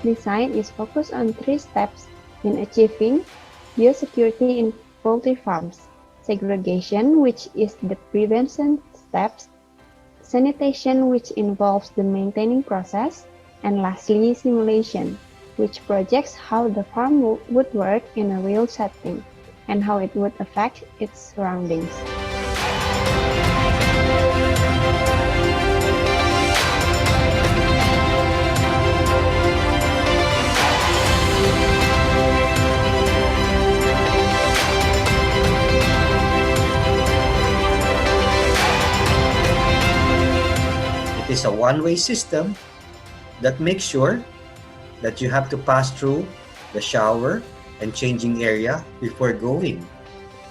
design is focused on 3 steps in achieving biosecurity in poultry farms: segregation, which is the prevention steps, sanitation, which involves the maintaining process, and lastly, simulation, which projects how the farm would work in a real setting and how it would affect its surroundings. It is a one-way system that makes sure that you have to pass through the shower and changing area before going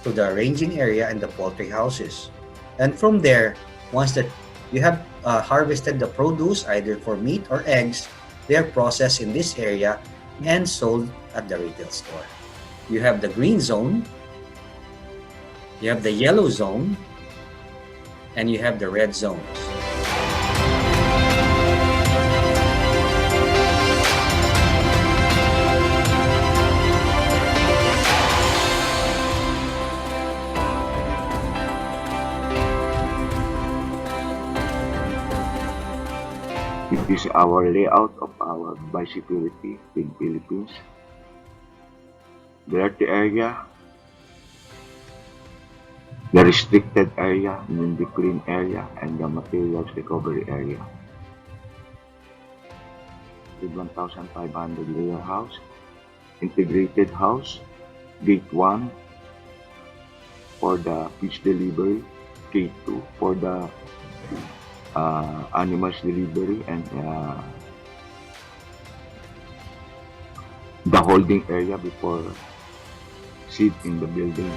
to the ranging area and the poultry houses. And from there, once that you have harvested the produce, either for meat or eggs, they are processed in this area and sold at the retail store. You have the green zone, you have the yellow zone, and you have the red zones. This is our layout of our biosecurity in Philippines. The dirty area, the restricted area, and the clean area, and the materials recovery area. With 1,500 layer house, integrated house, gate 1 for the fish delivery, gate 2 for the animals delivery, and the holding area before seed in the building.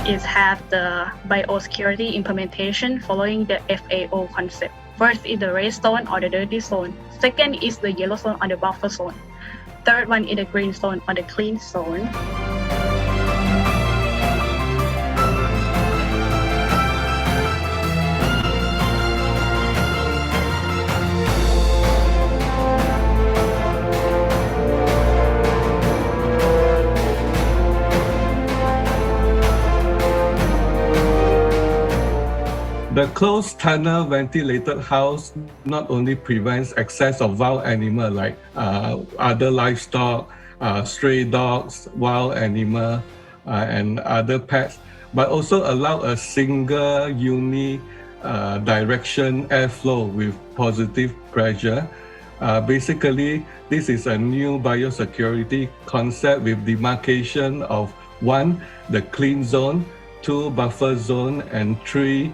Is have the biosecurity implementation following the FAO concept. First is the red zone or the dirty zone. Second is the yellow zone or the buffer zone. Third one is the green zone or the clean zone. The closed tunnel ventilated house not only prevents access of wild animal like other livestock, stray dogs, wild animal, and other pets, but also allow a single direction airflow with positive pressure. Basically, this is a new biosecurity concept with demarcation of 1, the clean zone, 2, buffer zone, and 3,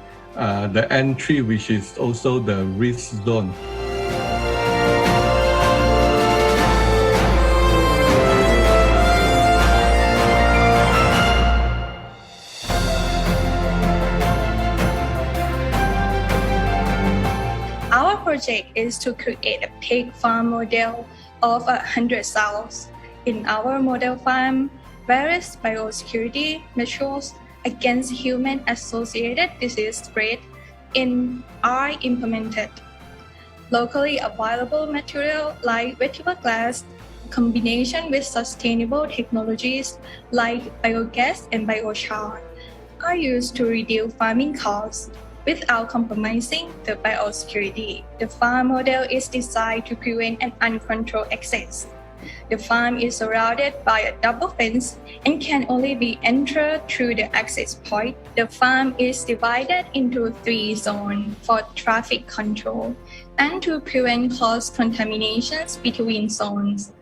the entry, which is also the risk zone. Our project is to create a pig farm model of 100 cells. In our model farm, various biosecurity measures against human-associated disease spread are implemented. Locally available material like vegetable glass, combination with sustainable technologies like biogas and biochar, are used to reduce farming costs. without compromising the biosecurity. The farm model is designed to prevent an uncontrolled access. The farm is surrounded by a double fence and can only be entered through the access point. The farm is divided into 3 zones for traffic control and to prevent cross contaminations between zones.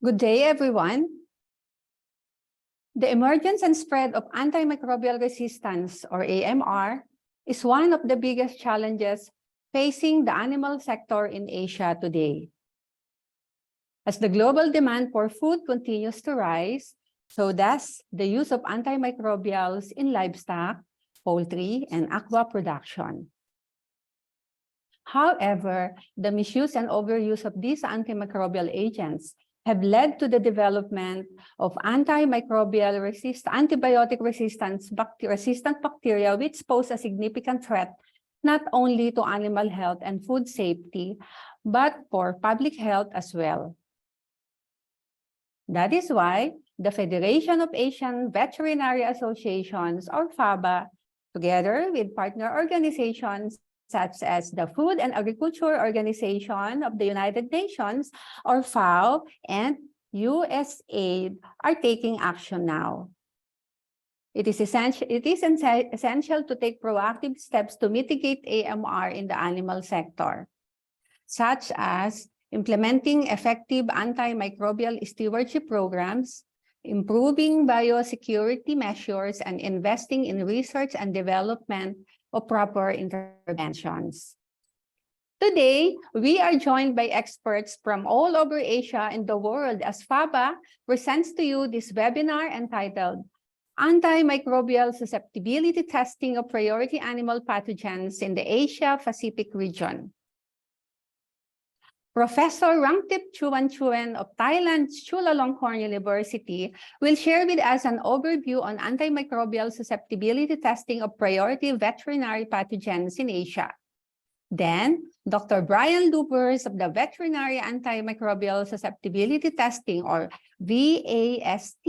Good day, everyone. The emergence and spread of antimicrobial resistance, or AMR, is one of the biggest challenges facing the animal sector in Asia today. As the global demand for food continues to rise, so does the use of antimicrobials in livestock, poultry, and aqua production. However, the misuse and overuse of these antimicrobial agents have led to the development of antibiotic-resistant bacteria, which pose a significant threat not only to animal health and food safety, but for public health as well. That is why the Federation of Asian Veterinary Associations, or FABA, together with partner organizations such as the Food and Agriculture Organization of the United Nations, or FAO, and USAID, are taking action now. It is essential to take proactive steps to mitigate AMR in the animal sector, such as implementing effective antimicrobial stewardship programs, improving biosecurity measures, and investing in research and development of proper interventions. Today, we are joined by experts from all over Asia and the world as FABA presents to you this webinar entitled Antimicrobial Susceptibility Testing of Priority Animal Pathogens in the Asia-Pacific region. Professor Rangtip Chuan of Thailand's Chulalongkorn University will share with us an overview on antimicrobial susceptibility testing of priority veterinary pathogens in Asia. Then, Dr. Brian Lubers of the Veterinary Antimicrobial Susceptibility Testing, or VAST,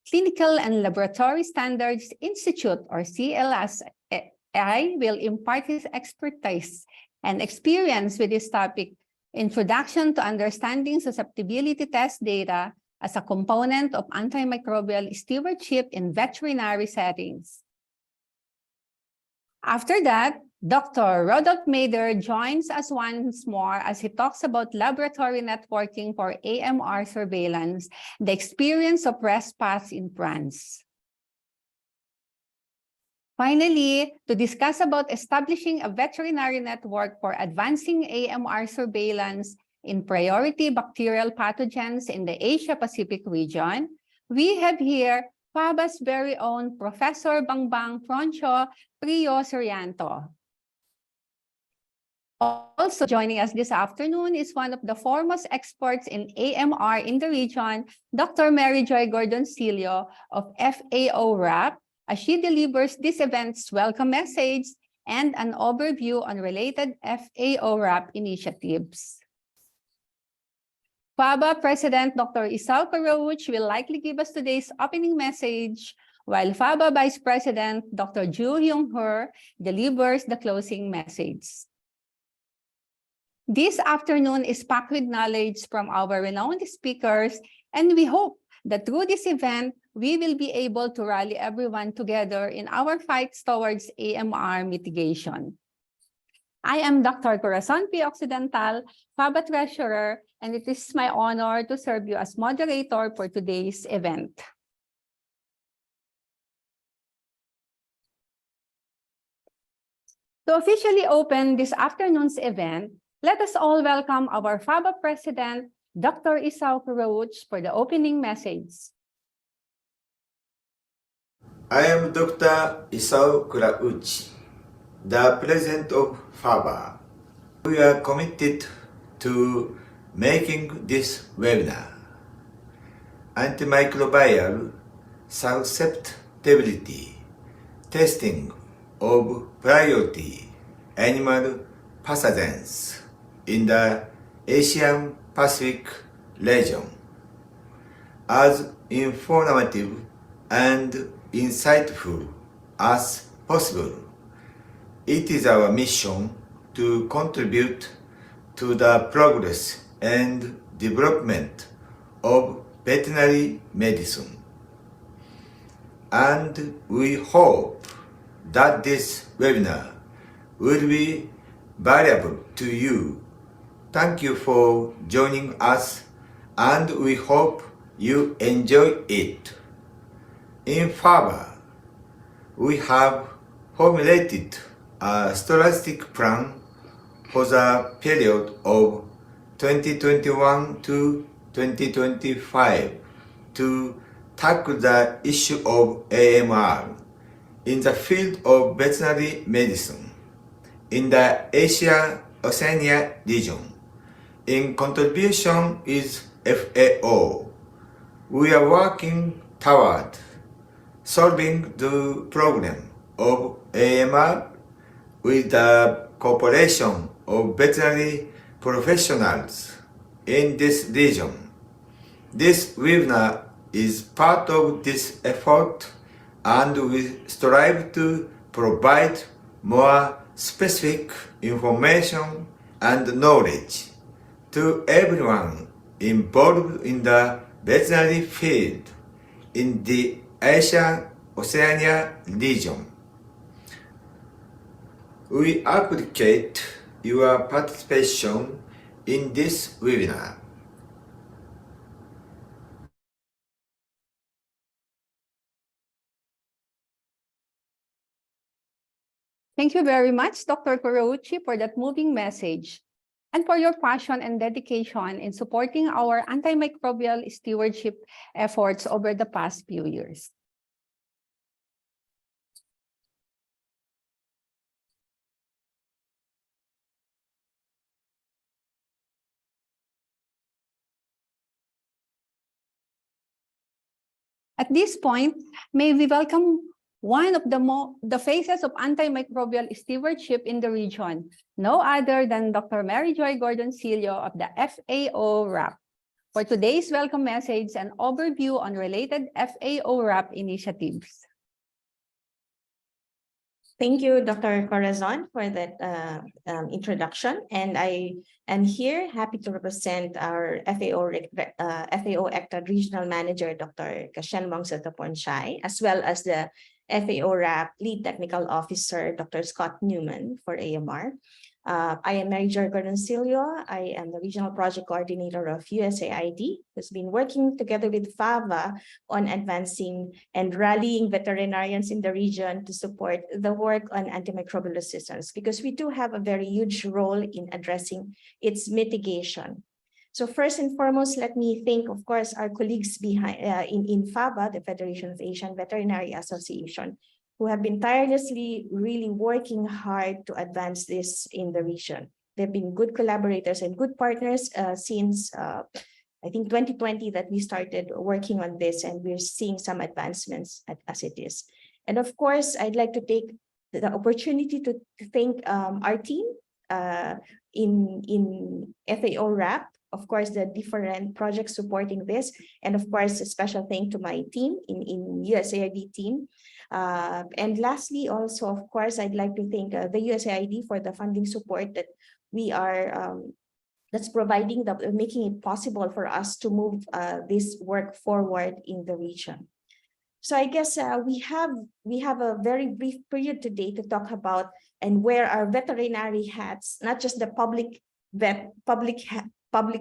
Clinical and Laboratory Standards Institute, or CLSI, will impart his expertise and experience with this topic, Introduction to Understanding Susceptibility Test Data as a Component of Antimicrobial Stewardship in Veterinary Settings. After that, Dr. Rodolphe Mader joins us once more as he talks about laboratory networking for AMR surveillance, the experience of RESPAS in France. Finally, to discuss about establishing a veterinary network for advancing AMR surveillance in priority bacterial pathogens in the Asia-Pacific region, we have here FABA's very own Professor Bangbang Froncio Prio Sorianto. Also joining us this afternoon is one of the foremost experts in AMR in the region, Dr. Mary Joy Gordoncillo of FAO-RAP, as she delivers this event's welcome message and an overview on related FAO-RAP initiatives. FABA President Dr. Isao Karouch will likely give us today's opening message, while FABA Vice President Dr. Ju Hyung-her delivers the closing message. This afternoon is packed with knowledge from our renowned speakers, and we hope that through this event, we will be able to rally everyone together in our fights towards AMR mitigation. I am Dr. Corazon P. Occidental, FABA Treasurer, and it is my honor to serve you as moderator for today's event. To officially open this afternoon's event, let us all welcome our FABA President, Dr. Isao Karouch, for the opening message. I am Dr. Isao Karouch, the President of FABA. We are committed to making this webinar, Antimicrobial Susceptibility, Testing of Priority Animal Pathogens in the Asian Pacific region, as informative and insightful as possible. It is our mission to contribute to the progress and development of veterinary medicine. And we hope that this webinar will be valuable to you. Thank you for joining us, and we hope you enjoy it. In FABA, we have formulated a strategic plan for the period of 2021 to 2025 to tackle the issue of AMR in the field of veterinary medicine in the Asia-Oceania region. In contribution with FAO, we are working toward solving the problem of AMR with the cooperation of veterinary professionals in this region. This webinar is part of this effort, and we strive to provide more specific information and knowledge to everyone involved in the veterinary field in the Asia-Oceania region. We appreciate your participation in this webinar. Thank you very much, Dr. Karouchi, for that moving message and for your passion and dedication in supporting our antimicrobial stewardship efforts over the past few years. At this point, may we welcome one of the faces of antimicrobial stewardship in the region, no other than Dr. Mary Joy Gordon-Cilio of the FAO RAP, for today's welcome message and overview on related FAO RAP initiatives. Thank you, Dr. Corazon, for that introduction. And I am here happy to represent our FAO ECTA Regional Manager, Dr. Kashen Mongsotaponchai, as well as the FAO RAP Lead Technical Officer, Dr. Scott Newman for AMR. I am Mary Jo Gordon-Cilio. I am the Regional Project Coordinator of USAID, who's been working together with FABA on advancing and rallying veterinarians in the region to support the work on antimicrobial resistance, because we do have a very huge role in addressing its mitigation. So first and foremost, let me thank, of course, our colleagues behind in FABA, the Federation of Asian Veterinary Association, who have been tirelessly really working hard to advance this in the region. They've been good collaborators and good partners since, I think, 2020 that we started working on this, and we're seeing some advancements as it is. And of course, I'd like to take the opportunity to thank our team in FAO RAP, of course, the different projects supporting this, and of course, a special thank to my team in USAID team. And lastly, also, of course, I'd like to thank the USAID for the funding support that we are that's providing, making it possible for us to move this work forward in the region. So I guess we have a very brief period today to talk about and wear our veterinary hats, not just the public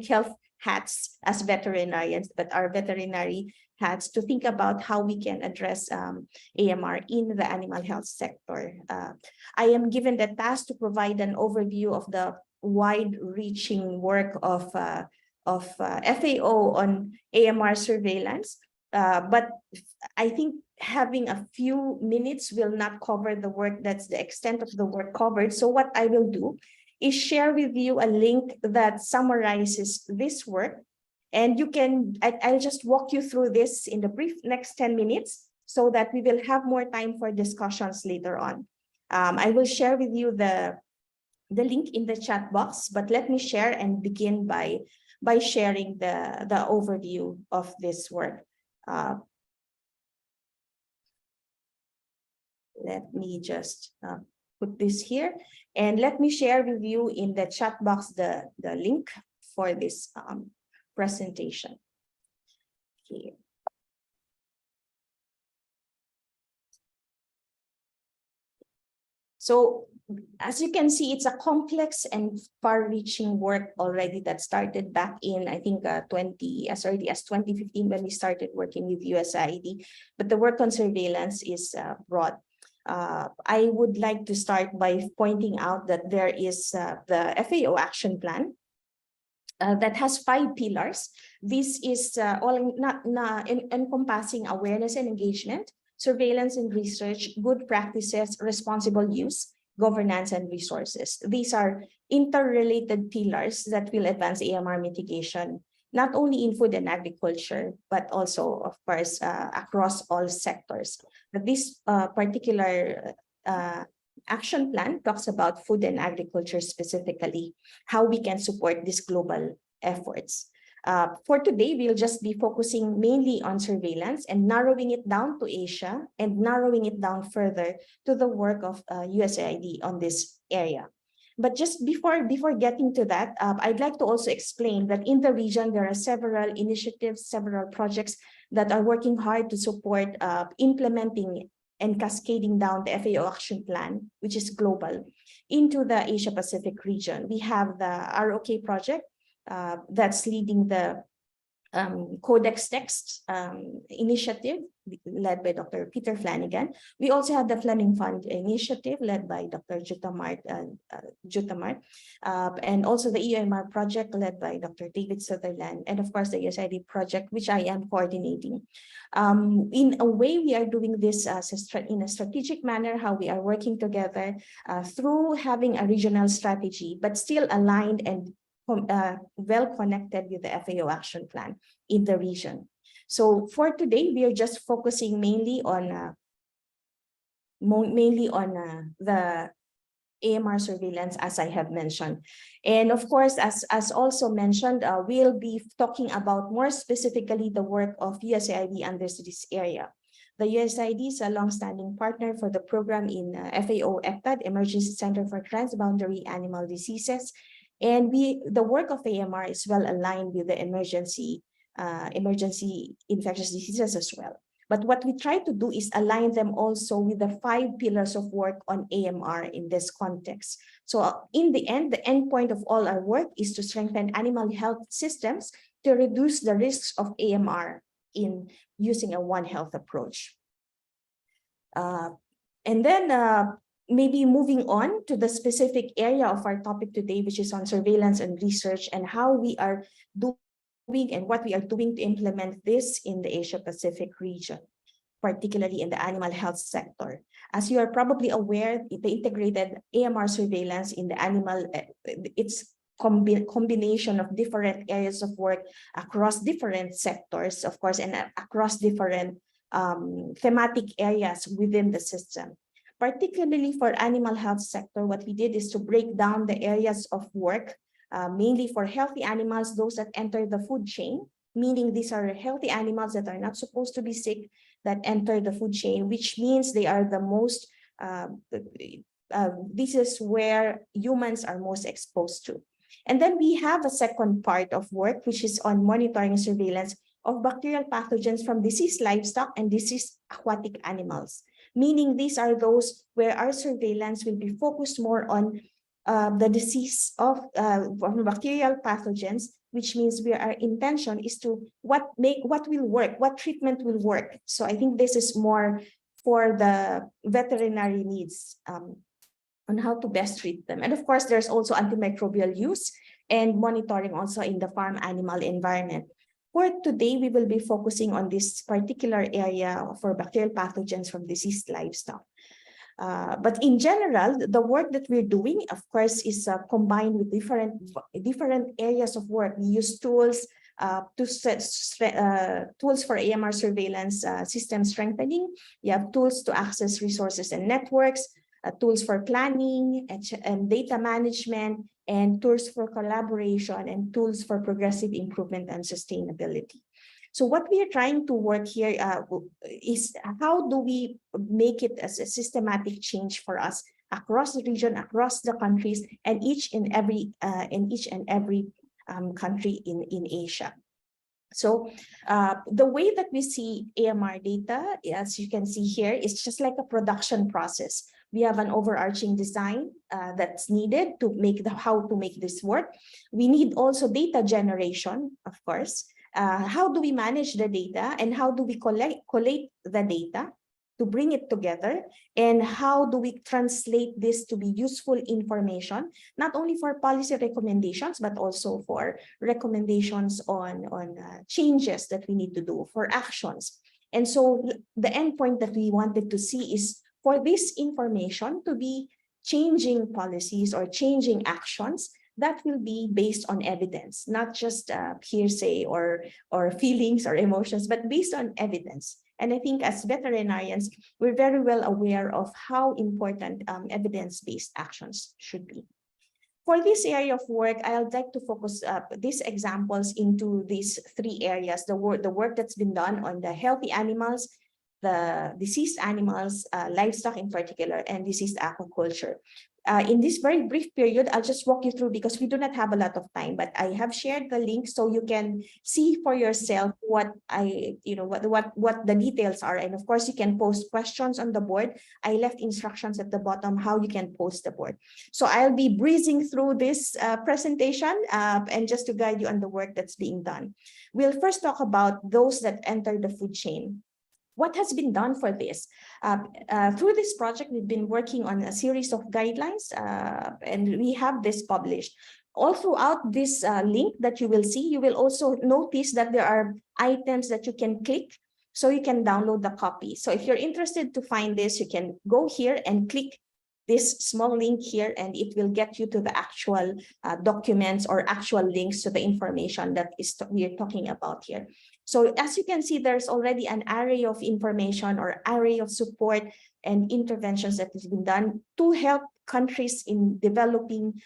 health hats as veterinarians, but our veterinary hats to think about how we can address AMR in the animal health sector. I am given the task to provide an overview of the wide-reaching work of FAO on AMR surveillance. But I think having a few minutes will not cover the work, that's the extent of the work covered. So what I will do is share with you a link that summarizes this work. And you can, I'll just walk you through this in the brief next 10 minutes so that we will have more time for discussions later on. I will share with you the link in the chat box, but let me share and begin by sharing the overview of this work. Let me just put this here, and let me share with you in the chat box the link for this presentation. Okay. So as you can see, it's a complex and far-reaching work already that started back in, I think, as early as 2015 when we started working with USAID. But the work on surveillance is broad. I would like to start by pointing out that there is the FAO action plan that has 5 pillars. This is all encompassing awareness and engagement, surveillance and research, good practices, responsible use, governance, and resources. These are interrelated pillars that will advance AMR mitigation, not only in food and agriculture, but also, of course, across all sectors. But this particular action plan talks about food and agriculture specifically, how we can support these global efforts. For today, we'll just be focusing mainly on surveillance and narrowing it down to Asia and narrowing it down further to the work of USAID on this area. But just before getting to that, I'd like to also explain that in the region, there are several initiatives, several projects that are working hard to support implementing and cascading down the FAO action plan, which is global, into the Asia Pacific region. We have the ROK project that's leading the Codex Text initiative led by Dr. Peter Flanagan. We also have the Fleming Fund initiative led by Dr. Jutamart, and also the EMR project led by Dr. David Sutherland, and of course the USAID project, which I am coordinating. In a way, we are doing this in a strategic manner, how we are working together through having a regional strategy, but still aligned and well connected with the FAO action plan in the region. So for today, we are just focusing mainly on the AMR surveillance, as I have mentioned. And of course, as also mentioned, we'll be talking about more specifically the work of USAID under this area. The USAID is a long-standing partner for the program in FAO ECTAD, Emergency Center for Transboundary Animal Diseases. And the work of AMR is well aligned with the emergency infectious diseases as well. But what we try to do is align them also with the 5 pillars of work on AMR in this context. So in the end, the end point of all our work is to strengthen animal health systems to reduce the risks of AMR in using a One Health approach. And then maybe moving on to the specific area of our topic today, which is on surveillance and research and how we are doing and what we are doing to implement this in the Asia Pacific region, particularly in the animal health sector. As you are probably aware, the integrated AMR surveillance in the animal, it's combination of different areas of work across different sectors, of course, and across different thematic areas within the system. Particularly for animal health sector, what we did is to break down the areas of work mainly for healthy animals, those that enter the food chain, meaning these are healthy animals that are not supposed to be sick that enter the food chain, which means they are the most, this is where humans are most exposed to. And then we have a second part of work, which is on monitoring and surveillance of bacterial pathogens from diseased livestock and diseased aquatic animals, meaning these are those where our surveillance will be focused more on the disease of bacterial pathogens, which means our intention is to what will work, what treatment will work. So I think this is more for the veterinary needs on how to best treat them. And of course, there's also antimicrobial use and monitoring also in the farm animal environment. For today, we will be focusing on this particular area for bacterial pathogens from diseased livestock. But in general, the work that we're doing, of course, is combined with different areas of work. We use tools tools for AMR surveillance system strengthening. You have tools to access resources and networks, tools for planning and data management, and tools for collaboration, and tools for progressive improvement and sustainability. So what we are trying to work here is how do we make it as a systematic change for us across the region, across the countries, and each and every country in Asia. So the way that we see AMR data, as you can see here, is just like a production process. We have an overarching design that's needed to make how to make this work. We need also data generation, of course. How do we manage the data, and how do we collate the data to bring it together, and how do we translate this to be useful information, not only for policy recommendations, but also for recommendations on changes that we need to do, for actions. And so the endpoint that we wanted to see is for this information to be changing policies or changing actions that will be based on evidence, not just hearsay or feelings or emotions, but based on evidence. And I think as veterinarians, we're very well aware of how important evidence-based actions should be. For this area of work, I would like to focus these examples into these three areas: the work that's been done on the healthy animals, the diseased animals, livestock in particular, and diseased aquaculture. In this very brief period, I'll just walk you through because we do not have a lot of time, but I have shared the link so you can see for yourself what the details are. And of course, you can post questions on the board. I left instructions at the bottom how you can post the board. So I'll be breezing through this presentation and just to guide you on the work that's being done. We'll first talk about those that enter the food chain. What has been done for this? Through this project, we've been working on a series of guidelines, and we have this published. All throughout this link that you will see, you will also notice that there are items that you can click so you can download the copy. So if you're interested to find this, you can go here and click this small link here, and it will get you to the actual documents or actual links to the information that we're talking about here. So as you can see, there's already an array of information or array of support and interventions that has been done to help countries in developing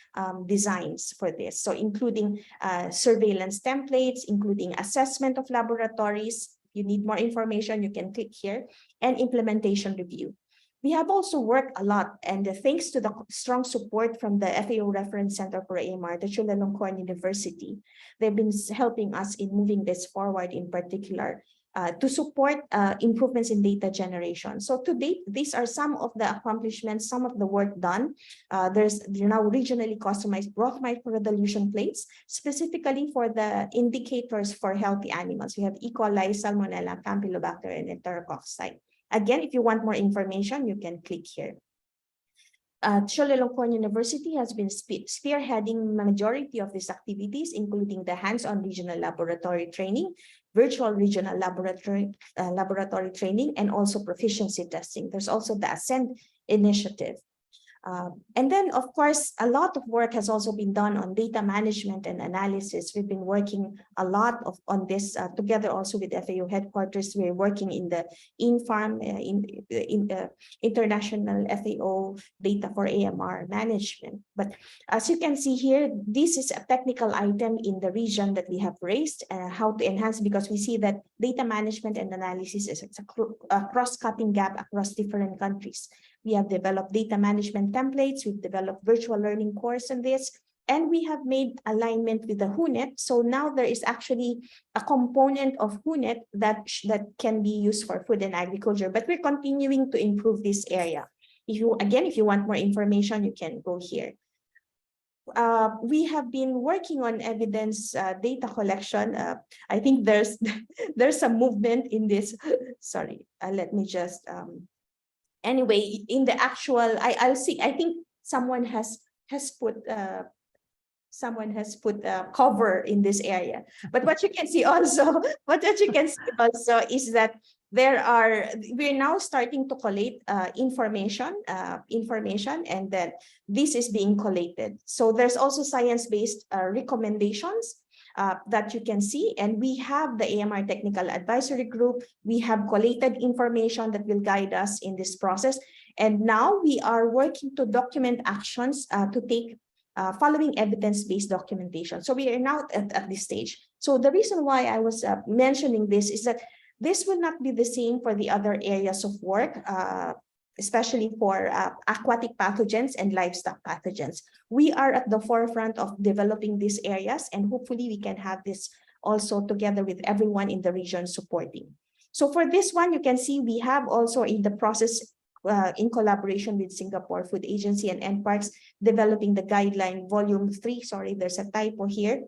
designs for this. So including surveillance templates, including assessment of laboratories. If you need more information, you can click here, and implementation review. We have also worked a lot, and thanks to the strong support from the FAO Reference Center for AMR, the Chulalongkorn University, they've been helping us in moving this forward in particular to support improvements in data generation. So to date, these are some of the accomplishments, some of the work done. There's now regionally customized broth microresolution plates, specifically for the indicators for healthy animals. We have E. coli, Salmonella, Campylobacter, and Enterococci. Again, if you want more information, you can click here. Chulalongkorn University has been spearheading the majority of these activities, including the hands-on regional laboratory training, virtual regional laboratory training, and also proficiency testing. There's also the Ascend initiative. And then, of course, a lot of work has also been done on data management and analysis. We've been working a lot on this together also with FAO headquarters. We're working in the in-farm, in the international FAO data for AMR management. But as you can see here, this is a technical item in the region that we have raised, how to enhance, because we see that data management and analysis is a cross-cutting gap across different countries. We have developed data management templates, we've developed virtual learning course on this, and we have made alignment with the WHONET. So now there is actually a component of WHONET that can be used for food and agriculture, but we're continuing to improve this area. If you want more information, you can go here. We have been working on evidence data collection. I think there's some movement in this. Sorry, let me just anyway, in the actual, I'll see. I think someone has put cover in this area. But what you can see also, is that we're now starting to collate information, and then this is being collated. So there's also science-based recommendations that you can see, and we have the AMR Technical Advisory Group. We have collated information that will guide us in this process, and now we are working to document actions to take following evidence-based documentation. So we are now at this stage. So the reason why I was mentioning this is that this will not be the same for the other areas of work, especially for aquatic pathogens and livestock pathogens. We are at the forefront of developing these areas, and hopefully we can have this also together with everyone in the region supporting. So for this one, you can see we have also in the process, in collaboration with Singapore Food Agency and NParks, developing the guideline volume 3. Sorry, there's a typo here.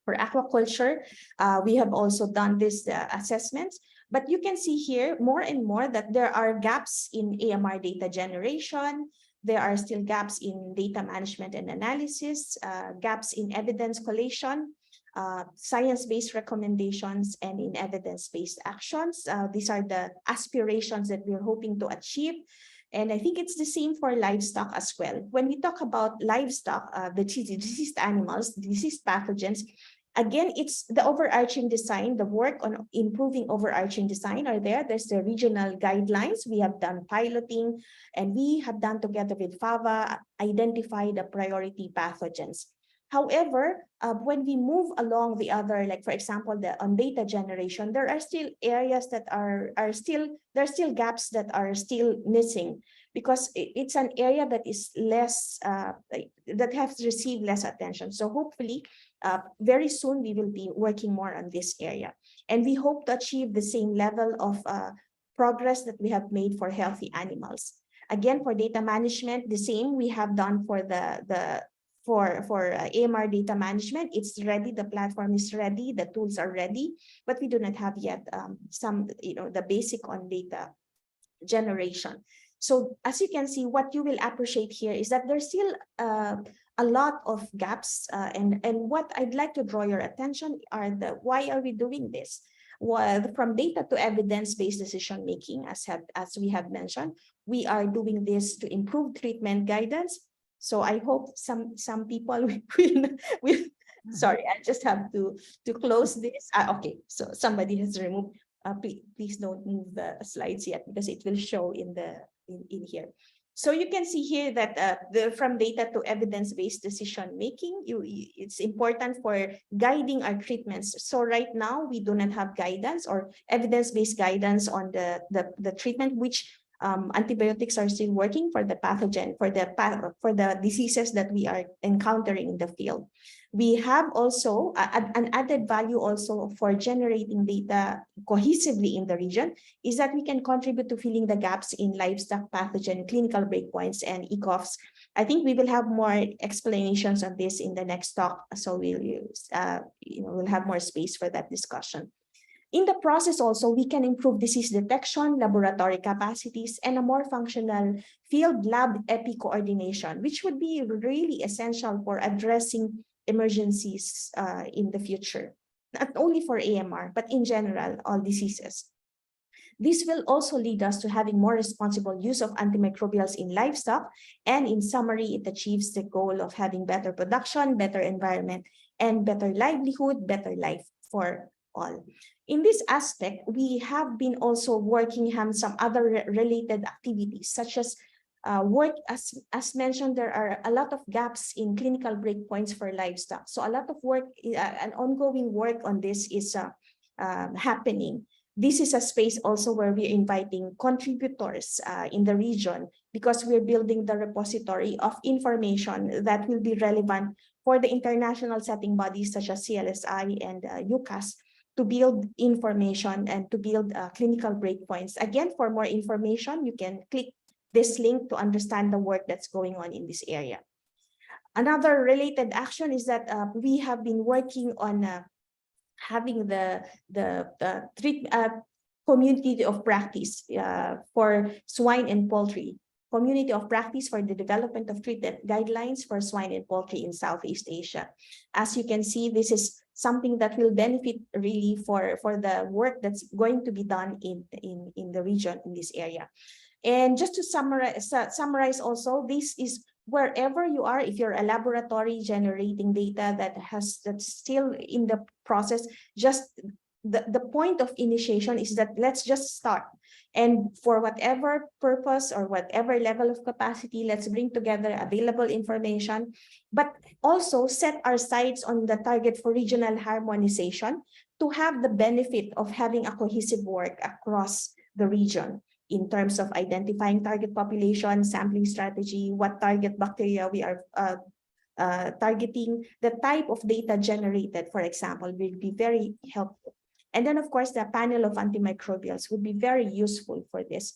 For aquaculture, we have also done this assessments, but you can see here more and more that there are gaps in AMR data generation. There are still gaps in data management and analysis, gaps in evidence collation, science-based recommendations, and in evidence-based actions. These are the aspirations that we're hoping to achieve. And I think it's the same for livestock as well. When we talk about livestock, the diseased animals, diseased pathogens, again, it's the overarching design, the work on improving overarching design are there. There's the regional guidelines. We have done piloting, and we have done together with FAVA, identify the priority pathogens. However, when we move along the other, like for example, on data generation, there are still areas that there are still gaps that are still missing, because it's an area that is less, that has received less attention. So hopefully, very soon we will be working more on this area, and we hope to achieve the same level of progress that we have made for healthy animals. Again, for data management, the same we have done for for AMR data management. It's ready, the platform is ready, the tools are ready, but we do not have yet the basic on data generation. So as you can see, what you will appreciate here is that there's still a lot of gaps, and what I'd like to draw your attention are why are we doing this? Well, from data to evidence-based decision making, as we have mentioned, we are doing this to improve treatment guidance. So I hope some people will sorry, I just have to close this. Okay, so somebody has removed. Please don't move the slides yet, because it will show in here. So you can see here that from data to evidence-based decision making, it's important for guiding our treatments. So right now we do not have guidance or evidence-based guidance on the treatment, which antibiotics are still working for the pathogen, for the diseases that we are encountering in the field. We have also an added value also for generating data cohesively in the region is that we can contribute to filling the gaps in livestock pathogen, clinical breakpoints, and ECOFs. I think we will have more explanations on this in the next talk, so we'll have more space for that discussion. In the process also, we can improve disease detection, laboratory capacities, and a more functional field lab epi coordination, which would be really essential for addressing emergencies in the future, not only for AMR, but in general, all diseases. This will also lead us to having more responsible use of antimicrobials in livestock. And in summary, it achieves the goal of having better production, better environment, and better livelihood, better life for all. In this aspect, we have been also working on some other related activities, such as work, as mentioned, there are a lot of gaps in clinical breakpoints for livestock. So a lot of work, an ongoing work on this is happening. This is a space also where we're inviting contributors in the region, because we're building the repository of information that will be relevant for the international setting bodies such as CLSI and UCAS to build information and to build clinical breakpoints. Again, for more information, you can click this link to understand the work that's going on in this area. Another related action is that we have been working on having the community of practice for swine and poultry, community of practice for the development of treatment guidelines for swine and poultry in Southeast Asia. As you can see, this is something that will benefit really for the work that's going to be done in the region, in this area. And just to summarize also, this is wherever you are, if you're a laboratory generating data that's still in the process, just the point of initiation is that let's just start. And for whatever purpose or whatever level of capacity, let's bring together available information, but also set our sights on the target for regional harmonization to have the benefit of having a cohesive work across the region in terms of identifying target population, sampling strategy, what target bacteria we are targeting, the type of data generated, for example, will be very helpful. And then, of course, the panel of antimicrobials would be very useful for this.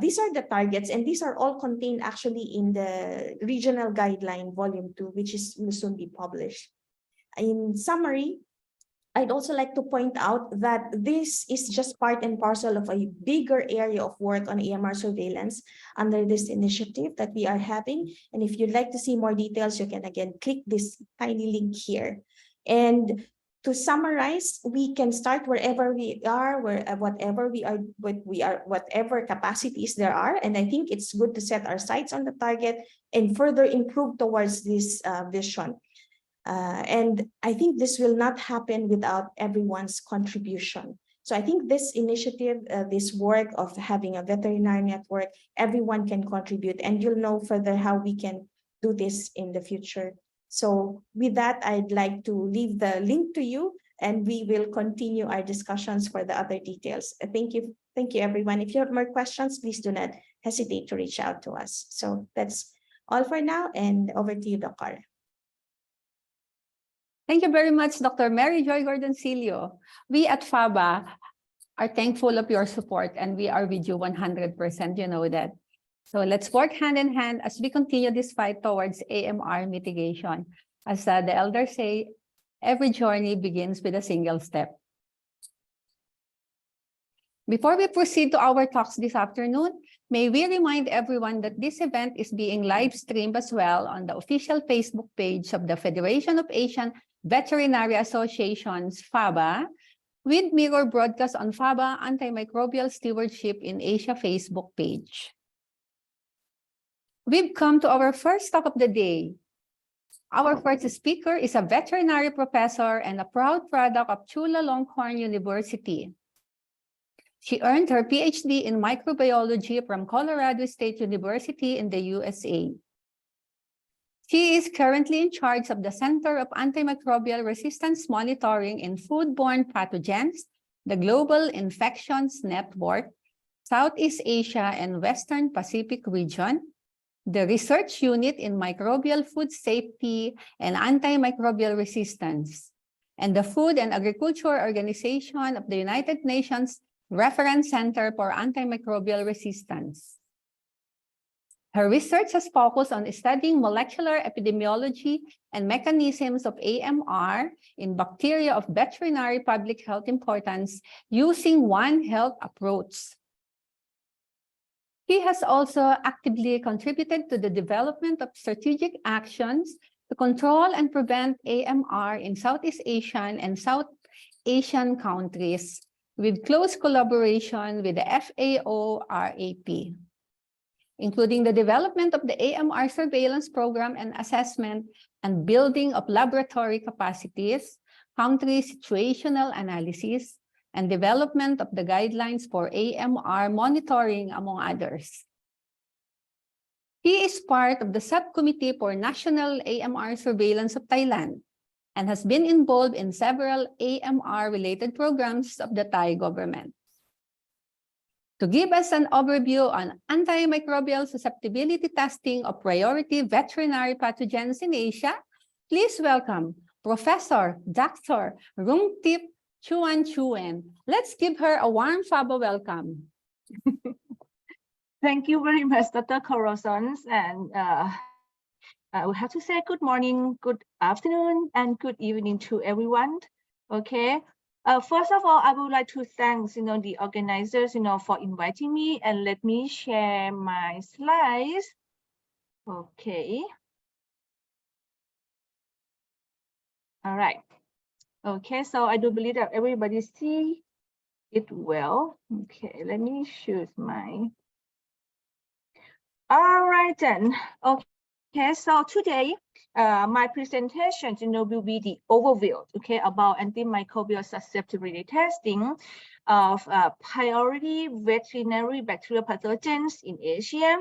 These are the targets, and these are all contained actually in the regional guideline volume 2, which will soon be published. In summary, I'd also like to point out that this is just part and parcel of a bigger area of work on AMR surveillance under this initiative that we are having. And if you'd like to see more details, you can again click this tiny link here. And to summarize, we can start wherever we are, whatever capacities there are. And I think it's good to set our sights on the target and further improve towards this vision. And I think this will not happen without everyone's contribution. So I think this initiative, this work of having a veterinary network, everyone can contribute, and you'll know further how we can do this in the future. So with that, I'd like to leave the link to you, and we will continue our discussions for the other details. Thank you, everyone. If you have more questions, please do not hesitate to reach out to us. So that's all for now, and over to you, Dr. Thank you very much, Dr. Mary Joy Gordoncillo. We at FABA are thankful of your support, and we are with you 100%, you know that. So let's work hand in hand as we continue this fight towards AMR mitigation. As the elders say, every journey begins with a single step. Before we proceed to our talks this afternoon, may we remind everyone that this event is being live streamed as well on the official Facebook page of the Federation of Asian Veterinary Associations, FABA, with mirror broadcast on FABA Antimicrobial Stewardship in Asia Facebook page. We've come to our first talk of the day. Our first speaker is a veterinary professor and a proud product of Chulalongkorn University. She earned her PhD in microbiology from Colorado State University in the USA. She is currently in charge of the Center of Antimicrobial Resistance Monitoring in Foodborne Pathogens, the Global Infections Network, Southeast Asia and Western Pacific region, the Research Unit in Microbial Food Safety and Antimicrobial Resistance, and the Food and Agriculture Organization of the United Nations Reference Center for Antimicrobial Resistance. Her research has focused on studying molecular epidemiology and mechanisms of AMR in bacteria of veterinary public health importance using One Health approach. He has also actively contributed to the development of strategic actions to control and prevent AMR in Southeast Asian and South Asian countries, with close collaboration with the FAO RAP, including the development of the AMR surveillance program and assessment and building of laboratory capacities, country situational analysis, and development of the guidelines for AMR monitoring, among others. He is part of the Subcommittee for National AMR Surveillance of Thailand and has been involved in several AMR-related programs of the Thai government. To give us an overview on antimicrobial susceptibility testing of priority veterinary pathogens in Asia, please welcome Professor Dr. Rungtip Chuan. Let's give her a warm FABA welcome. Thank you very much, Dr. Corazon. And I would have to say good morning, good afternoon, and good evening to everyone. Okay. First of all, I would like to thank the organizers for inviting me, and let me share my slides. Okay. All right. Okay, so I do believe that everybody see it well. Okay, let me choose my. All right then. Okay, so today my presentation will be the overview, okay, about antimicrobial susceptibility testing of priority veterinary bacterial pathogens in Asia.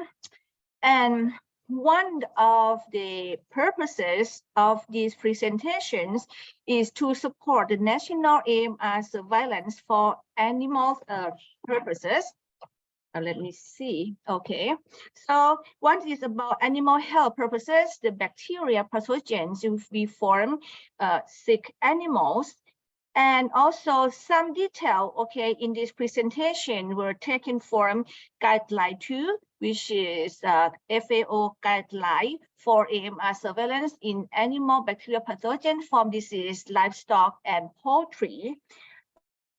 And one of the purposes of these presentations is to support the national AMR surveillance for animal purposes. Let me see. Okay, so one is about animal health purposes. The bacteria pathogens we form sick animals, and also some detail, okay, in this presentation were taken from guideline 2, which is FAO guideline for AMR surveillance in animal bacterial pathogen from disease, livestock, and poultry.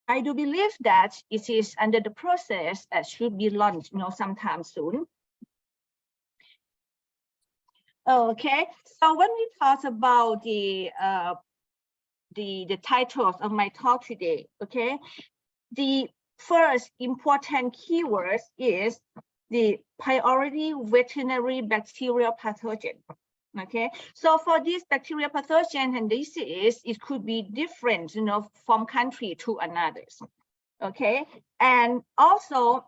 I do believe that it is under the process and should be launched sometime soon. Okay, so when we talk about the titles of my talk today, okay, the first important keyword is the priority veterinary bacterial pathogen. Okay, so for this bacterial pathogen and disease, it could be different, from country to another. Okay, and also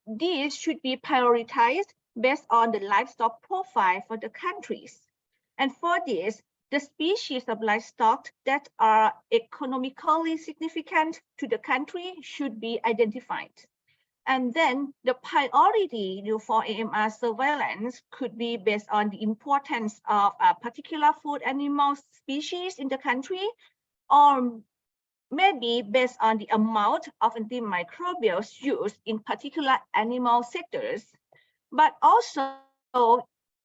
these should be prioritized based on the livestock profile for the countries. And for this, the species of livestock that are economically significant to the country should be identified. And then the priority for AMR surveillance could be based on the importance of a particular food animal species in the country, or maybe based on the amount of antimicrobials used in particular animal sectors. But also,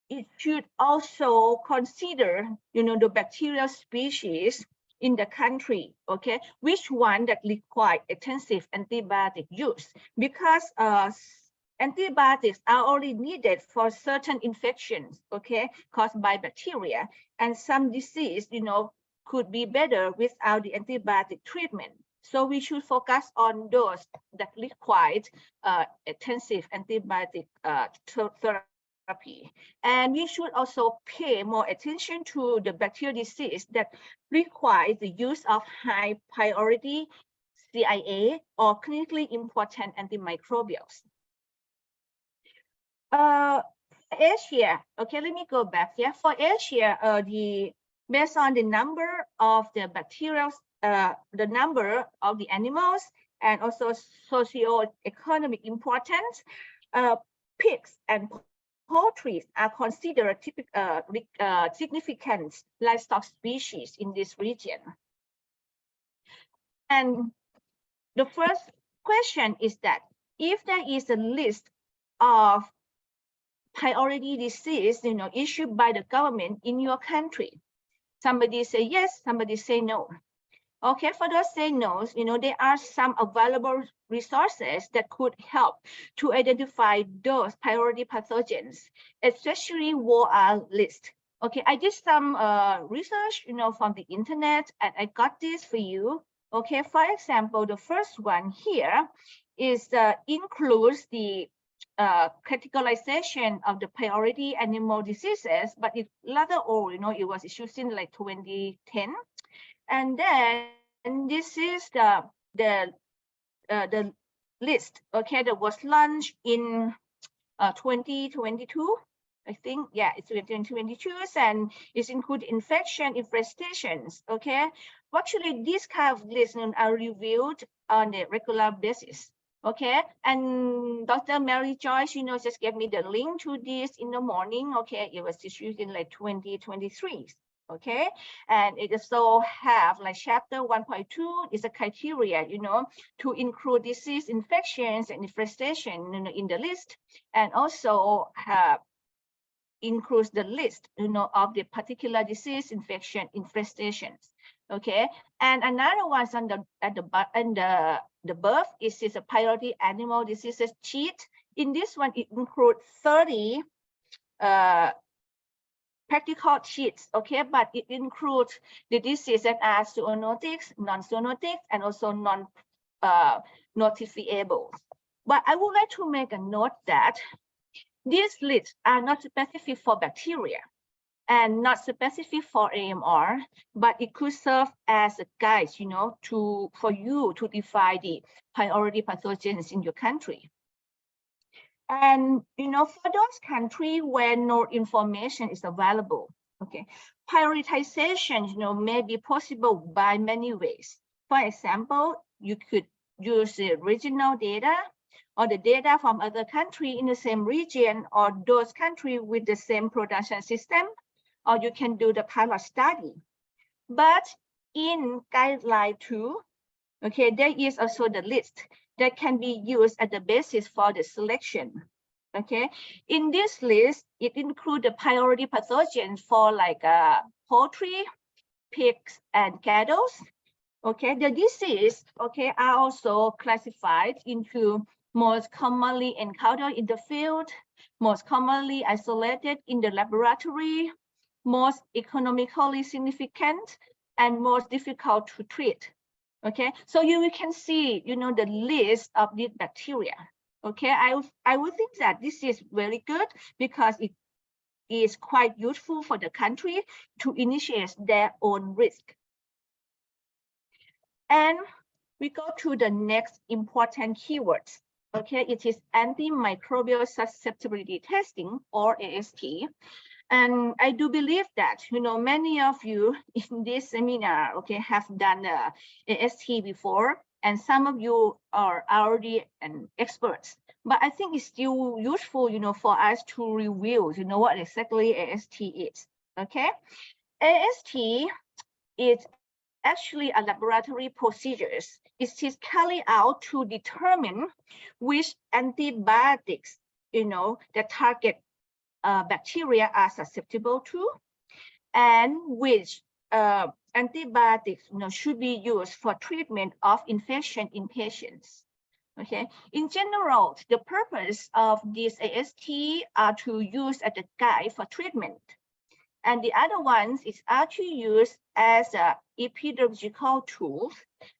it should also consider, the bacterial species in the country, okay, which one that require intensive antibiotic use, because antibiotics are only needed for certain infections, okay, caused by bacteria, and some disease, could be better without the antibiotic treatment. So we should focus on those that require intensive antibiotic therapy. And we should also pay more attention to the bacterial disease that requires the use of high priority CIA or clinically important antimicrobials. Asia, okay, let me go back here. For Asia, based on the number of the bacteria, the number of the animals, and also socio-economic importance, pigs and poultry are considered significant livestock species in this region. And the first question is that if there is a list of priority disease, issued by the government in your country, somebody say yes, somebody say no. Okay, for those say no, there are some available resources that could help to identify those priority pathogens, especially WOA list. Okay, I did some research, from the internet, and I got this for you. Okay, for example, the first one here is includes the categorization of the priority animal diseases, but it's rather old, you know, it was issued in like 2010. And then this is the list, okay, that was launched in 2022. I think, yeah, it's 2022, and it's include infection, infestations, okay? Well, actually, this kind of lists are reviewed on a regular basis, okay? And Dr. Mary Joyce, you know, just gave me the link to this in the morning, okay? It was issued in like 2023, okay? And it also have like chapter 1.2 is a criteria, you know, to include disease, infections, and infestation, you know, in the list, and also have includes the list, you know, of the particular disease, infection, infestations. Okay, and another one on the birth is a priority animal diseases sheet. In this one, it includes 30 practical sheets. Okay, but it includes the diseases that are zoonotics, non-zoonotics, and also non-notifiable. But I would like to make a note that these lists are not specific for bacteria and not specific for AMR, but it could serve as a guide, you know, for you to define the priority pathogens in your country. And, you know, for those countries where no information is available, okay, prioritization, you know, may be possible by many ways. For example, you could use the regional data or the data from other countries in the same region or those countries with the same production system, or you can do the pilot study. But in guideline 2, okay, there is also the list that can be used as the basis for the selection. Okay, in this list, it includes the priority pathogens for like poultry, pigs, and cattle. Okay, the disease, okay, are also classified into most commonly encountered in the field, most commonly isolated in the laboratory, most economically significant, and most difficult to treat. Okay, so you can see, you know, the list of these bacteria. Okay, I would think that this is very good because it is quite useful for the country to initiate their own risk. And we go to the next important keywords. Okay, it is antimicrobial susceptibility testing, or AST. And I do believe that, you know, many of you in this seminar, okay, have done AST before, and some of you are already an experts. But I think it's still useful, you know, for us to review, you know, what exactly AST is. Okay, AST is actually a laboratory procedures. It is carried out to determine which antibiotics, you know, that target bacteria are susceptible to, and which antibiotics, you know, should be used for treatment of infection in patients. Okay, in general, the purpose of this AST are to use as a guide for treatment. And the other ones is actually used as a epidemiological tool.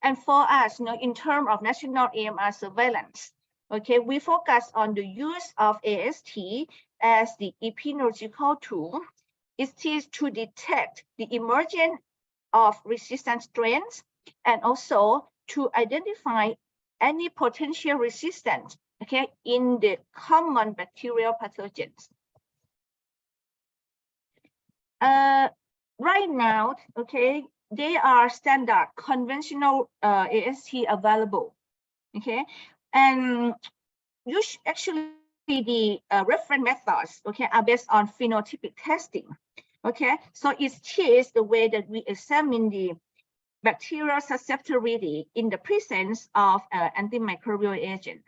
And for us, you know, in terms of national AMR surveillance, okay, we focus on the use of AST as the epidemiological tool. It is to detect the emergence of resistant strains and also to identify any potential resistance, okay, in the common bacterial pathogens. Right now, okay, they are standard conventional AST available, okay, and actually the reference methods, okay, are based on phenotypic testing, okay, so it is the way that we examine the bacterial susceptibility in the presence of antimicrobial agent.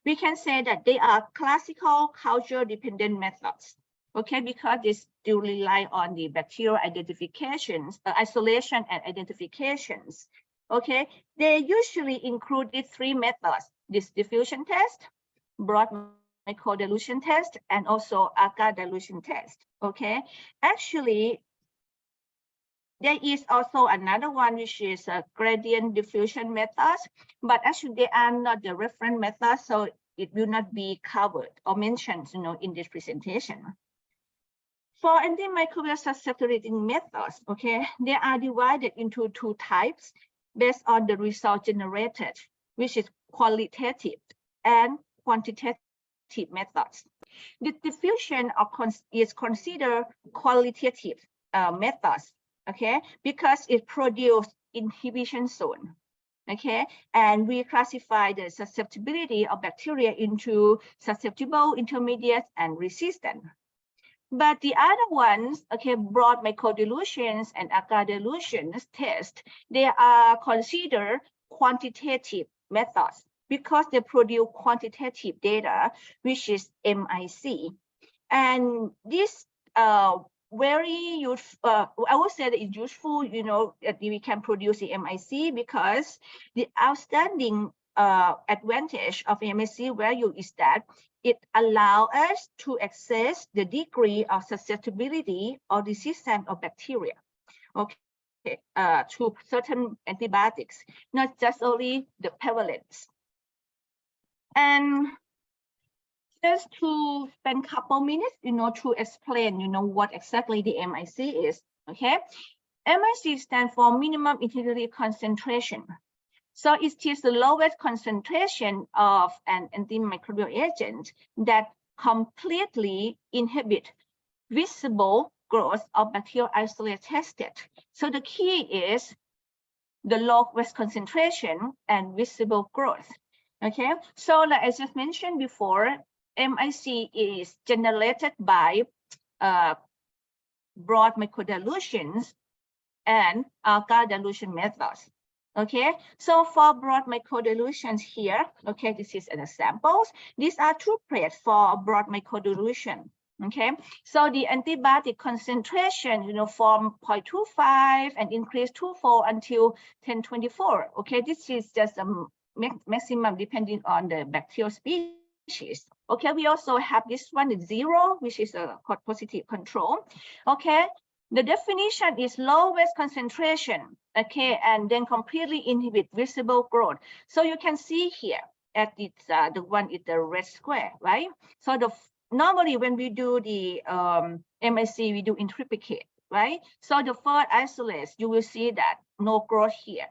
We can say that they are classical culture-dependent methods. Okay, because they still rely on the bacterial identifications, isolation and identifications. Okay, they usually include these three methods: this diffusion test, broad microdilution test, and also agar dilution test. Okay, actually, there is also another one, which is a gradient diffusion methods, but actually they are not the reference methods, so it will not be covered or mentioned, in this presentation. For antimicrobial susceptibility methods, okay, they are divided into two types based on the result generated, which is qualitative and quantitative methods. The diffusion is considered qualitative methods, okay, because it produces inhibition zone, okay, and we classify the susceptibility of bacteria into susceptible, intermediate, and resistant. But the other ones, okay, broad microdilutions and agar dilutions test, they are considered quantitative methods because they produce quantitative data, which is MIC. And this very useful, I would say that it's useful, that we can produce the MIC because the outstanding advantage of MIC value is that it allows us to assess the degree of susceptibility or resistance of bacteria, okay, to certain antibiotics, not just only the prevalence. And just to spend a couple minutes, to explain, what exactly the MIC is, okay? MIC stands for minimum integrity concentration. So it is the lowest concentration of an antimicrobial agent that completely inhibit visible growth of bacterial isolate tested. So the key is the lowest concentration and visible growth. Okay, so like I just mentioned before, MIC is generated by broad microdilutions and agar dilution methods. Okay, so for broad microdilutions here, okay, this is an example. These are two plates for broad microdilution. Okay, so the antibiotic concentration, from 0.25 and increase twofold until 1024. Okay, this is just a maximum depending on the bacterial species. Okay, we also have this one is 0, which is a positive control. Okay, the definition is lowest concentration, okay, and then completely inhibit visible growth. So you can see here at it's the one is the red square, right? So normally when we do the MIC, we do in triplicate, right? So the first isolates, you will see that no growth here,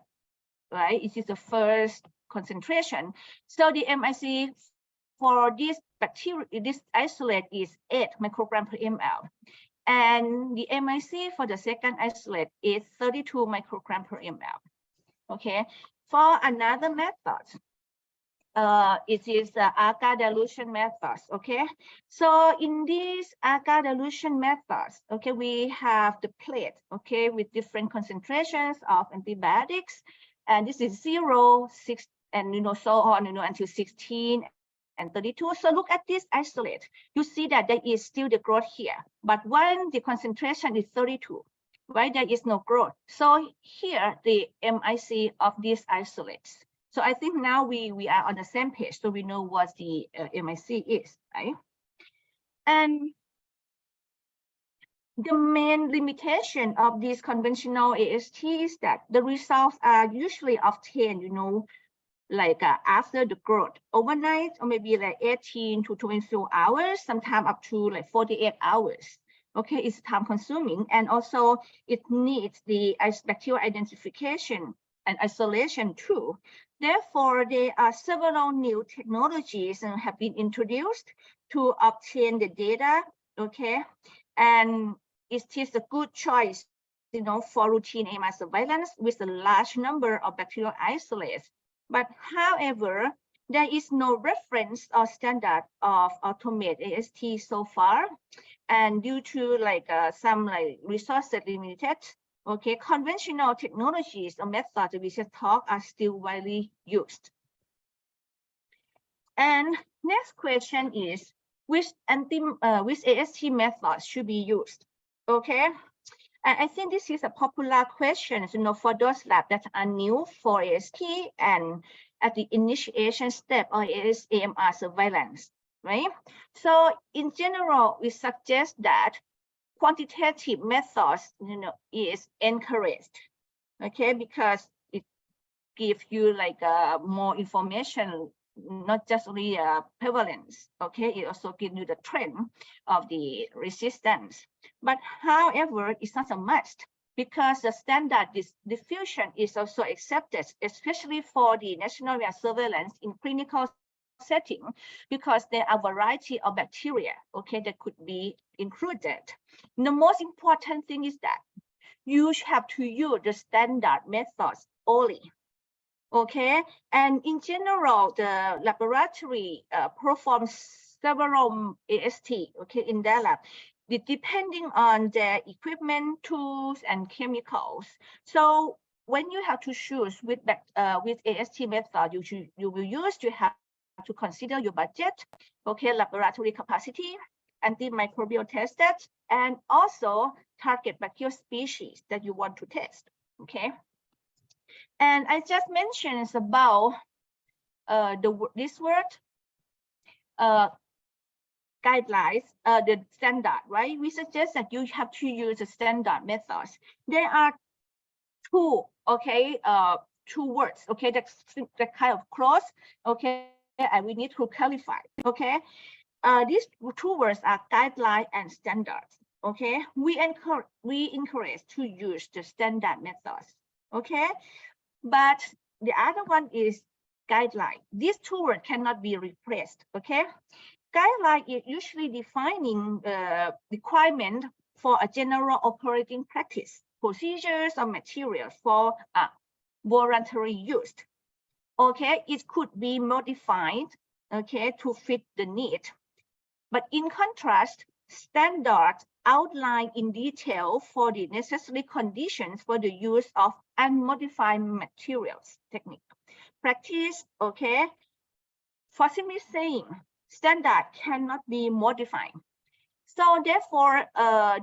right? It is the first concentration. So the MIC for this bacteria, this isolate is 8 microgram per ml. And the MIC for the second isolate is 32 microgram per ml. Okay, for another method, it is the agar dilution methods. Okay, so in these agar dilution methods, okay, we have the plate, okay, with different concentrations of antibiotics, and this is 0, 6, and so on, until 16 and 32. So look at this isolate. You see that there is still the growth here, but when the concentration is 32, right, there is no growth. So here the MIC of these isolates. So I think now we are on the same page, so we know what the MIC is, right? And the main limitation of this conventional AST is that the results are usually obtained, like after the growth overnight, or maybe like 18 to 24 hours, sometimes up to like 48 hours. Okay, it's time consuming, and also it needs the bacterial identification and isolation too. Therefore, there are several new technologies and have been introduced to obtain the data. Okay, and it is a good choice, for routine AMI surveillance with a large number of bacterial isolates. But however, there is no reference or standard of automated AST so far, and due to some resources limited, okay, conventional technologies or methods we just talk are still widely used. And next question is, which AST methods should be used? Okay, and I think this is a popular question, for those labs that are new for AST and at the initiation step of AMR surveillance, right? So in general, we suggest that quantitative methods, is encouraged, okay, because it gives you like more information, not just only prevalence, okay, it also gives you the trend of the resistance. But however, it's not a must, because the standard diffusion is also accepted, especially for the national surveillance in clinical setting, because there are a variety of bacteria, okay, that could be included. The most important thing is that you have to use the standard methods only, okay? And in general, the laboratory performs several AST, okay, in their lab, depending on their equipment, tools, and chemicals. So when you have to choose with AST method, you will use to have to consider your budget, okay, laboratory capacity, antimicrobial tested, and also target bacterial species that you want to test, okay? And I just mentioned about this word, guidelines, the standard, right? We suggest that you have to use the standard methods. There are two, okay, two words, okay, that's kind of close, okay, and we need to clarify, okay? These two words are guideline and standards, okay? We encourage to use the standard methods, okay? But the other one is guideline. These two words cannot be replaced, okay? Guideline is usually defining the requirement for a general operating practice, procedures, or materials for voluntary use. Okay, it could be modified, okay, to fit the need. But in contrast, standards outline in detail for the necessary conditions for the use of unmodified materials technique. Practice, okay, for simply saying, standard cannot be modified. So therefore,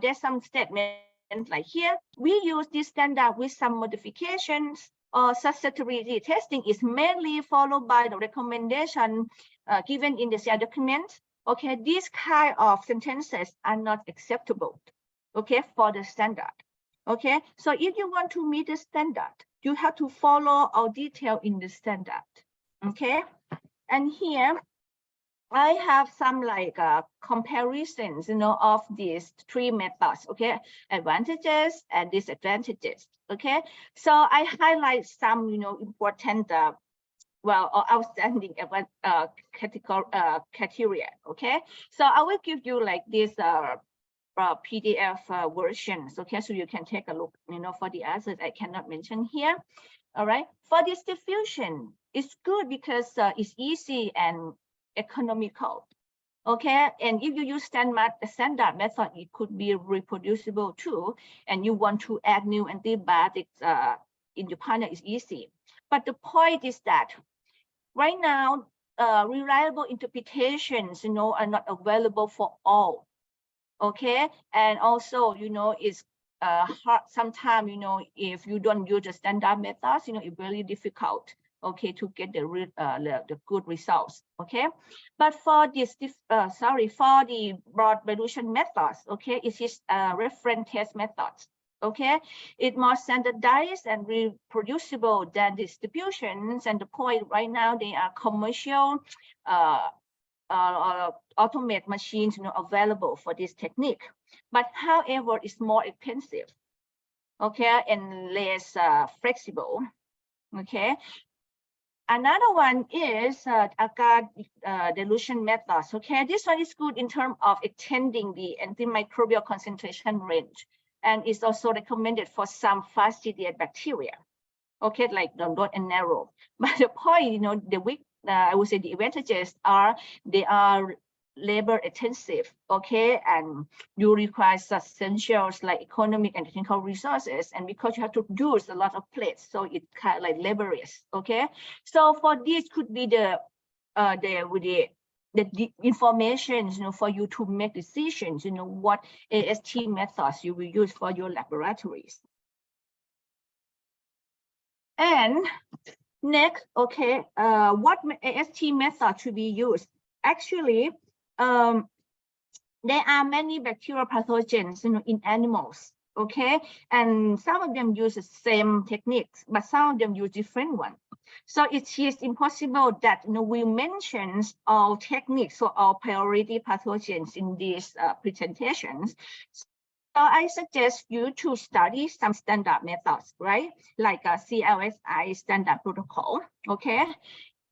there's some statements like here, we use this standard with some modifications, or susceptibility testing is mainly followed by the recommendation given in the CI document. Okay, these kind of sentences are not acceptable, okay, for the standard. Okay, so if you want to meet the standard, you have to follow our detail in the standard. Okay, and here I have some like comparisons, of these three methods. Okay, advantages and disadvantages. Okay, so I highlight some, important, well, or outstanding criteria. Okay, so I will give you like this PDF versions. Okay, so you can take a look. For the others I cannot mention here. All right, for this diffusion, it's good because it's easy and economical. Okay, and if you use standard method, it could be reproducible too, and you want to add new antibiotics in your partner is easy. But the point is that right now, reliable interpretations, are not available for all. Okay, and also, it's hard sometimes, if you don't use the standard methods, it's very difficult, okay, to get the good results. Okay, but for this for the broad resolution methods, okay, it is reference test methods. Okay, it's more standardized and reproducible than distributions, and the point right now, they are commercial automate machines, available for this technique. But however, it's more expensive, okay, and less flexible. Okay, another one is agar dilution methods. Okay, this one is good in terms of extending the antimicrobial concentration range, and is also recommended for some fastidious bacteria. Okay, like the broad and narrow. But the point, the weak, I would say the advantages are they are labor intensive, okay, and you require substantial like economic and technical resources, and because you have to use a lot of plates, so it's kind of like laborious. Okay, so for this could be the information, for you to make decisions, what AST methods you will use for your laboratories. And next, okay, what AST method should be used? Actually, there are many bacterial pathogens, in animals. Okay, and some of them use the same techniques, but some of them use different one. So it is impossible that we mention all techniques or all priority pathogens in these presentations. So I suggest you to study some standard methods, right? Like a CLSI standard protocol. Okay.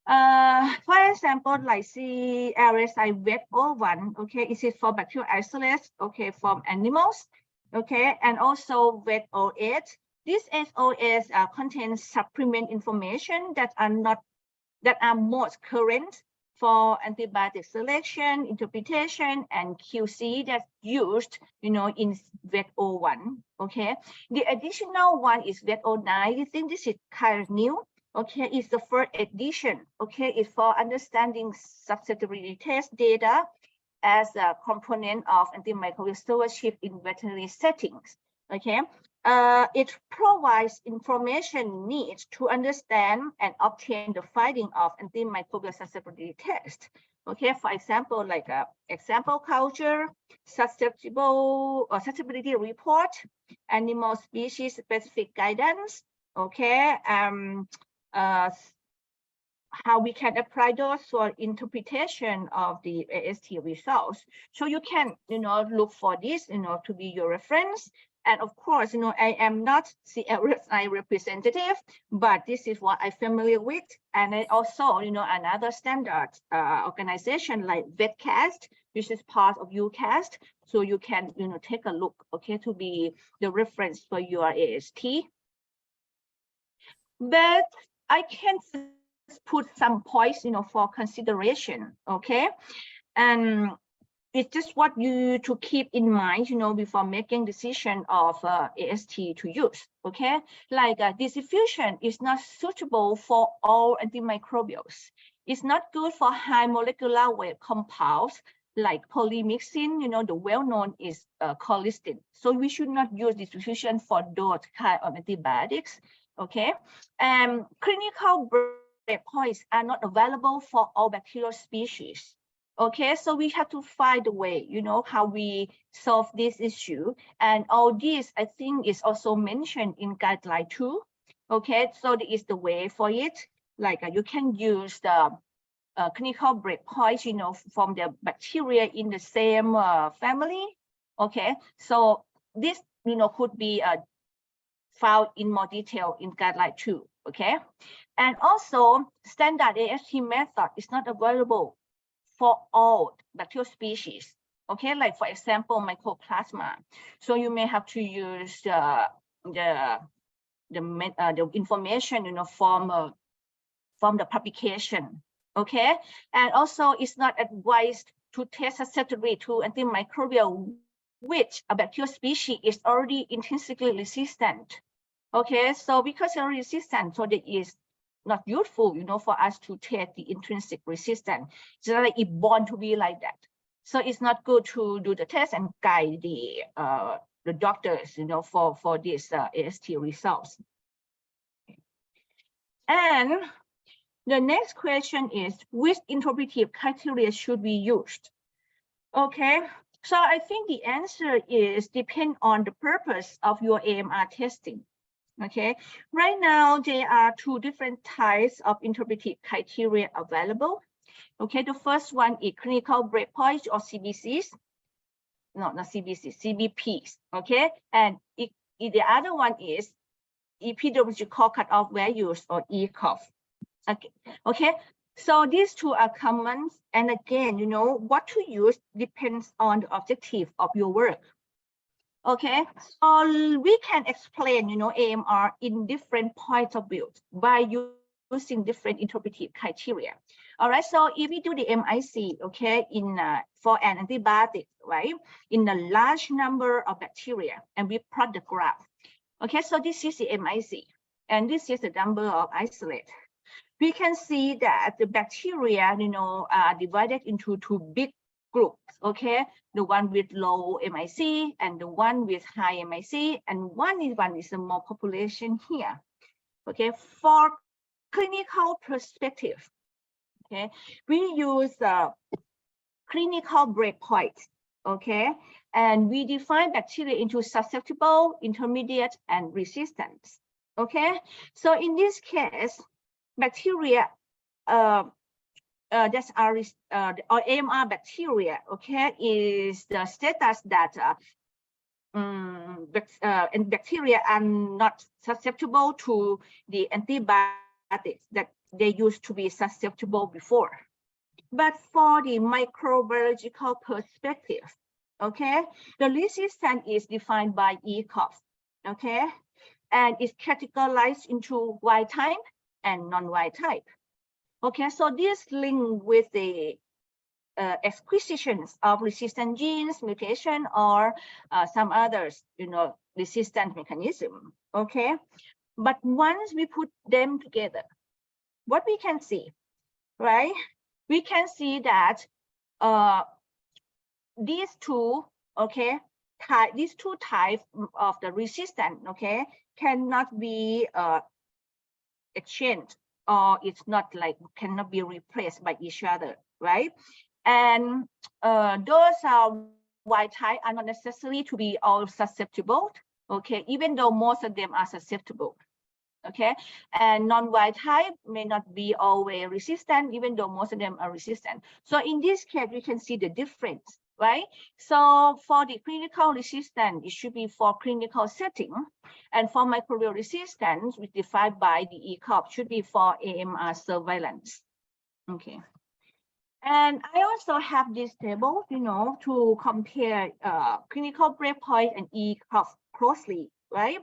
For example, like CLSI VET01, okay, is it for bacterial isolates, okay, from animals, okay, and also VET08. These SOS contain supplement information that are most current for antibiotic selection, interpretation, and QC that's used, in VET01. Okay, the additional one is VET09. I think this is kind of new. Okay, it's the first edition. Okay, it's for understanding susceptibility test data as a component of antimicrobial stewardship in veterinary settings. Okay, it provides information needed to understand and obtain the finding of antimicrobial susceptibility test. Okay, for example, like a example culture, susceptibility report, animal species specific guidance. Okay, how we can apply those for interpretation of the AST results. So you can, look for this, to be your reference. And of course, I am not CLSI representative, but this is what I'm familiar with. And I also, another standard organization like VetCast, which is part of UCAST. So you can, take a look, okay, to be the reference for your AST. But I can put some points, for consideration, okay? And it's just what you to keep in mind, before making decision of AST to use, okay? Like diffusion is not suitable for all antimicrobials. It's not good for high molecular weight compounds like polymyxin, the well-known is colistin. So we should not use diffusion for those kind of antibiotics, okay? Clinical breakpoints are not available for all bacterial species. Okay, so we have to find a way, how we solve this issue. And all this, I think, is also mentioned in guideline 2. Okay, so there is the way for it. Like you can use the clinical breakpoints, from the bacteria in the same family. Okay, so this, could be found in more detail in guideline 2. Okay, and also standard AST method is not available for all bacterial species. Okay, like for example, mycoplasma. So you may have to use the information, from the publication. Okay, and also it's not advised to test susceptibility to antimicrobial which a bacterial species is already intrinsically resistant. Okay, so because it's already resistant, so it is not useful, for us to test the intrinsic resistance. It's not like it born to be like that. So it's not good to do the test and guide the doctors, for this AST results. And the next question is, which interpretive criteria should be used? Okay, so I think the answer is depend on the purpose of your AMR testing. Okay, right now there are 2 different types of interpretive criteria available. Okay, the first one is clinical breakpoints or CBCs. No, not CBCs, CBPs. Okay, and the other one is epidemiological cutoff values or ECOV. Okay, so these 2 are common. And again, what to use depends on the objective of your work. Okay, so we can explain, AMR in different points of view by using different interpretive criteria. All right, so if we do the MIC, okay, for an antibiotic, right, in a large number of bacteria, and we plot the graph. Okay, so this is the MIC, and this is the number of isolate. We can see that the bacteria, are divided into 2 big groups, okay? The one with low MIC and the one with high MIC, and one is a more population here. Okay, for clinical perspective, okay, we use clinical breakpoints. okay? And we define bacteria into susceptible, intermediate, and resistant, okay? So in this case, bacteria that are or AMR bacteria, okay, is the status that and bacteria are not susceptible to the antibiotics that they used to be susceptible before. But for the microbiological perspective, okay, the resistance is defined by ECOG, okay, and it's categorized into wild type and non-wild type. Okay, so this link with the acquisitions of resistant genes, mutation, or some others, resistant mechanism. Okay, but once we put them together, what we can see, right? We can see that these two, okay, these two types of the resistant, okay, cannot be exchanged, or it's not like cannot be replaced by each other, right? And those wild type are not necessary to be all susceptible, okay, even though most of them are susceptible, okay? And non-wild type may not be always resistant, even though most of them are resistant. So in this case, we can see the difference, right? So for the clinical resistance, it should be for clinical setting. And for microbial resistance, which defined by the ECOG, should be for AMR surveillance, okay? And I also have this table, to compare clinical breakpoint and ECOG closely, right?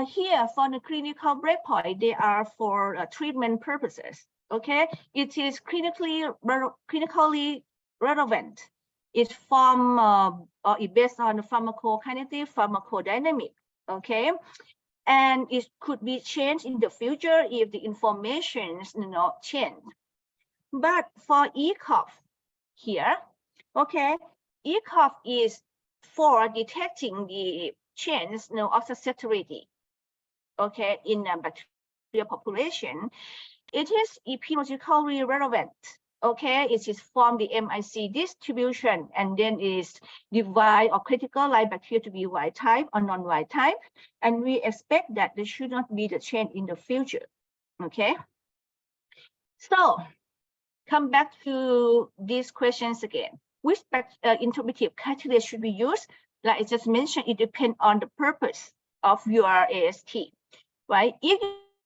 Here for the clinical breakpoint, they are for treatment purposes. Okay, it is clinically relevant. It's from or it based on the pharmacokinetic, pharmacodynamic. Okay, and it could be changed in the future if the information change. But for ECOG here, okay, ECOG is for detecting the change of susceptibility, okay, in a bacterial population. It is epidemiologically relevant, okay. It is from the MIC distribution, and then is divide or categorize bacteria to be wild type or non-wild type, and we expect that there should not be the change in the future, okay. So come back to these questions again. Which interpretive criteria should be used? Like I just mentioned, it depends on the purpose of your AST, right? If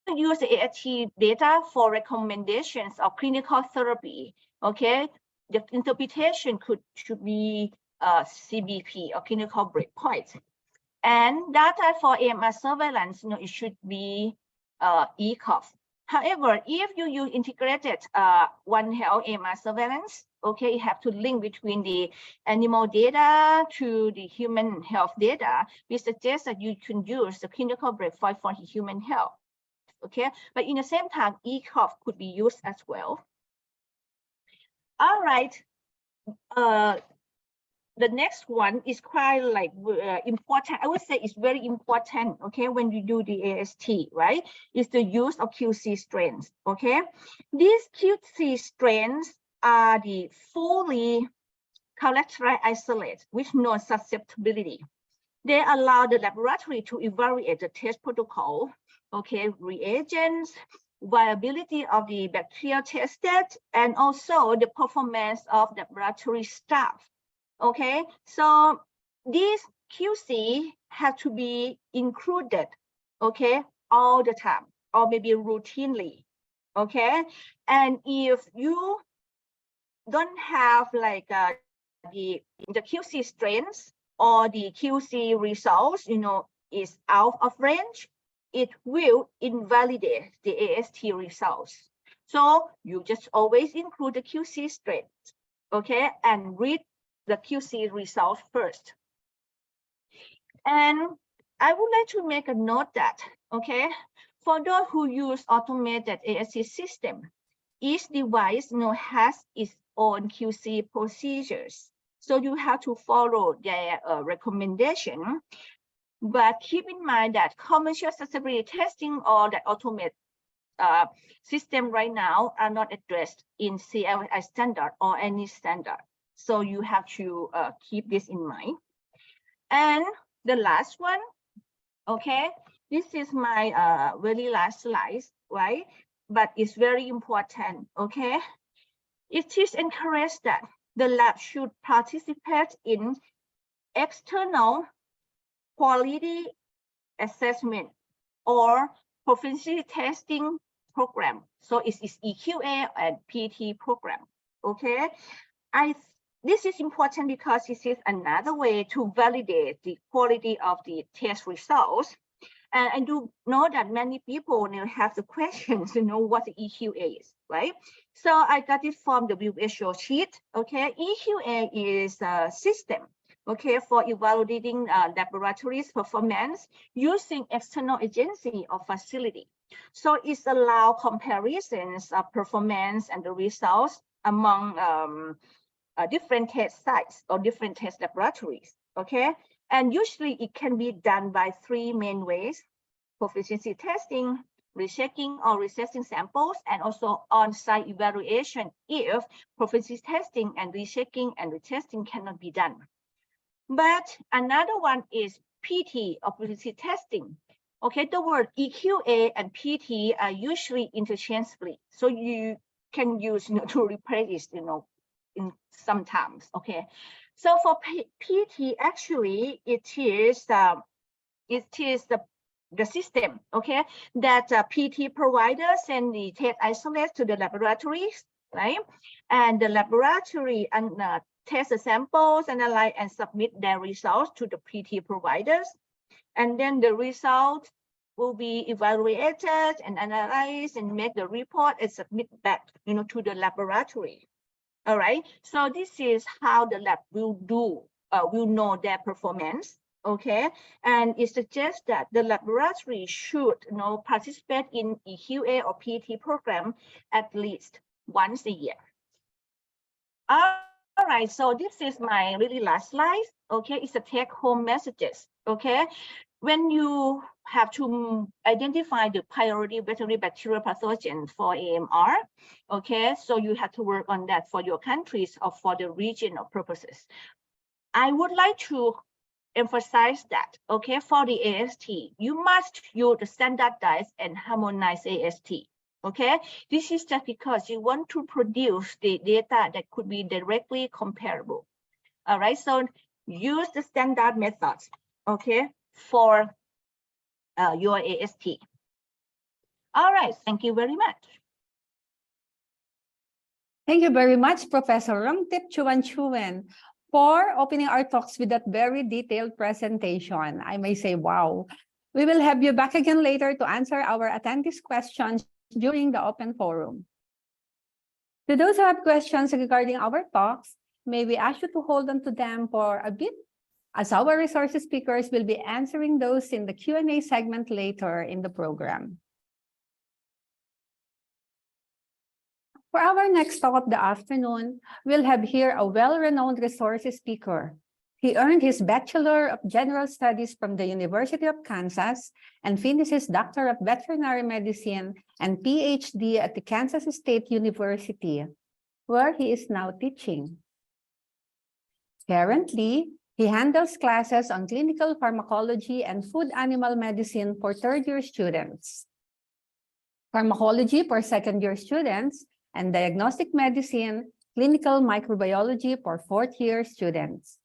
you use the AST data for recommendations of clinical therapy, okay, the interpretation should be CBP or clinical breakpoint. And data for AMR surveillance, it should be ECOG. However, if you use integrated One Health AMR surveillance, okay, you have to link between the animal data to the human health data. We suggest that you can use the clinical breakpoint for human health, okay? But in the same time, ECOG could be used as well. All right. The next one is quite like important. I would say it's very important, okay, when you do the AST, right? Is the use of QC strains, okay? These QC strains are the fully characterized isolate with no susceptibility. They allow the laboratory to evaluate the test protocol, okay, reagents, viability of the bacterial tested, and also the performance of the laboratory staff. Okay, so these QC have to be included, okay, all the time, or maybe routinely, okay? And if you don't have like the QC strains or the QC results, is out of range, it will invalidate the AST results. So you just always include the QC strains, okay, and read the QC results first. And I would like to make a note that, okay, for those who use automated AST system, each device has its own QC procedures. So you have to follow their recommendation. But keep in mind that commercial susceptibility testing or the automated system right now are not addressed in CLI standard or any standard. So you have to keep this in mind. And the last one, okay, this is my very last slide, right? But it's very important, okay? It is encouraged that the lab should participate in external quality assessment or proficiency testing program. So it's EQA and PT program, okay? This is important because this is another way to validate the quality of the test results. And I do know that many people have the questions, what the EQA is, right? So I got it from the WHO sheet, okay? EQA is a system, okay, for evaluating laboratories' performance using external agency or facility. So it's allow comparisons of performance and the results among different test sites or different test laboratories, okay? And usually it can be done by three main ways: proficiency testing, rechecking or reassessing samples, and also on-site evaluation if proficiency testing and rechecking and retesting cannot be done. But another one is PT or proficiency testing. Okay, the word EQA and PT are usually interchangeably, so you can use to replace it, in sometimes. Okay, so for PT, actually it is the system, okay, that PT providers send the test isolates to the laboratories, right? And the laboratory and test the samples, analyze and submit their results to the PT providers. And then the results will be evaluated and analyzed and make the report and submit back, to the laboratory. All right, so this is how the lab will know their performance, okay? And it suggests that the laboratory should participate in EQA or PT program at least once a year. All right, so this is my really last slide, okay? It's the take-home messages, okay? When you have to identify the priority veterinary bacterial pathogen for AMR, okay, so you have to work on that for your countries or for the regional purposes. I would like to emphasize that, okay, for the AST, you must use the standardized and harmonized AST, okay? This is just because you want to produce the data that could be directly comparable. All right, so use the standard methods, okay, for your AST. All right, thank you very much. Thank you very much, Professor Rongtip Chuan, for opening our talks with that very detailed presentation. I may say, wow. We will have you back again later to answer our attendees' questions during the open forum. To those who have questions regarding our talks, may we ask you to hold on to them for a bit, as our resource speakers will be answering those in the Q&A segment later in the program. For our next talk of the afternoon, we'll have here a well-renowned resource speaker. He earned his Bachelor of General Studies from the University of Kansas and finished his Doctor of Veterinary Medicine and PhD at the Kansas State University, where he is now teaching. Currently, he handles classes on clinical pharmacology and food animal medicine for third-year students, pharmacology for second-year students, and diagnostic medicine, clinical microbiology for fourth-year students.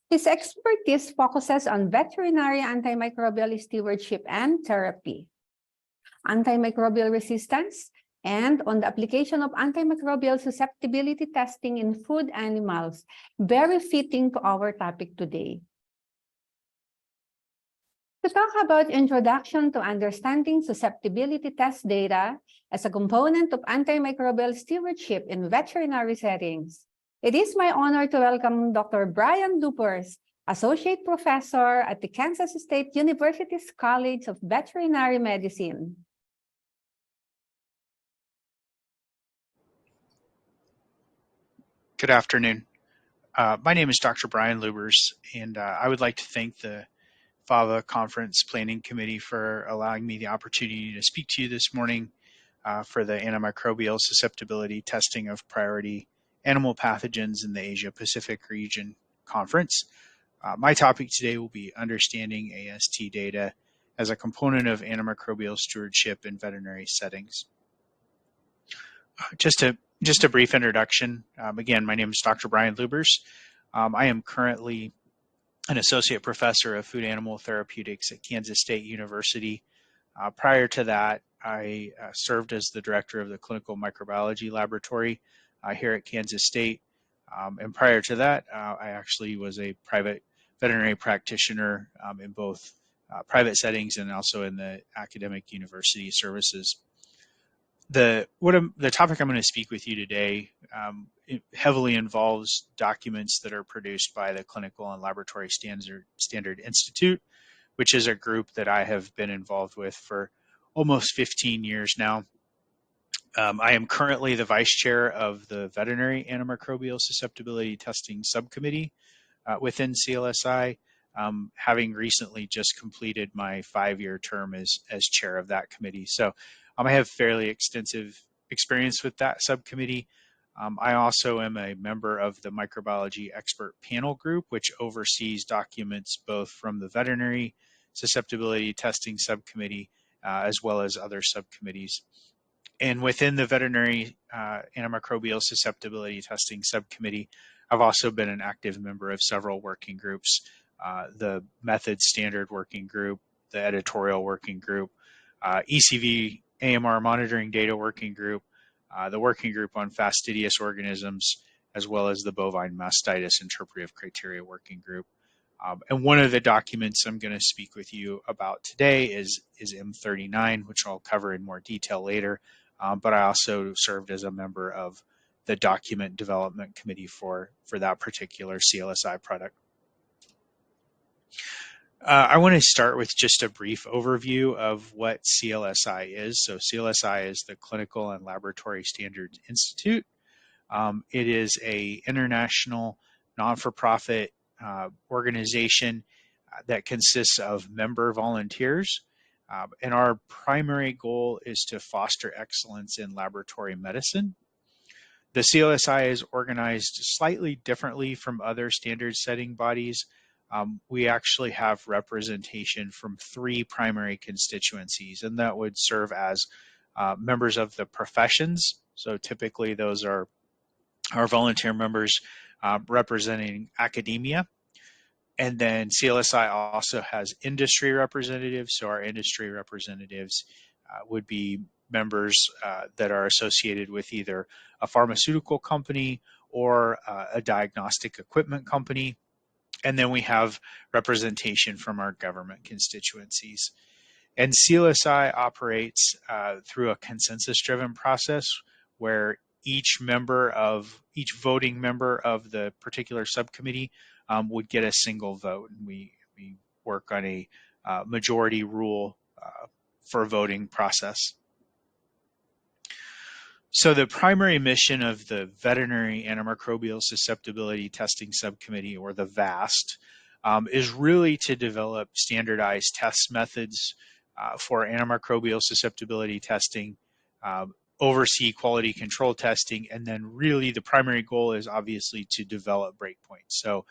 His expertise focuses on veterinary antimicrobial stewardship and therapy, antimicrobial resistance, and on the application of antimicrobial susceptibility testing in food animals, very fitting to our topic today. To talk about introduction to understanding susceptibility test data as a component of antimicrobial stewardship in veterinary settings, it is my honor to welcome Dr. Brian Dupers, Associate Professor at the Kansas State University's College of Veterinary Medicine. Good afternoon. My name is Dr. Brian Lubers, and I would like to thank the FAVA Conference Planning Committee for allowing me the opportunity to speak to you this morning for the antimicrobial susceptibility testing of priority Animal Pathogens in the Asia Pacific Region Conference. My topic today will be understanding AST data as a component of antimicrobial stewardship in veterinary settings. Just a brief introduction. Again, my name is Dr. Brian Lubers. I am currently an associate professor of food animal therapeutics at Kansas State University. Prior to that, I served as the director of the clinical microbiology laboratory here at Kansas State. And prior to that, I actually was a private veterinary practitioner in both private settings and also in the academic university services. The topic I'm going to speak with you today it heavily involves documents that are produced by the Clinical and Laboratory Standard Institute, which is a group that I have been involved with for almost 15 years now. I am currently the vice chair of the Veterinary Antimicrobial Susceptibility Testing Subcommittee within CLSI, having recently just completed my 5-year term as chair of that committee. So I have fairly extensive experience with that subcommittee. I also am a member of the Microbiology Expert Panel Group, which oversees documents both from the Veterinary Susceptibility Testing Subcommittee as well as other subcommittees. And within the Veterinary Antimicrobial Susceptibility Testing Subcommittee, I've also been an active member of several working groups, the Method Standard Working Group, the Editorial Working Group, ECV AMR Monitoring Data Working Group, the Working Group on Fastidious Organisms, as well as the Bovine Mastitis Interpretive Criteria Working Group. And one of the documents I'm going to speak with you about today is M39, which I'll cover in more detail later. But I also served as a member of the Document Development Committee for that particular CLSI product. I want to start with just a brief overview of what CLSI is. So CLSI is the Clinical and Laboratory Standards Institute. It is an international non-for-profit organization that consists of member volunteers. And our primary goal is to foster excellence in laboratory medicine. The CLSI is organized slightly differently from other standard setting bodies. We actually have representation from 3 primary constituencies, and that would serve as members of the professions. So typically those are our volunteer members representing academia. And then CLSI also has industry representatives. So our industry representatives would be members that are associated with either a pharmaceutical company or a diagnostic equipment company. And then we have representation from our government constituencies. And CLSI operates through a consensus-driven process where each voting member of the particular subcommittee would get a single vote. And we work on a majority rule for voting process. So the primary mission of the Veterinary Antimicrobial Susceptibility Testing Subcommittee, or the VAST, is really to develop standardized test methods for antimicrobial susceptibility testing, oversee quality control testing, and then really the primary goal is obviously to develop breakpoints. So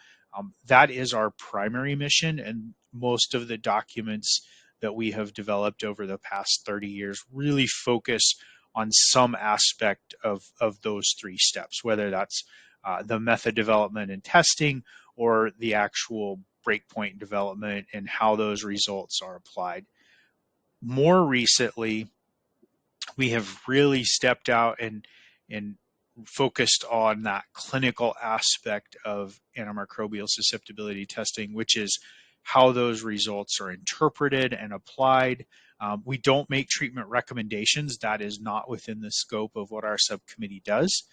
that is our primary mission, and most of the documents that we have developed over the past 30 years really focus on some aspect of those 3 steps, whether that's the method development and testing or the actual breakpoint development and how those results are applied. More recently, we have really stepped out and focused on that clinical aspect of antimicrobial susceptibility testing, which is how those results are interpreted and applied. We don't make treatment recommendations. That is not within the scope of what our subcommittee does.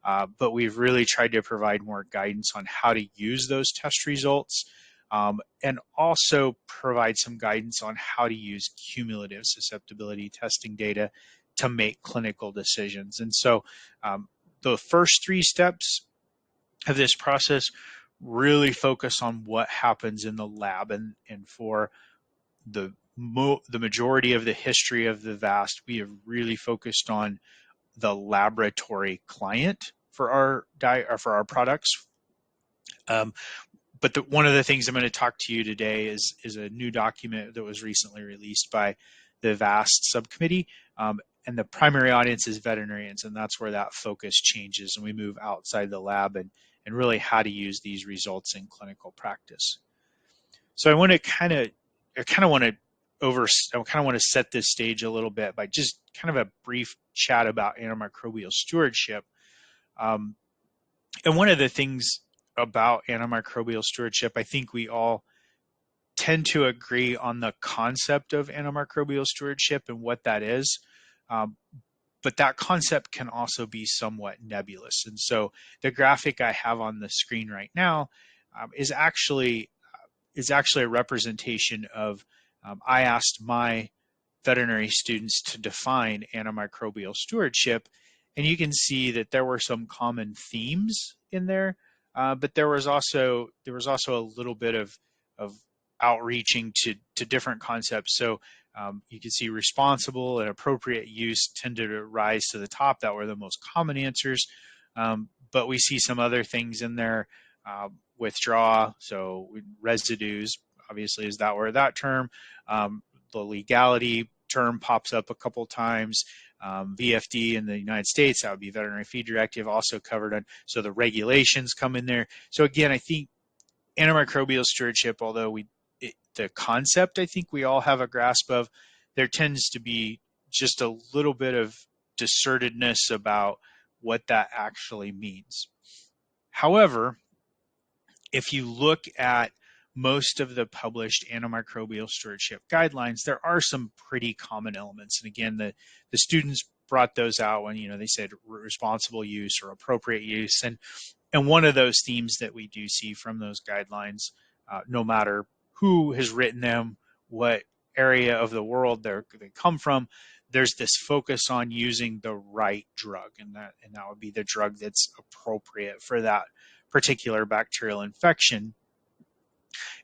But we've really tried to provide more guidance on how to use those test results and also provide some guidance on how to use cumulative susceptibility testing data to make clinical decisions. And so the first 3 steps of this process really focus on what happens in the lab. And for the majority of the history of the VAST, we have really focused on the laboratory client for our products. But one of the things I'm going to talk to you today is a new document that was recently released by the VAST subcommittee. And the primary audience is veterinarians, and that's where that focus changes, and we move outside the lab and really how to use these results in clinical practice. So I want to set this stage a little bit by just kind of a brief chat about antimicrobial stewardship. And one of the things about antimicrobial stewardship, I think we all tend to agree on the concept of antimicrobial stewardship and what that is. But that concept can also be somewhat nebulous. And so the graphic I have on the screen right now is actually a representation of, I asked my veterinary students to define antimicrobial stewardship, and you can see that there were some common themes in there, but there was also a little bit of outreaching to different concepts. So you can see responsible and appropriate use tended to rise to the top. That were the most common answers, but we see some other things in there. Withdraw, so residues, obviously is that where that term. The legality term pops up a couple times. VFD in the United States, that would be Veterinary Feed Directive, also covered on. So the regulations come in there. So again, I think antimicrobial stewardship, although the concept I think we all have a grasp of, there tends to be just a little bit of discertedness about what that actually means. However, if you look at most of the published antimicrobial stewardship guidelines, there are some pretty common elements. And again, the students brought those out when, they said responsible use or appropriate use. And one of those themes that we do see from those guidelines, no matter who has written them, what area of the world they come from, there's this focus on using the right drug, and that would be the drug that's appropriate for that particular bacterial infection.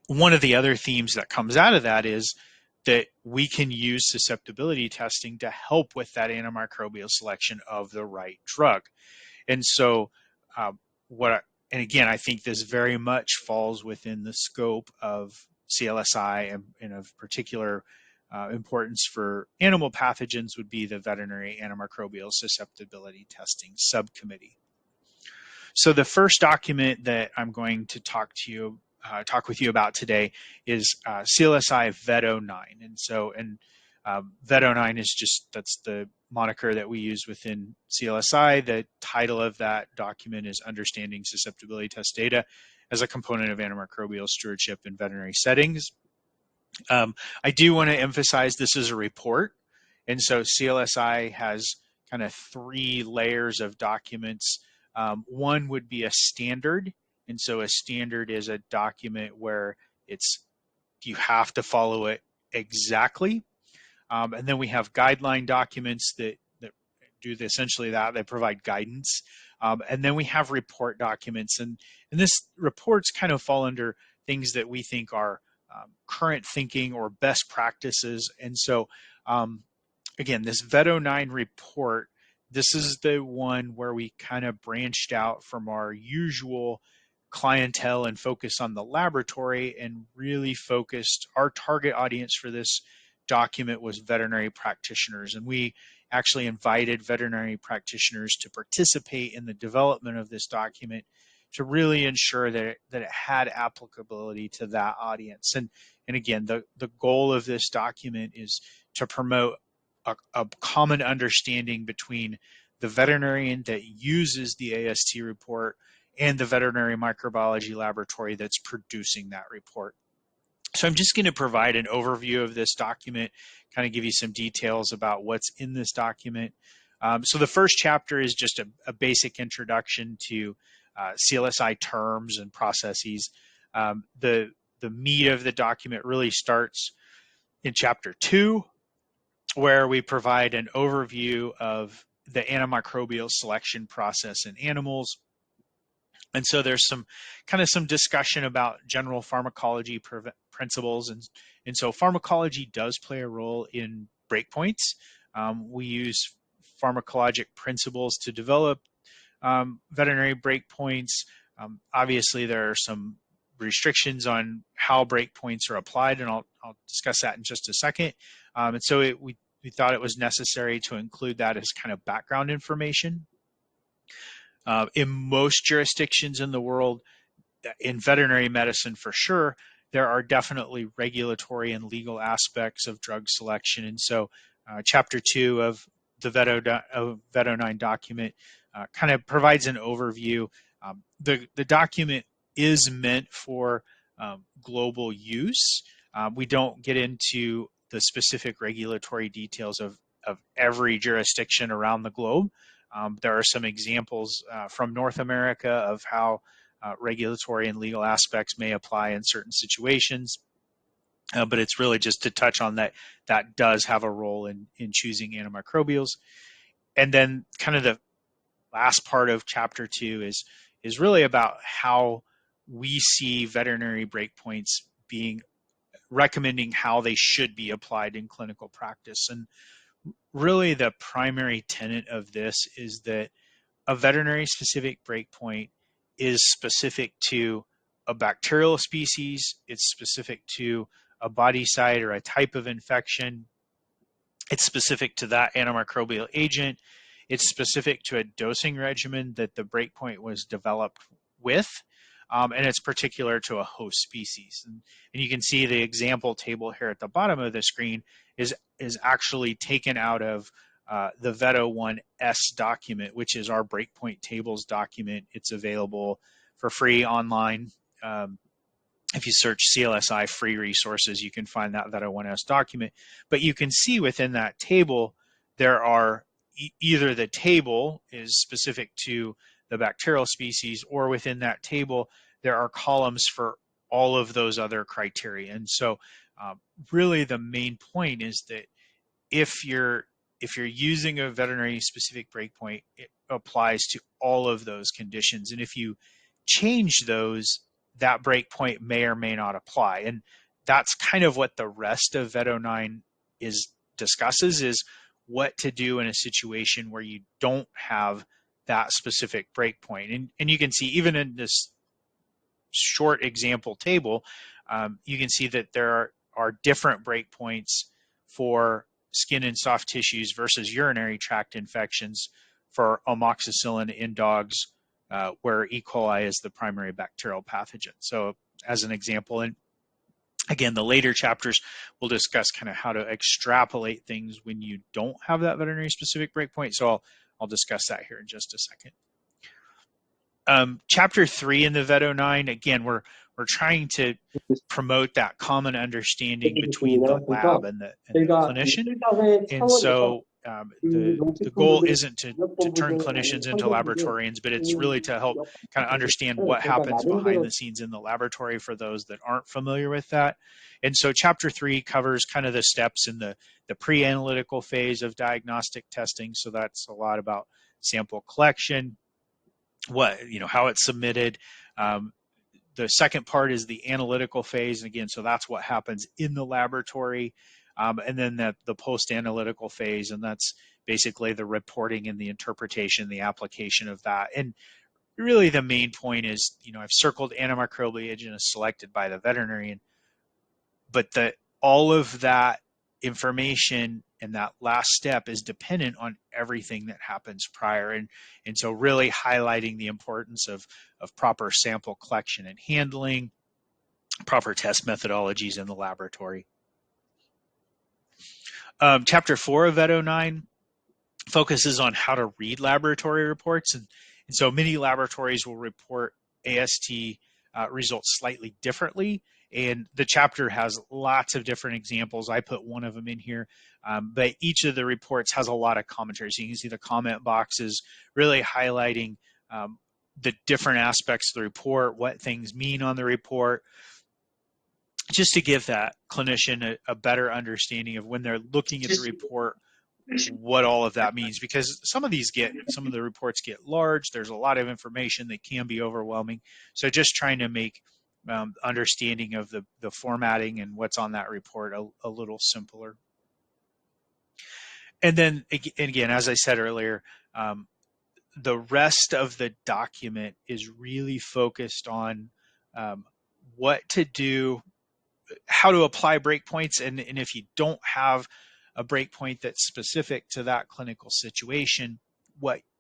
One of the other themes that comes out of that is that we can use susceptibility testing to help with that antimicrobial selection of the right drug. And so and again, I think this very much falls within the scope of CLSI, and of particular importance for animal pathogens would be the Veterinary Antimicrobial Susceptibility Testing Subcommittee. So the first document that I'm going to talk with you about today is CLSI Vet 09. And Vet 09 is that's the moniker that we use within CLSI. The title of that document is Understanding Susceptibility Test Data as a Component of Antimicrobial Stewardship in Veterinary Settings. I do want to emphasize this is a report. And so CLSI has kind of 3 layers of documents. One would be a standard. And so a standard is a document where you have to follow it exactly. And then we have guideline documents that do essentially that. They provide guidance. And then we have report documents. And this reports kind of fall under things that we think are current thinking or best practices. And so, again, this Vet 09 report, this is the one where we kind of branched out from our usual clientele and focus on the laboratory, and really focused. Our target audience for this document was veterinary practitioners, and we actually invited veterinary practitioners to participate in the development of this document to really ensure that it had applicability to that audience. And again, the goal of this document is to promote a common understanding between the veterinarian that uses the AST report and the veterinary microbiology laboratory that's producing that report. So I'm just going to provide an overview of this document, kind of give you some details about what's in this document. So the first chapter is just a basic introduction to CLSI terms and processes. The meat of the document really starts in chapter 2, where we provide an overview of the antimicrobial selection process in animals. And so there's some discussion about general pharmacology principles. And so pharmacology does play a role in breakpoints. We use pharmacologic principles to develop veterinary breakpoints. Obviously, there are some restrictions on how breakpoints are applied, and I'll discuss that in just a second. And so we thought it was necessary to include that as kind of background information. In most jurisdictions in the world, in veterinary medicine for sure, there are definitely regulatory and legal aspects of drug selection. And so Chapter 2 of the Vet09 document kind of provides an overview. The document is meant for global use. We don't get into the specific regulatory details of every jurisdiction around the globe. There are some examples from North America of how regulatory and legal aspects may apply in certain situations. But it's really just to touch on that does have a role in choosing antimicrobials. And then kind of the last part of Chapter 2 is really about how we see veterinary breakpoints recommending how they should be applied in clinical practice. And really the primary tenet of this is that a veterinary specific breakpoint is specific to a bacterial species, it's specific to a body site or a type of infection, it's specific to that antimicrobial agent, it's specific to a dosing regimen that the breakpoint was developed with, and it's particular to a host species. And you can see the example table here at the bottom of the screen is actually taken out of the Vet01S document, which is our breakpoint tables document. It's available for free online. If you search CLSI free resources, you can find that Vet01S document. But you can see within that table, there are either the table is specific to the bacterial species, or within that table, there are columns for all of those other criteria. And so really the main point is that if you're using a veterinary specific breakpoint, it applies to all of those conditions. And if you change those, that breakpoint may or may not apply. And that's kind of what the rest of Vet09 discusses, is what to do in a situation where you don't have that specific breakpoint. And you can see even in this short example table, you can see that there are different breakpoints for skin and soft tissues versus urinary tract infections for amoxicillin in dogs, where E. coli is the primary bacterial pathogen. So as an example, and again, the later chapters will discuss kind of how to extrapolate things when you don't have that veterinary specific breakpoint. So I'll discuss that here in just a second. Chapter 3 in the Vet09, again, we're trying to promote that common understanding between the lab and the clinician. And so the goal isn't to turn clinicians into laboratorians, but it's really to help kind of understand what happens behind the scenes in the laboratory for those that aren't familiar with that. And so Chapter 3 covers kind of the steps in the pre-analytical phase of diagnostic testing. So that's a lot about sample collection, how it's submitted. The second part is the analytical phase. And again, so that's what happens in the laboratory. And then the post-analytical phase, and that's basically the reporting and the interpretation, the application of that. And really the main point is, I've circled antimicrobial agent is selected by the veterinarian, but all of that information and that last step is dependent on everything that happens prior. And so really highlighting the importance of proper sample collection and handling, proper test methodologies in the laboratory. Chapter 4 of Vet09 focuses on how to read laboratory reports. And so many laboratories will report AST results slightly differently. And the chapter has lots of different examples. I put one of them in here, but each of the reports has a lot of commentary. So you can see the comment boxes really highlighting the different aspects of the report, what things mean on the report, just to give that clinician a better understanding of when they're looking at the report, what all of that means. Because some of the reports get large. There's a lot of information that can be overwhelming. So just trying to make understanding of the formatting and what's on that report a little simpler. And then again, as I said earlier, the rest of the document is really focused on what to do, how to apply breakpoints, and if you don't have a breakpoint that's specific to that clinical situation,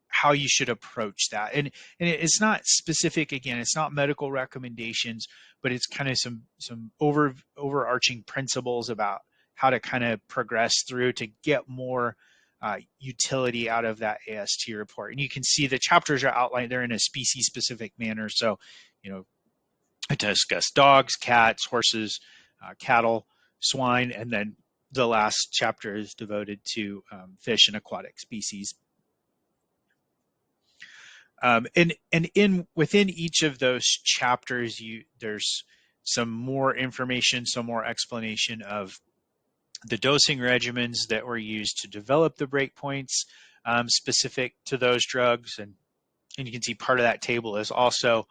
how you should approach that. And it's not specific, again, it's not medical recommendations, but it's kind of some overarching principles about how to kind of progress through to get more utility out of that AST report. And you can see the chapters are outlined, they're in a species specific manner. So, I discuss dogs, cats, horses, cattle, swine, and then the last chapter is devoted to fish and aquatic species. And within each of those chapters, there's some more information, some more explanation of the dosing regimens that were used to develop the breakpoints specific to those drugs. And you can see part of that table is also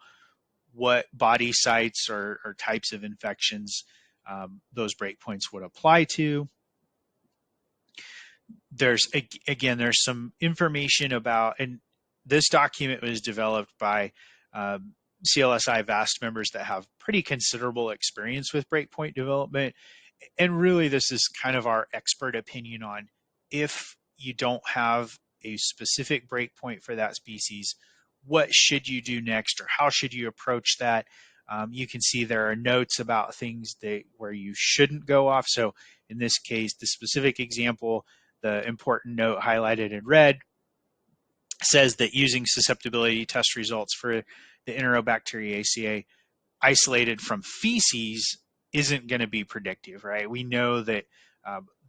what body sites or types of infections those breakpoints would apply to. There's some information about, and this document was developed by CLSI VAST members that have pretty considerable experience with breakpoint development. And really, this is kind of our expert opinion on if you don't have a specific breakpoint for that species, what should you do next, or how should you approach that? You can see there are notes about things where you shouldn't go off. So in this case, the specific example, the important note highlighted in red says that using susceptibility test results for the Enterobacteriaceae isolated from feces isn't going to be predictive, right? We know that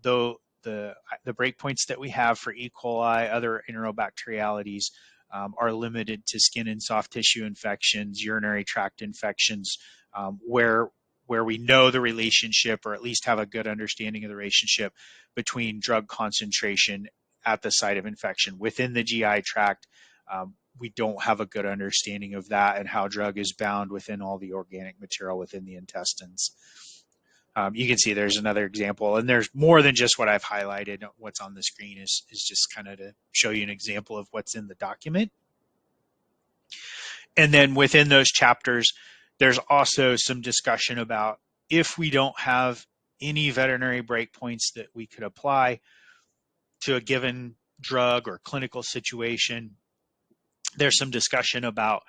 though the breakpoints that we have for E. coli, other enterobacterialities, are limited to skin and soft tissue infections, urinary tract infections, where we know the relationship, or at least have a good understanding of the relationship between drug concentration at the site of infection. Within the GI tract, we don't have a good understanding of that and how drug is bound within all the organic material within the intestines. You can see there's another example, and there's more than just what I've highlighted. What's on the screen is just kind of to show you an example of what's in the document. And then within those chapters, there's also some discussion about if we don't have any veterinary breakpoints that we could apply to a given drug or clinical situation, there's some discussion about,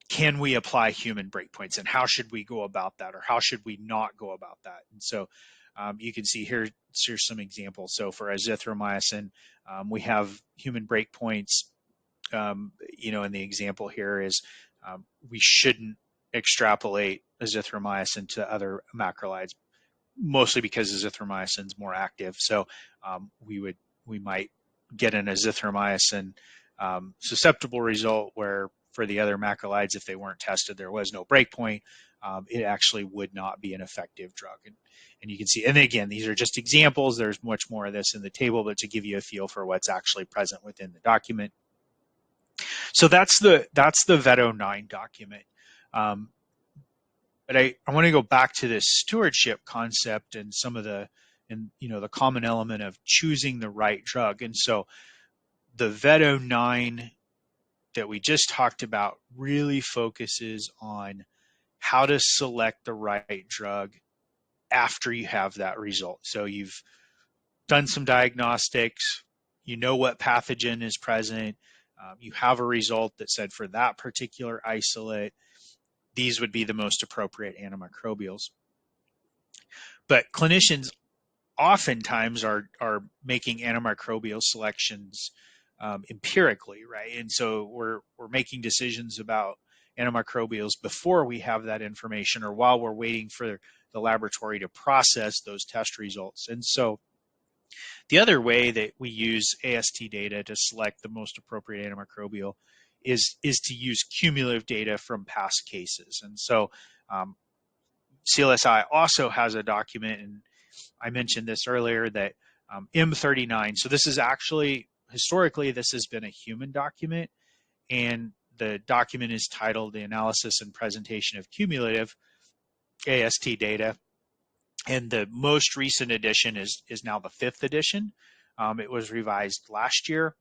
can we apply human breakpoints, and how should we go about that, or how should we not go about that? And so you can see here's some examples. So for azithromycin, we have human breakpoints. And the example here is we shouldn't extrapolate azithromycin to other macrolides, mostly because azithromycin is more active. So we might get an azithromycin susceptible result where for the other macrolides, if they weren't tested, there was no breakpoint. It actually would not be an effective drug. And you can see, and again, these are just examples. There's much more of this in the table, but to give you a feel for what's actually present within the document. So that's the Vet 09 document. But I want to go back to this stewardship concept and some of the common element of choosing the right drug. And so the Vet 09 that we just talked about really focuses on how to select the right drug after you have that result. So you've done some diagnostics, you know what pathogen is present, you have a result that said for that particular isolate, these would be the most appropriate antimicrobials. But clinicians oftentimes are making antimicrobial selections empirically, right? And so we're making decisions about antimicrobials before we have that information, or while we're waiting for the laboratory to process those test results. And so the other way that we use AST data to select the most appropriate antimicrobial is to use cumulative data from past cases. And so CLSI also has a document, and I mentioned this earlier, that M39. So this is actually, historically, this has been a human document, and the document is titled The Analysis and Presentation of Cumulative AST Data. And the most recent edition is now the 5th edition. It was revised last year.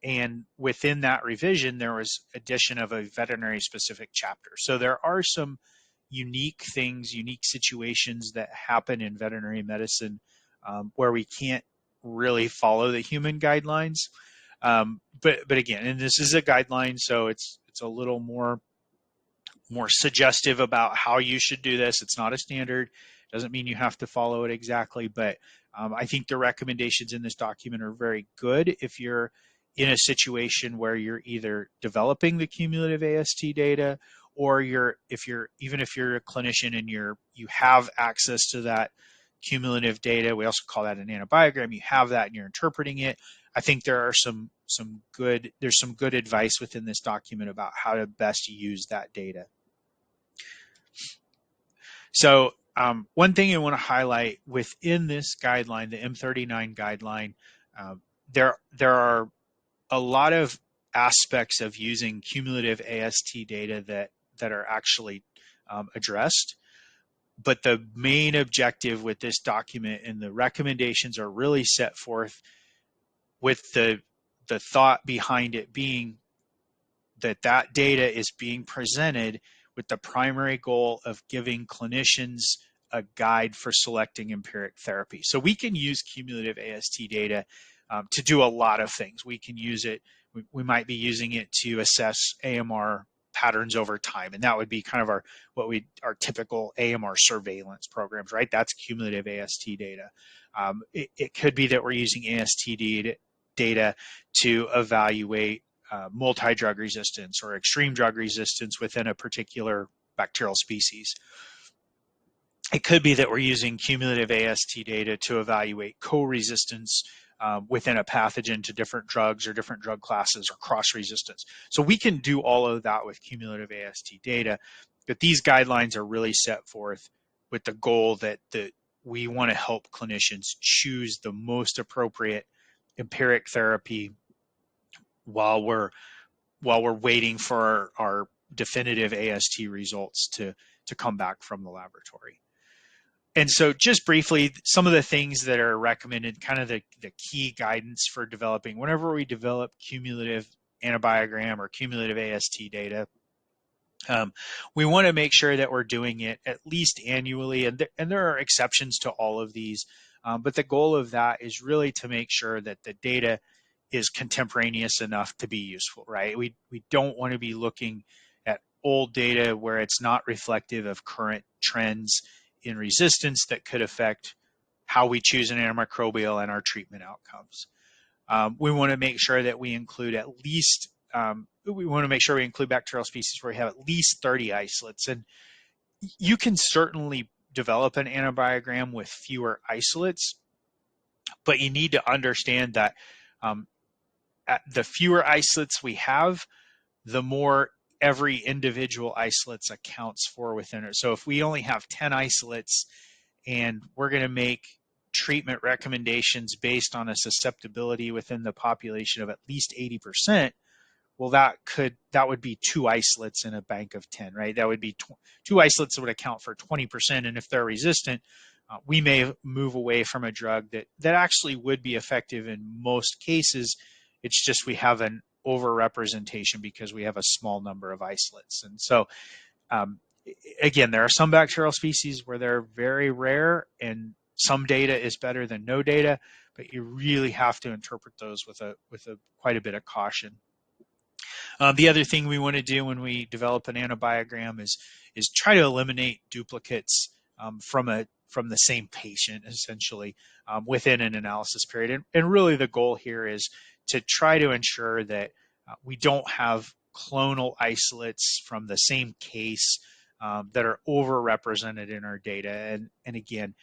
And within that revision, there was addition of a veterinary specific chapter. So there are some unique things, unique situations that happen in veterinary medicine where we can't really follow the human guidelines. But again, and this is a guideline, so it's a little more suggestive about how you should do this. It's not a standard. Doesn't mean you have to follow it exactly, but I think the recommendations in this document are very good if you're in a situation where you're either developing the cumulative AST data, or if you're a clinician and you have access to that cumulative data. We also call that an antibiogram. You have that and you're interpreting it. I think there are some good advice within this document about how to best use that data. So one thing I want to highlight within this guideline, the M39 guideline, there are a lot of aspects of using cumulative AST data that are actually addressed. But the main objective with this document and the recommendations are really set forth with the thought behind it being that data is being presented with the primary goal of giving clinicians a guide for selecting empiric therapy. So we can use cumulative AST data to do a lot of things. We can use it, we might be using it to assess AMR patterns over time, and that would be kind of our typical AMR surveillance programs, right? That's cumulative AST data. It could be that we're using AST data to evaluate multi-drug resistance or extreme drug resistance within a particular bacterial species. It could be that we're using cumulative AST data to evaluate co-resistance within a pathogen to different drugs or different drug classes, or cross-resistance. So we can do all of that with cumulative AST data, but these guidelines are really set forth with the goal that we want to help clinicians choose the most appropriate empiric therapy while we're waiting for our definitive AST results to come back from the laboratory. And so just briefly, some of the things that are recommended, kind of the key guidance for developing, whenever we develop cumulative antibiogram or cumulative AST data, we want to make sure that we're doing it at least annually, and there are exceptions to all of these, but the goal of that is really to make sure that the data is contemporaneous enough to be useful, right? We don't want to be looking at old data where it's not reflective of current trends in resistance that could affect how we choose an antimicrobial and our treatment outcomes. We want to make sure that we include at least, we want to make sure we include bacterial species where we have at least 30 isolates. And you can certainly develop an antibiogram with fewer isolates, but you need to understand that the fewer isolates we have, the more every individual isolates accounts for within it. So if we only have 10 isolates and we're going to make treatment recommendations based on a susceptibility within the population of at least 80%, well, that would be 2 isolates in a bank of 10, right? That would be 2 isolates that would account for 20%. And if they're resistant, we may move away from a drug that actually would be effective in most cases. It's just we have an overrepresentation because we have a small number of isolates. And so, again, there are some bacterial species where they're very rare and some data is better than no data, but you really have to interpret those with quite a bit of caution. The other thing we want to do when we develop an antibiogram is try to eliminate duplicates from the same patient, essentially, within an analysis period. And really the goal here is to try to ensure that we don't have clonal isolates from the same case that are overrepresented in our data. And again,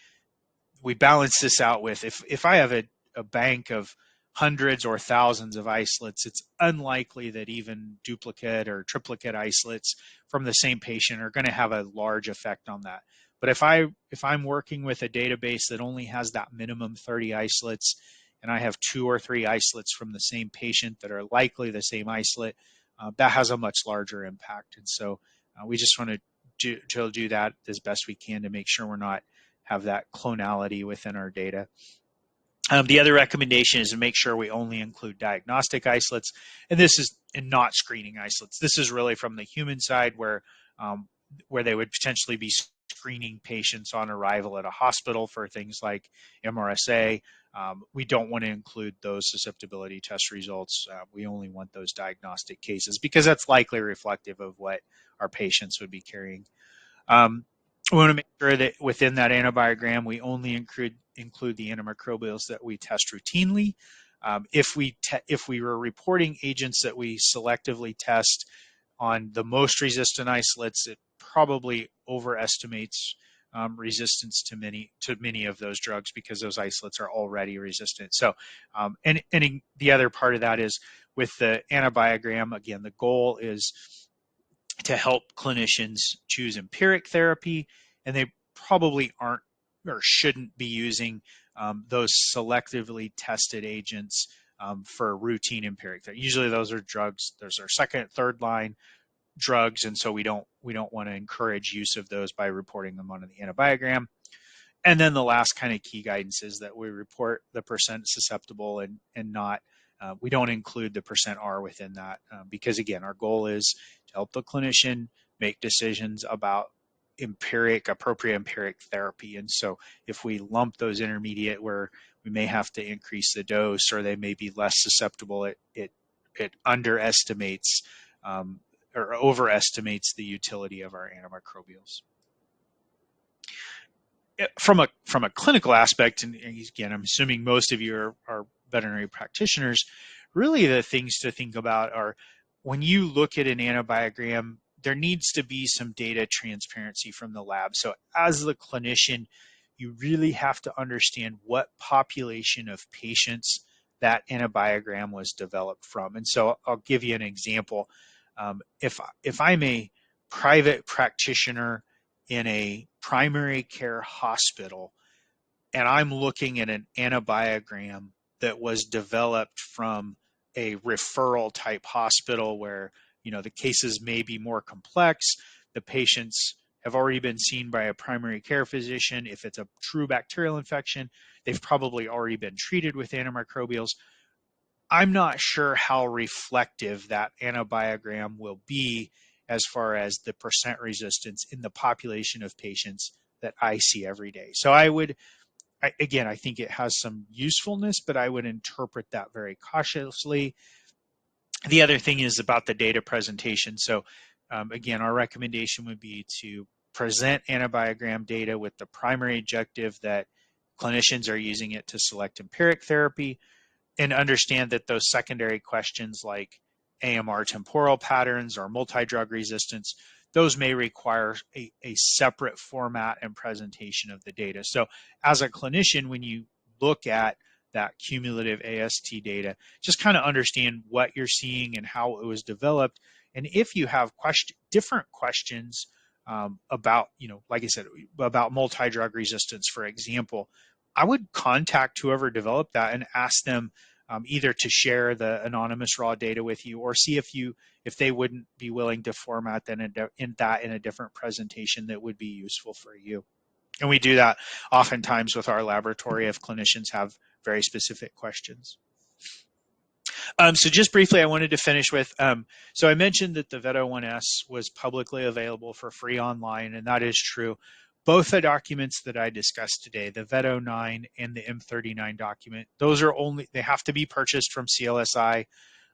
we balance this out with, if I have a bank of hundreds or thousands of isolates, it's unlikely that even duplicate or triplicate isolates from the same patient are going to have a large effect on that. But if I'm working with a database that only has that minimum 30 isolates, and I have 2 or 3 isolates from the same patient that are likely the same isolate, that has a much larger impact. And so we just want to do that as best we can to make sure we're not have that clonality within our data. The other recommendation is to make sure we only include diagnostic isolates, and this is not screening isolates. This is really from the human side where they would potentially be screening patients on arrival at a hospital for things like MRSA. We don't want to include those susceptibility test results. We only want those diagnostic cases because that's likely reflective of what our patients would be carrying. We want to make sure that within that antibiogram, we only include the antimicrobials that we test routinely. If we were reporting agents that we selectively test on the most resistant isolates, it probably overestimates resistance to many of those drugs because those isolates are already resistant. So, and the other part of that is with the antibiogram. Again, the goal is to help clinicians choose empiric therapy, and they probably aren't or shouldn't be using those selectively tested agents for routine empiric therapy. Usually those are drugs, those are second, third line drugs, and so we don't want to encourage use of those by reporting them on the antibiogram. And then the last kind of key guidance is that we report the percent susceptible and not, we don't include the percent R within that because again, our goal is to help the clinician make decisions about appropriate empiric therapy. And so if we lump those intermediate where we may have to increase the dose or they may be less susceptible, it underestimates or overestimates the utility of our antimicrobials. From a clinical aspect, and again, I'm assuming most of you are veterinary practitioners, really the things to think about are when you look at an antibiogram, there needs to be some data transparency from the lab. So as the clinician, you really have to understand what population of patients that antibiogram was developed from. And so I'll give you an example. If I'm a private practitioner in a primary care hospital and I'm looking at an antibiogram that was developed from a referral type hospital where the cases may be more complex, the patients have already been seen by a primary care physician. If it's a true bacterial infection, they've probably already been treated with antimicrobials. I'm not sure how reflective that antibiogram will be as far as the percent resistance in the population of patients that I see every day. So I think it has some usefulness, but I would interpret that very cautiously. The other thing is about the data presentation. So again, our recommendation would be to present antibiogram data with the primary objective that clinicians are using it to select empiric therapy, and understand that those secondary questions like AMR temporal patterns or multi-drug resistance, those may require a separate format and presentation of the data. So as a clinician, when you look at that cumulative AST data, just kind of understand what you're seeing and how it was developed. And if you have different questions about, like I said, about multi-drug resistance, for example, I would contact whoever developed that and ask them either to share the anonymous raw data with you or see if they wouldn't be willing to format that in a different presentation that would be useful for you. And we do that oftentimes with our laboratory if clinicians have very specific questions. So just briefly, I wanted to finish with, so I mentioned that the Vet01S was publicly available for free online, and that is true. Both the documents that I discussed today, the Vet09 and the M39 document, they have to be purchased from CLSI.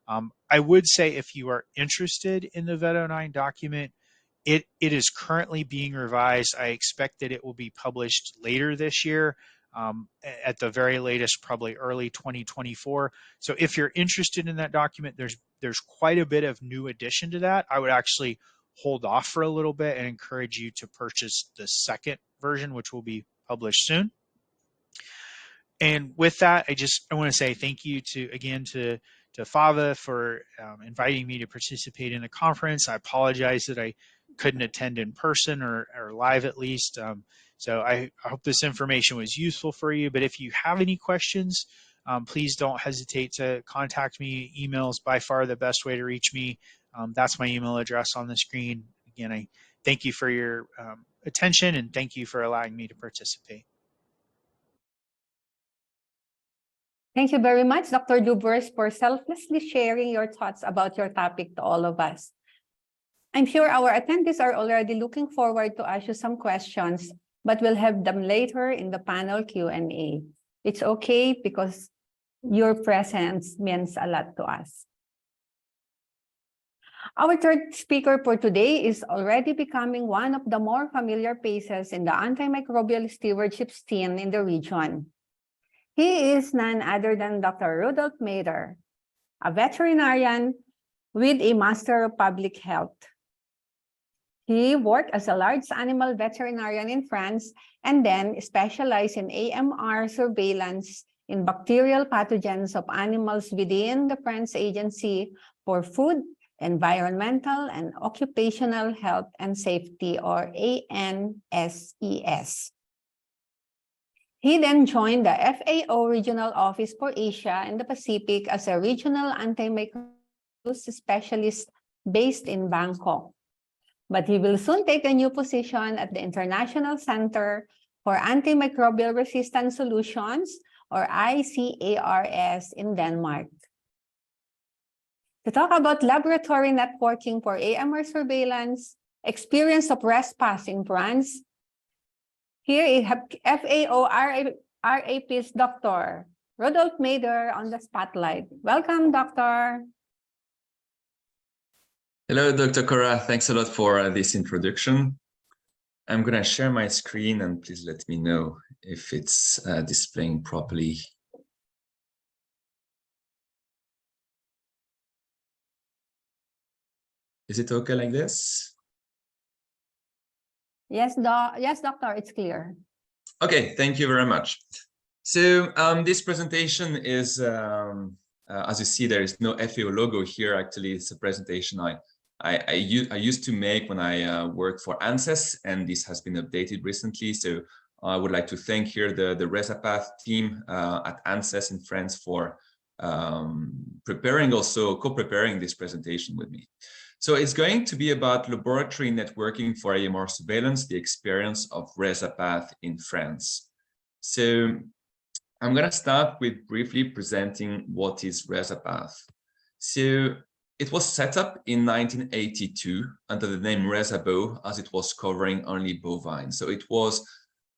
I would say if you are interested in the Vet09 document, it is currently being revised. I expect that it will be published later this year, at the very latest, probably early 2024. So if you're interested in that document, there's quite a bit of new addition to that. I would actually hold off for a little bit and encourage you to purchase the second version, which will be published soon. And with that, I want to say thank you to FAVA for inviting me to participate in the conference. I apologize that I couldn't attend in person or live at least. So I hope this information was useful for you. But if you have any questions, please don't hesitate to contact me. Email is by far the best way to reach me. That's my email address on the screen. Again, I thank you for your attention and thank you for allowing me to participate. Thank you very much, Dr. Dubers, for selflessly sharing your thoughts about your topic to all of us. I'm sure our attendees are already looking forward to ask you some questions, but we'll have them later in the panel Q&A. It's okay because your presence means a lot to us. Our third speaker for today is already becoming one of the more familiar faces in the antimicrobial stewardship scene in the region. He is none other than Dr. Rudolf Mader, a veterinarian with a Master of Public Health. He worked as a large animal veterinarian in France and then specialized in AMR surveillance in bacterial pathogens of animals within the French Agency for Food, Environmental and Occupational Health and Safety, or ANSES. He then joined the FAO Regional Office for Asia and the Pacific as a regional antimicrobial specialist based in Bangkok. But he will soon take a new position at the International Center for Antimicrobial Resistant Solutions, or ICARS, in Denmark. To talk about laboratory networking for AMR surveillance, experience of RESPAS in France, here we have FAO RAP's Dr. Rudolf Mader on the spotlight. Welcome, Doctor. Hello, Dr. Cora. Thanks a lot for this introduction. I'm going to share my screen and please let me know if it's displaying properly. Is it okay like this? Yes, doctor, it's clear. Okay, thank you very much. So this presentation is, as you see, there is no FAO logo here. Actually, it's a presentation I used to make when I worked for ANSES, and this has been updated recently. So I would like to thank here the RESAPATH team at ANSES in France for co-preparing this presentation with me. So it's going to be about laboratory networking for AMR surveillance, the experience of RESAPATH in France. So I'm going to start with briefly presenting what is RESAPATH. So it was set up in 1982 under the name RESABO, as it was covering only bovine. So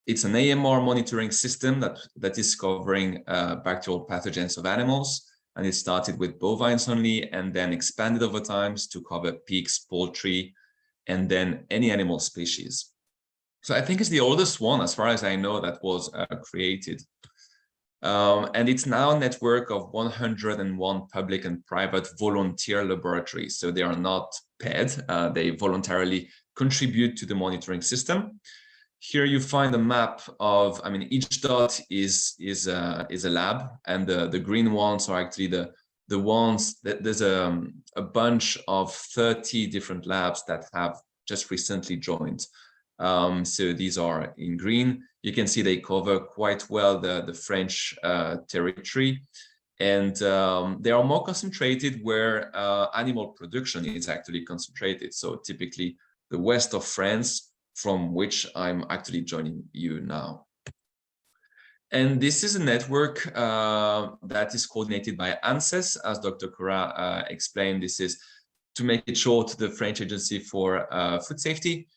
it's an AMR monitoring system that is covering bacterial pathogens of animals. And it started with bovines only and then expanded over time to cover pigs, poultry, and then any animal species. So I think it's the oldest one, as far as I know, that was created. And it's now a network of 101 public and private volunteer laboratories. So they are not paid, they voluntarily contribute to the monitoring system. Here you find a map of, each dot is a lab, and the green ones are actually the ones that there's a bunch of 30 different labs that have just recently joined. So these are in green. You can see they cover quite well the French territory, and they are more concentrated where animal production is actually concentrated. So typically the west of France, from which I'm actually joining you now. And this is a network that is coordinated by ANSES, as Dr. Cora explained. This is, to make it short, the French Agency for Food Safety.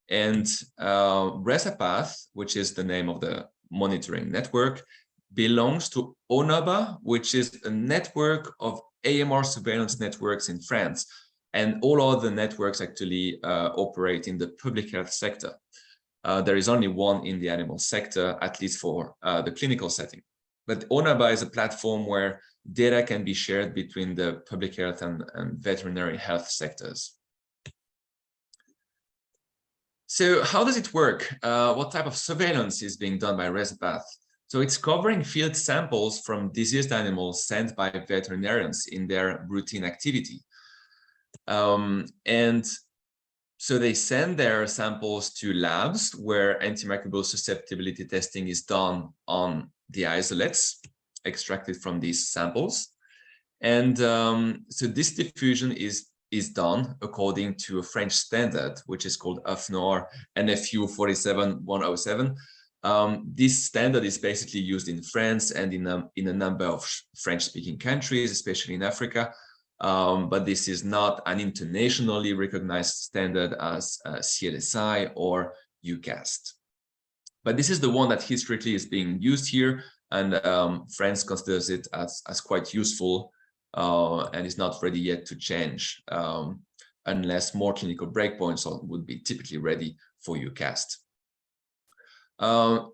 And RESAPATH, which is the name of the monitoring network, belongs to ONABA, which is a network of AMR surveillance networks in France. And all other networks actually operate in the public health sector. There is only one in the animal sector, at least for the clinical setting. But ONABA is a platform where data can be shared between the public health and veterinary health sectors. So how does it work? What type of surveillance is being done by RESAPATH? So it's covering field samples from diseased animals sent by veterinarians in their routine activity. And so they send their samples to labs where antimicrobial susceptibility testing is done on the isolates extracted from these samples. And so this diffusion is done according to a French standard, which is called AFNOR NFU 47107. This standard is basically used in France and in a number of French-speaking countries, especially in Africa. But this is not an internationally recognized standard as CLSI or UCAST. But this is the one that historically is being used here, and France considers it as quite useful and is not ready yet to change unless more clinical breakpoints would be typically ready for UCAST.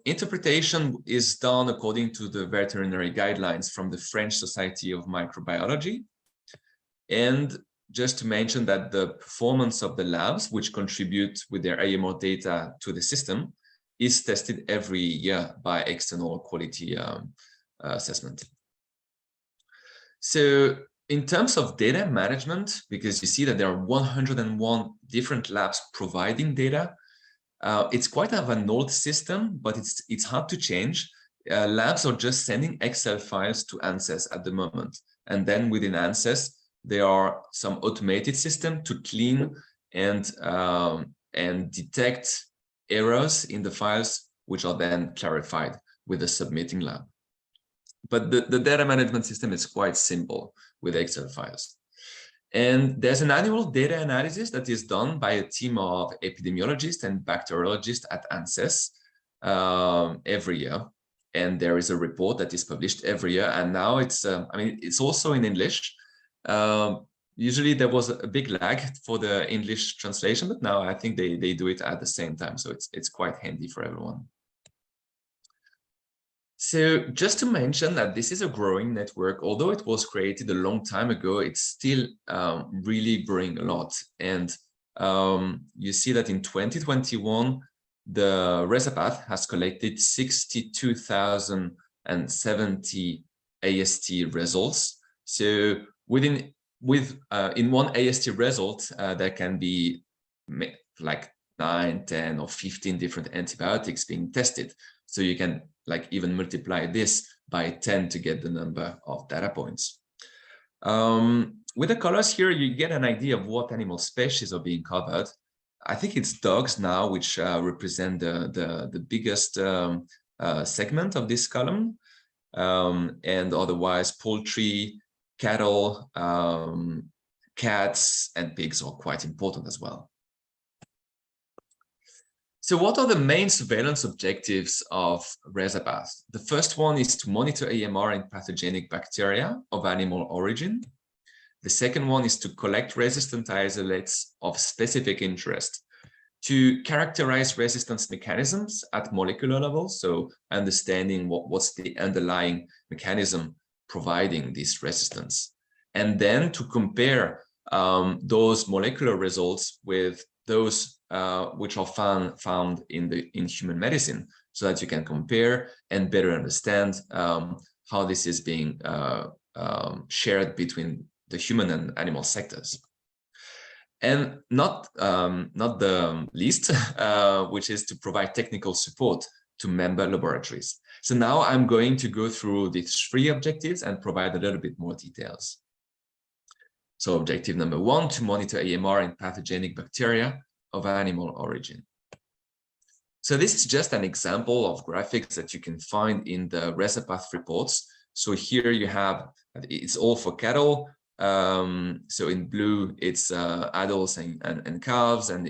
Interpretation is done according to the veterinary guidelines from the French Society of Microbiology. And just to mention that the performance of the labs, which contribute with their AMR data to the system, is tested every year by external quality assessment. So in terms of data management, because you see that there are 101 different labs providing data, it's quite of an old system, but it's hard to change. Labs are just sending Excel files to ANSES at the moment. And then within ANSES, there are some automated system to clean and detect errors in the files, which are then clarified with the submitting lab. But the data management system is quite simple with Excel files. And there's an annual data analysis that is done by a team of epidemiologists and bacteriologists at ANSES every year. And there is a report that is published every year. And now it's, I mean, it's also in English. Usually there was a big lag for the English translation, but now I think they do it at the same time. So it's quite handy for everyone. So just to mention that this is a growing network, although it was created a long time ago, it's still really growing a lot. And you see that in 2021, the RESAPATH has collected 62,070 AST results. So in one AST result, there can be like 9, 10, or 15 different antibiotics being tested. So you can like even multiply this by 10 to get the number of data points. With the colors here, you get an idea of what animal species are being covered. I think it's dogs now, which represent the biggest segment of this column. And otherwise, poultry, cattle, cats, and pigs are quite important as well. So what are the main surveillance objectives of RESAPATH? The first one is to monitor AMR in pathogenic bacteria of animal origin. The second one is to collect resistant isolates of specific interest, to characterize resistance mechanisms at molecular level, so understanding what's the underlying mechanism providing this resistance, and then to compare those molecular results with those which are found in human medicine, so that you can compare and better understand how this is being shared between the human and animal sectors. And not the least, which is to provide technical support to member laboratories. So now I'm going to go through these 3 objectives and provide a little bit more details. So objective number 1, to monitor AMR in pathogenic bacteria of animal origin. So this is just an example of graphics that you can find in the RESAPATH reports. So here you have, it's all for cattle. So in blue, it's adults and calves, and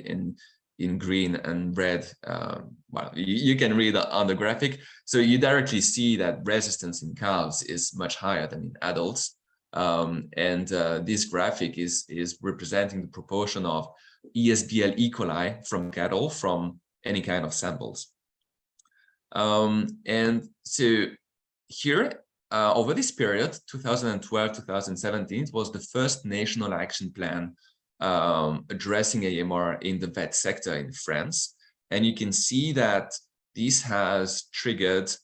in green and red, well, you can read on the graphic. So you directly see that resistance in calves is much higher than in adults. This graphic is representing the proportion of ESBL E. coli from cattle from any kind of samples. And so here, over this period, 2012-2017, was the first national action plan addressing AMR in the vet sector in France. And you can see that this has triggered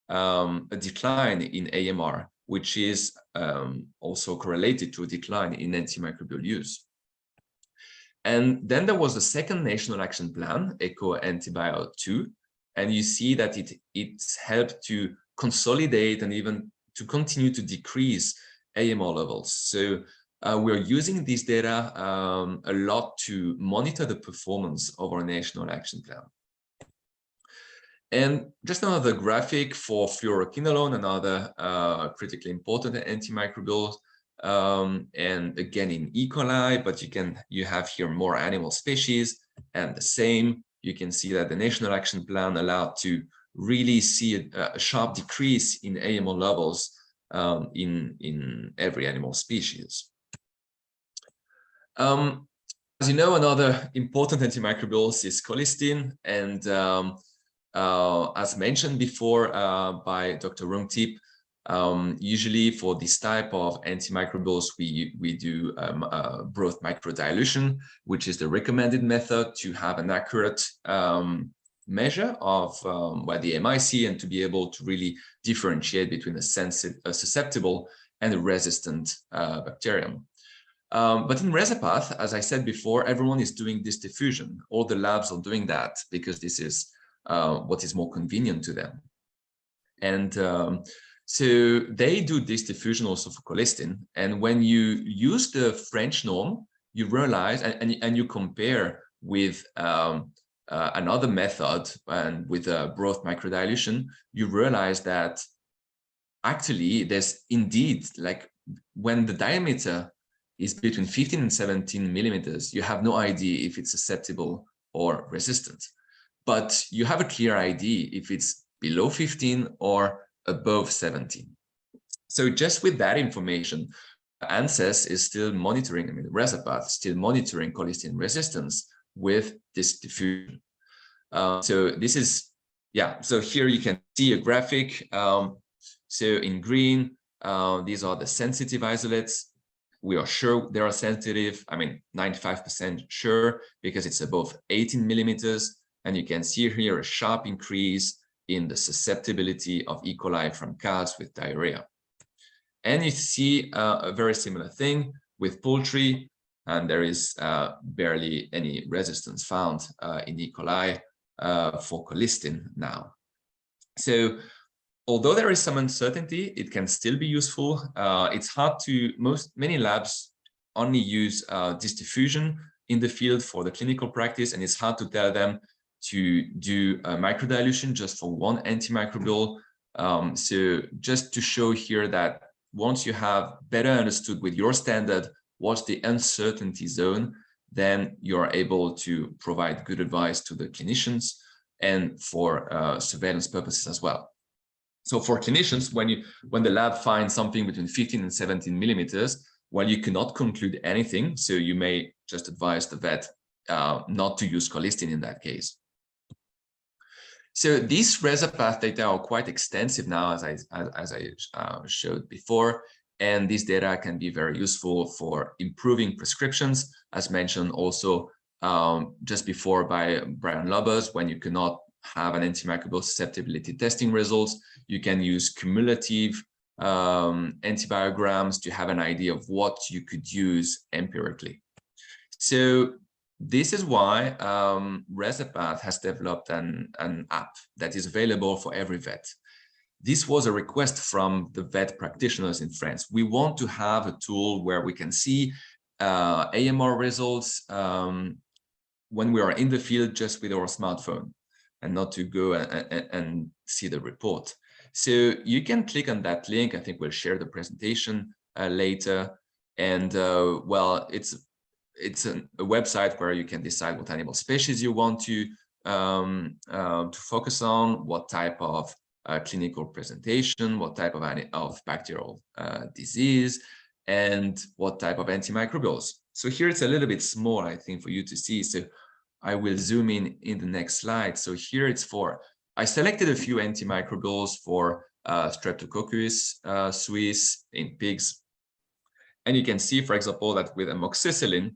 a decline in AMR, which is also correlated to a decline in antimicrobial use. And then there was a second national action plan, ECO Antibio 2, and you see that it's helped to consolidate and even to continue to decrease AMR levels. So we're using this data a lot to monitor the performance of our national action plan. And just another graphic for fluoroquinolone, another critically important antimicrobial, and again in E. coli, but you have here more animal species, and the same. You can see that the National Action Plan allowed to really see a sharp decrease in AMO levels in every animal species. As you know, another important antimicrobial is colistin, and as mentioned before by Dr. Rungtip, usually for this type of antimicrobials, we do broth microdilution, which is the recommended method to have an accurate measure of the MIC and to be able to really differentiate between a susceptible and a resistant bacterium. But in Resapath, as I said before, everyone is doing this diffusion. All the labs are doing that because this is what is more convenient to them. And so they do this diffusion also for colistin. And when you use the French norm, you realize, and you compare with another method and with broth microdilution, you realize that actually there's indeed, like when the diameter is between 15 and 17 millimeters, you have no idea if it's susceptible or resistant. But you have a clear idea if it's below 15 or above 17. So just with that information, ANSES is still monitoring, Resapath is still monitoring colistin resistance with this diffusion. So this is, so here you can see a graphic. So in green, these are the sensitive isolates. We are sure they are sensitive. 95% sure because it's above 18 millimeters. And you can see here a sharp increase in the susceptibility of E. coli from cows with diarrhea. And you see a very similar thing with poultry, and there is barely any resistance found in E. coli for colistin now. So although there is some uncertainty, it can still be useful. It's hard to, many labs only use this diffusion in the field for the clinical practice, and it's hard to tell them to do a microdilution just for one antimicrobial. So just to show here that once you have better understood with your standard what's the uncertainty zone, then you're able to provide good advice to the clinicians and for surveillance purposes as well. So for clinicians, when the lab finds something between 15 and 17 millimeters, well, you cannot conclude anything. So you may just advise the vet not to use colistin in that case. So these Resapath data are quite extensive now, as I showed before, and this data can be very useful for improving prescriptions, as mentioned also just before by Brian Lubbers. When you cannot have an antimicrobial susceptibility testing results, you can use cumulative antibiograms to have an idea of what you could use empirically. So this is why Resapath has developed an app that is available for every vet. This was a request from the vet practitioners in France. We want to have a tool where we can see AMR results when we are in the field just with our smartphone and not to go and see the report. So you can click on that link. I think we'll share the presentation later. And well, it's a website where you can decide what animal species you want to focus on, what type of clinical presentation, what type of bacterial disease, and what type of antimicrobials. So here it's a little bit small, I think, for you to see. So I will zoom in the next slide. So here it's I selected a few antimicrobials for Streptococcus suis in pigs. And you can see, for example, that with amoxicillin,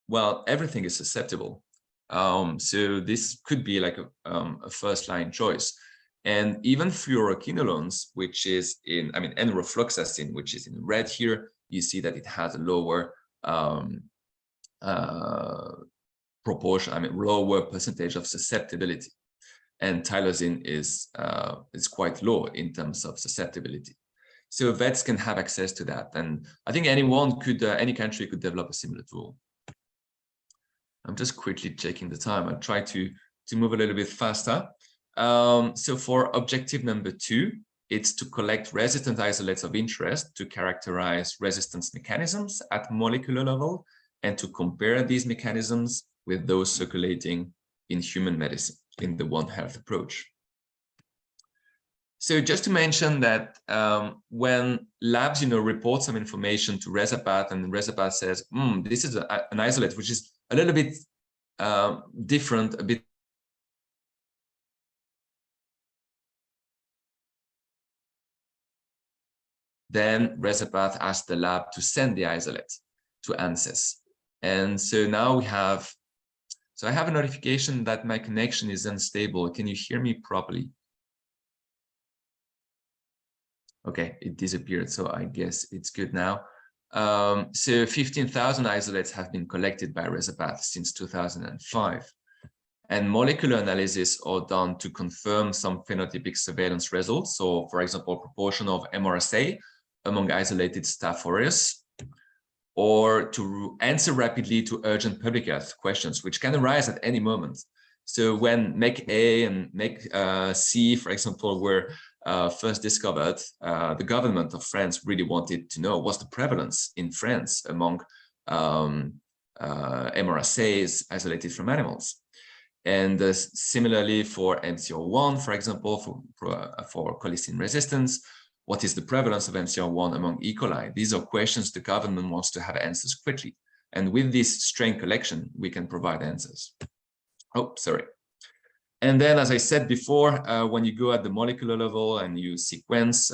well, everything is susceptible. So this could be like a first-line choice. And even fluoroquinolones, which is in, enrofloxacin, which is in red here, you see that it has a lower proportion, lower percentage of susceptibility. And tylosin is quite low in terms of susceptibility. So vets can have access to that. And I think any country could develop a similar tool. I'm just quickly checking the time. I'll try to move a little bit faster. So for objective number 2, it's to collect resistant isolates of interest to characterize resistance mechanisms at molecular level and to compare these mechanisms with those circulating in human medicine in the One Health approach. So just to mention that when labs, report some information to Resapath and Resapath says, this is an isolate which is a little bit different, a bit then Resapath asks the lab to send the isolate to ANSYS. And so now we have, so I have a notification that my connection is unstable. Can you hear me properly? Okay, it disappeared, so I guess it's good now. So 15,000 isolates have been collected by Resapath since 2005. And molecular analysis are done to confirm some phenotypic surveillance results. So, for example, proportion of MRSA among isolated Staph aureus, or to answer rapidly to urgent public health questions, which can arise at any moment. So when MEC A and MEC C, for example, were first discovered, the government of France really wanted to know what's the prevalence in France among MRSAs isolated from animals. And similarly for MCR1, for example, for colistin resistance, what is the prevalence of MCR1 among E. coli? These are questions the government wants to have answers quickly. And with this strain collection, we can provide answers. Oh, sorry. And then, as I said before, when you go at the molecular level and you sequence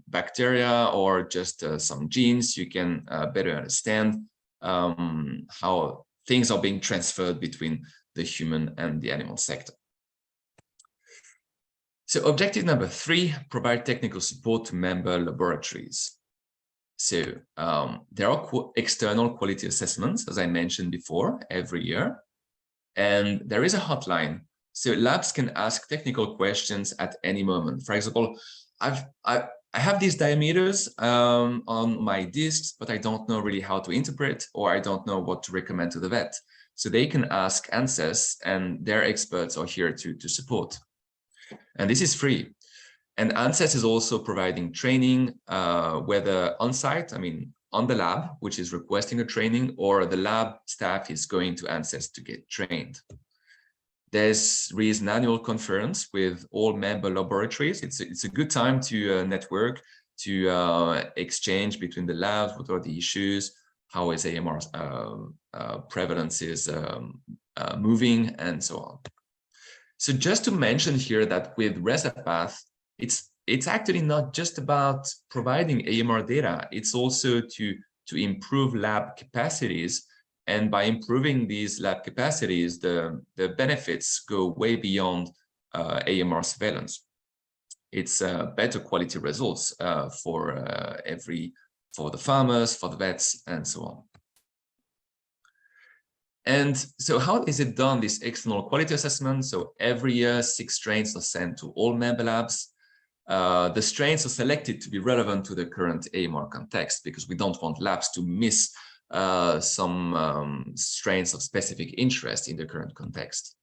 bacteria or just some genes, you can better understand how things are being transferred between the human and the animal sector. So objective number 3, provide technical support to member laboratories. So there are external quality assessments, as I mentioned before, every year. And there is a hotline. So labs can ask technical questions at any moment. For example, I have these diameters on my discs, but I don't know really how to interpret, or I don't know what to recommend to the vet. So they can ask ANSYS, and their experts are here to support. And this is free. And ANSYS is also providing training, whether on-site, I mean, on the lab, which is requesting a training, or the lab staff is going to ANSYS to get trained. There is an annual conference with all member laboratories. It's a good time to network, to exchange between the labs, what are the issues, how is AMR prevalence is moving, and so on. So just to mention here that with Resapath, it's actually not just about providing AMR data, it's also to improve lab capacities. And by improving these lab capacities, the benefits go way beyond AMR surveillance. It's better quality results for the farmers, for the vets, and so on. And so how is it done, this external quality assessment? So every year, 6 strains are sent to all member labs. The strains are selected to be relevant to the current AMR context, because we don't want labs to miss some strains of specific interest in the current context.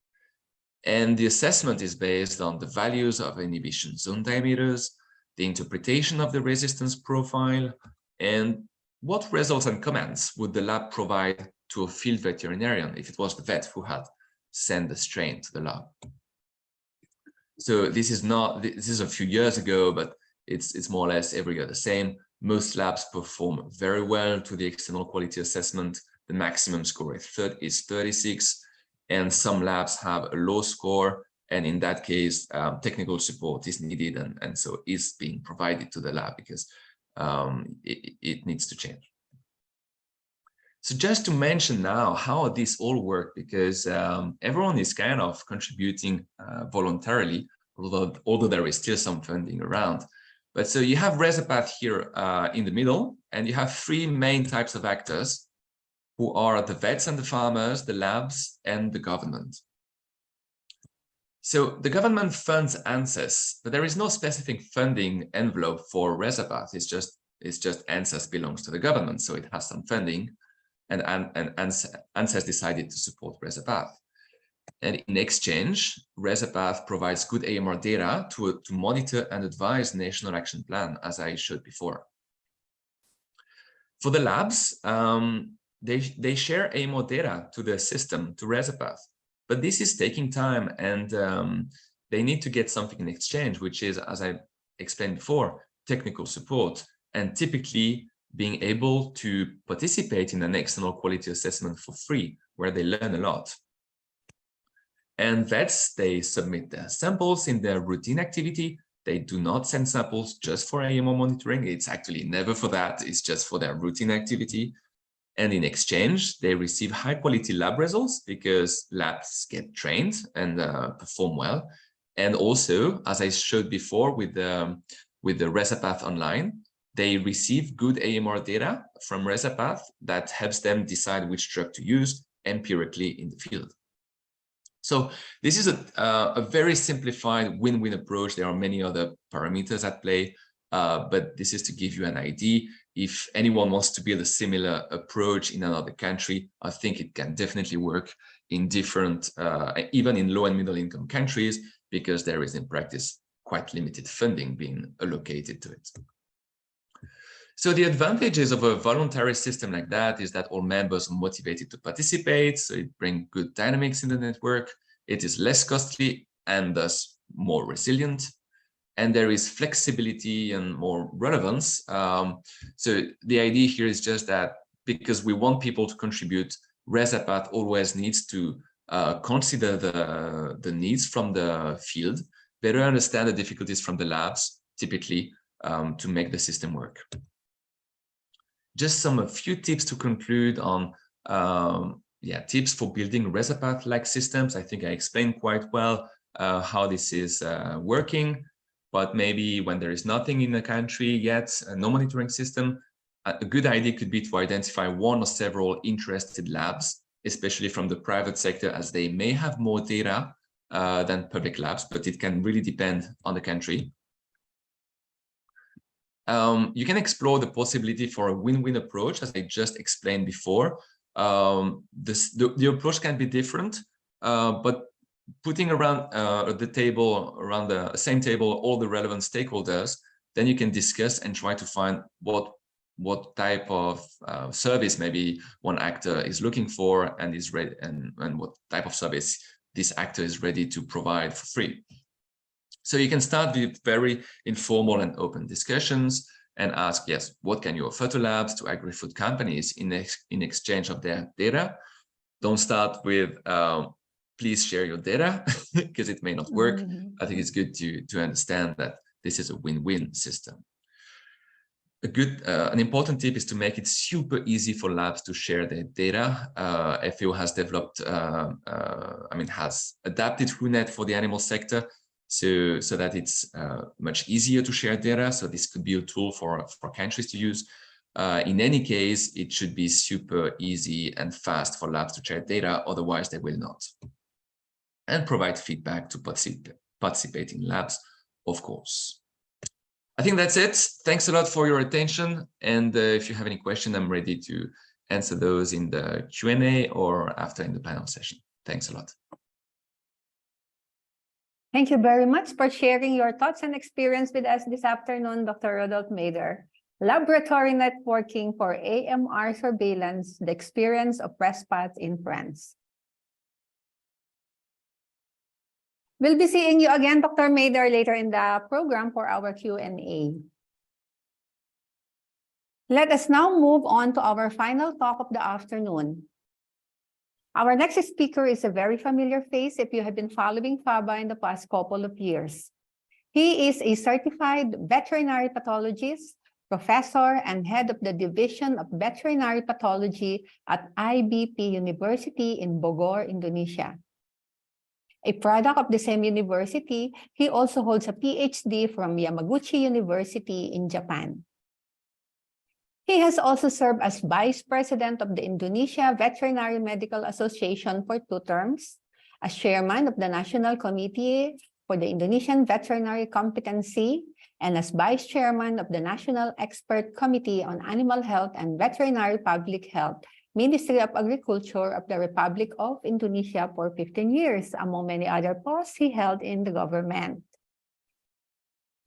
And the assessment is based on the values of inhibition zone diameters, the interpretation of the resistance profile, and what results and comments would the lab provide to a field veterinarian if it was the vet who had sent the strain to the lab. So this is a few years ago, but it's more or less every year the same. Most labs perform very well to the external quality assessment. The maximum score is 36, and some labs have a low score, and in that case, technical support is needed, and so is being provided to the lab because it needs to change. So just to mention now how this all works, because everyone is kind of contributing voluntarily, although there is still some funding around. But so you have Resapath here in the middle, and you have 3 main types of actors who are the vets and the farmers, the labs, and the government. So the government funds ANSYS, but there is no specific funding envelope for Resapath. It's just ANSYS belongs to the government, so it has some funding, and ANSYS decided to support Resapath. And in exchange, Resapath provides good AMR data to monitor and advise national action plan, as I showed before. For the labs, they share AMR data to the system, to Resapath, but this is taking time, and they need to get something in exchange, which is, as I explained before, technical support, and typically being able to participate in an external quality assessment for free, where they learn a lot. And vets, they submit their samples in their routine activity. They do not send samples just for AMR monitoring. It's actually never for that. It's just for their routine activity. And in exchange, they receive high quality lab results because labs get trained and perform well. And also, as I showed before with the Resapath Online, they receive good AMR data from Resapath that helps them decide which drug to use empirically in the field. So this is a very simplified win-win approach. There are many other parameters at play, but this is to give you an idea. If anyone wants to build a similar approach in another country, I think it can definitely work in different, even in low and middle income countries, because there is in practice quite limited funding being allocated to it. So the advantages of a voluntary system like that is that all members are motivated to participate, so it brings good dynamics in the network. It is less costly and thus more resilient. And there is flexibility and more relevance. So the idea here is just that because we want people to contribute, Resapath always needs to consider the needs from the field, better understand the difficulties from the labs, typically, to make the system work. Just a few tips to conclude on tips for building Resapath-like systems. I think I explained quite well how this is working, but maybe when there is nothing in the country yet, no monitoring system, a good idea could be to identify one or several interested labs, especially from the private sector, as they may have more data than public labs, but it can really depend on the country. You can explore the possibility for a win-win approach, as I just explained before. The approach can be different, but putting around the table, around the same table, all the relevant stakeholders, then you can discuss and try to find what type of service maybe one actor is looking for and is ready, and what type of service this actor is ready to provide for free. So you can start with very informal and open discussions and ask, yes, what can you offer to labs, to agri-food companies in exchange of their data? Don't start with, please share your data, because it may not work. I think it's good to understand that this is a win-win system. An important tip is to make it super easy for labs to share their data. FAO has developed, has adapted WhoNet for the animal sector, so that it's much easier to share data. So this could be a tool for countries to use. In any case, it should be super easy and fast for labs to share data, otherwise they will not. And provide feedback to participating labs, of course. I think that's it. Thanks a lot for your attention. And if you have any questions, I'm ready to answer those in the Q&A or after in the panel session. Thanks a lot. Thank you very much for sharing your thoughts and experience with us this afternoon, Dr. Rodolphe Mader. Laboratory networking for AMR surveillance, the experience of Resapath in France. We'll be seeing you again, Dr. Mader, later in the program for our Q&A. Let us now move on to our final talk of the afternoon. Our next speaker is a very familiar face if you have been following FABA in the past couple of years. He is a certified veterinary pathologist, professor, and head of the Division of Veterinary Pathology at IBP University in Bogor, Indonesia. A product of the same university, he also holds a PhD from Yamaguchi University in Japan. He has also served as Vice President of the Indonesia Veterinary Medical Association for 2 terms, as Chairman of the National Committee for the Indonesian Veterinary Competency, and as Vice Chairman of the National Expert Committee on Animal Health and Veterinary Public Health. Ministry of Agriculture of the Republic of Indonesia for 15 years, among many other posts he held in the government.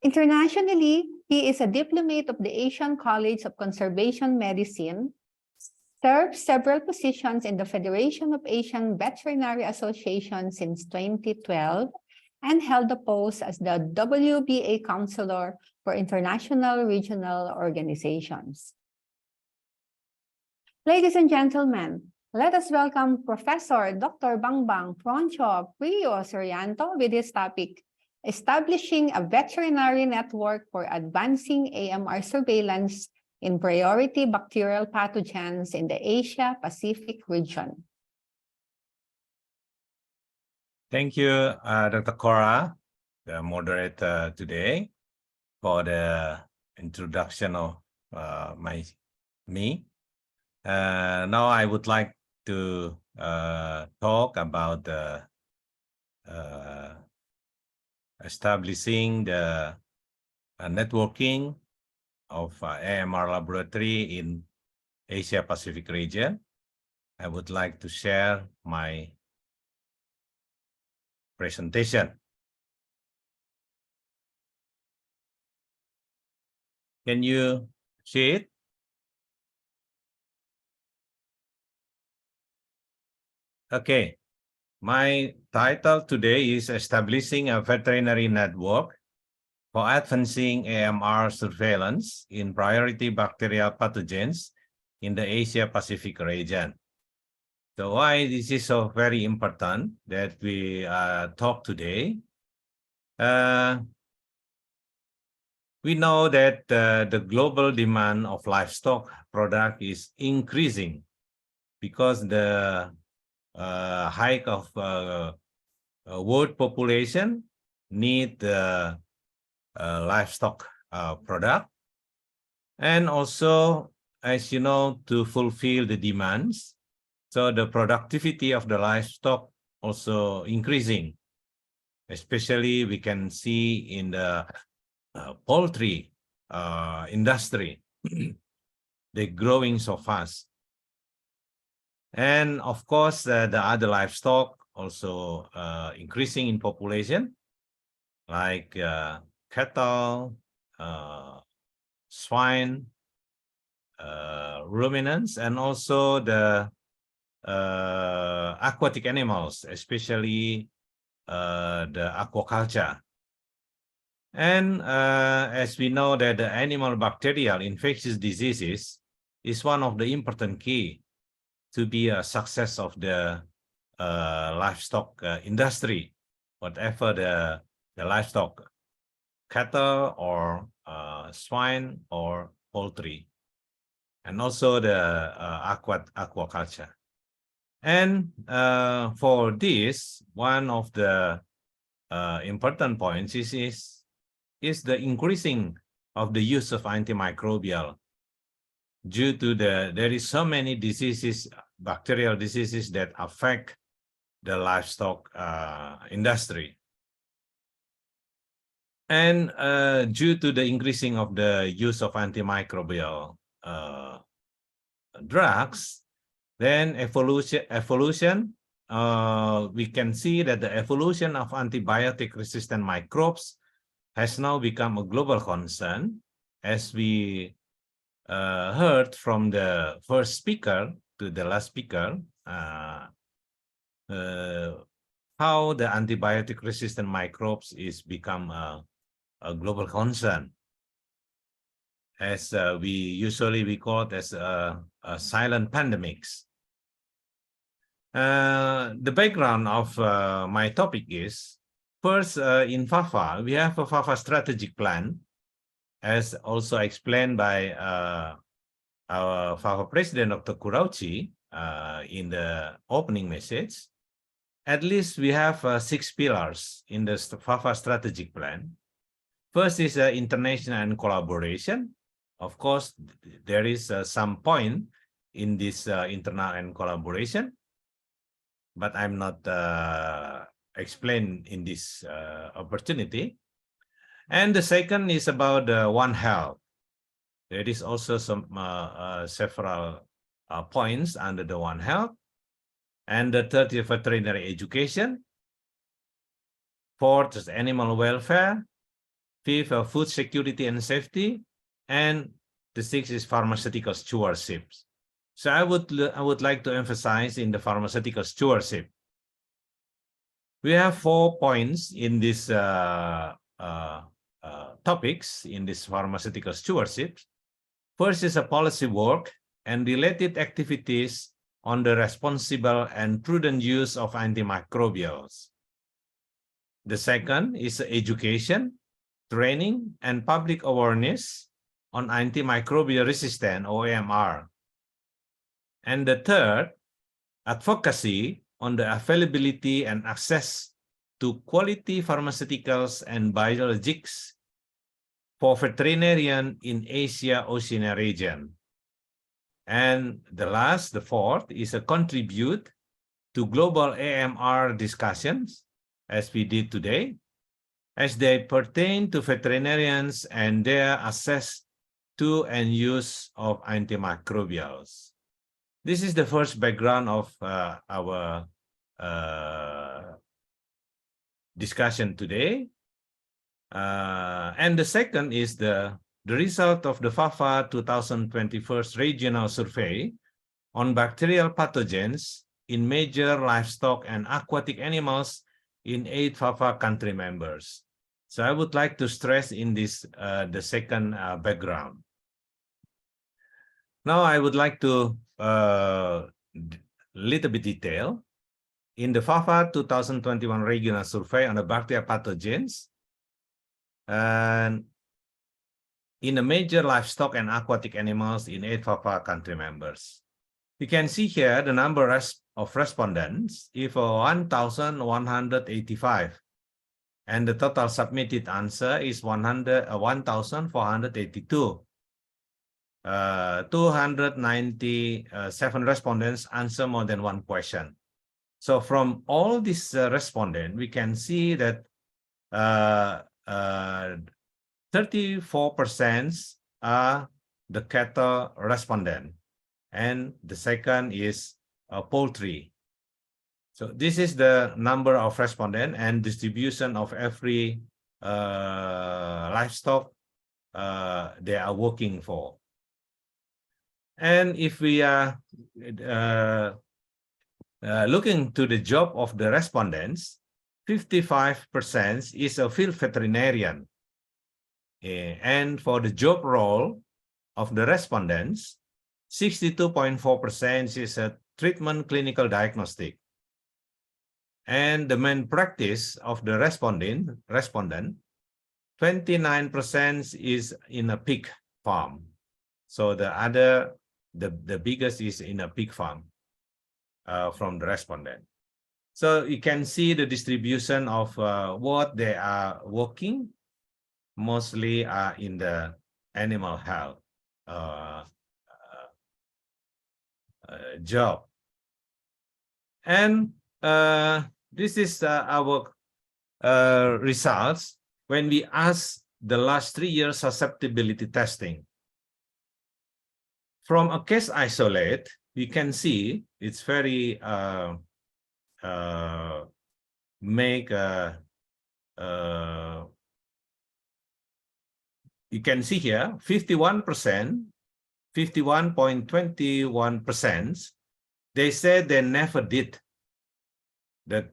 Internationally, he is a diplomate of the Asian College of Conservation Medicine, served several positions in the Federation of Asian Veterinary Association since 2012, and held the post as the WBA Counselor for International Regional Organizations. Ladies and gentlemen, let us welcome Professor Dr. Bangbang Froncho Priyo Sorianto with his topic, Establishing a Veterinary Network for Advancing AMR Surveillance in Priority Bacterial Pathogens in the Asia-Pacific region. Thank you, Dr. Cora, the moderator today, for the introduction of me. Now I would like to talk about establishing the networking of AMR laboratory in Asia Pacific region. I would like to share my presentation. Can you see it? Okay. My title today is Establishing a Veterinary Network for Advancing AMR Surveillance in Priority Bacterial Pathogens in the Asia-Pacific region. So why this is so very important that we talk today? We know that the global demand of livestock product is increasing because the hike of world population need livestock product, and also, as you know, to fulfill the demands, so the productivity of the livestock also increasing. Especially we can see in the poultry industry, they're growing so fast. And of course, the other livestock also increasing in population, like cattle, swine, ruminants, and also the aquatic animals, especially the aquaculture. And as we know that the animal bacterial infectious diseases is one of the important key to be a success of the livestock industry, whatever the livestock, cattle or swine or poultry, and also the aquaculture. And for this, one of the important points is the increasing of the use of antimicrobial due to there is so many diseases, bacterial diseases that affect the livestock industry. And due to the increasing of the use of antimicrobial drugs, then evolution, we can see that the evolution of antibiotic-resistant microbes has now become a global concern, as we heard from the first speaker to the last speaker, how the antibiotic-resistant microbes is become a global concern, as we call it as a silent pandemics. The background of my topic is, first, in FAFA, we have a FAFA strategic plan, as also explained by our FAFA President, Dr. Kurauchi, in the opening message. At least we have 6 pillars in the FAFA strategic plan. First is international and collaboration. Of course, there is some point in this internal and collaboration, but I'm not explain in this opportunity. And the second is about One Health. There is also some several points under the One Health. And the third is veterinary education. Fourth is animal welfare. Fifth, food security and safety. And the sixth is pharmaceutical stewardship. So I would like to emphasize in the pharmaceutical stewardship. We have 4 points in this topics in this pharmaceutical stewardship. First is a policy work and related activities on the responsible and prudent use of antimicrobials. The second is education, training, and public awareness on antimicrobial resistance or AMR. And the third, advocacy on the availability and access to quality pharmaceuticals and biologics for veterinarian in Asia-Oceania region. And the fourth, is a contribute to global AMR discussions, as we did today, as they pertain to veterinarians and their access to and use of antimicrobials. This is the first background of our discussion today. And the second is the result of the FAFA 2021 regional survey on bacterial pathogens in major livestock and aquatic animals in 8 FAFA country members. So I would like to stress in this the second background. Now I would like to little bit detail in the FAFA 2021 regional survey on the bacterial pathogens and in the major livestock and aquatic animals in 8 FAFA country members. You can see here the number of respondents is 1,185, and the total submitted answer is 1,482. 297 respondents answer more than one question. So from all these respondents, we can see that 34% are the cattle respondent, and the second is poultry. So this is the number of respondents and distribution of every livestock they are working for. And if we are looking to the job of the respondents, 55% is a field veterinarian. And for the job role of the respondents, 62.4% is a treatment clinical diagnostic. And the main practice of the respondent, 29% is in a pig farm. So the biggest is in a pig farm from the respondent. So you can see the distribution of what they are working, mostly are in the animal health job. And this is our results when we ask the last 3 years susceptibility testing. From a case isolate, we can see it's very you can see here 51%, 51.21%, they said they never did the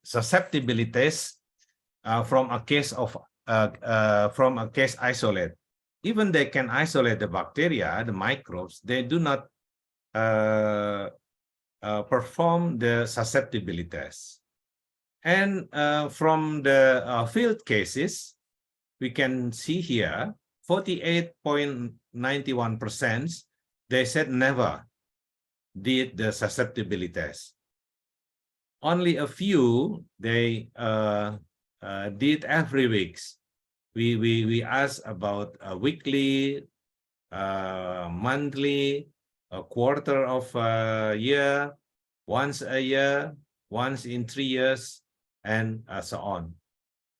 susceptibility test from a case isolate. Even they can isolate the bacteria, the microbes, they do not perform the susceptibility test. And from the field cases, we can see here 48.91%, they said never did the susceptibility test. Only a few, they did every week. We asked about a weekly, monthly, a quarter of a year, once a year, once in 3 years, and so on.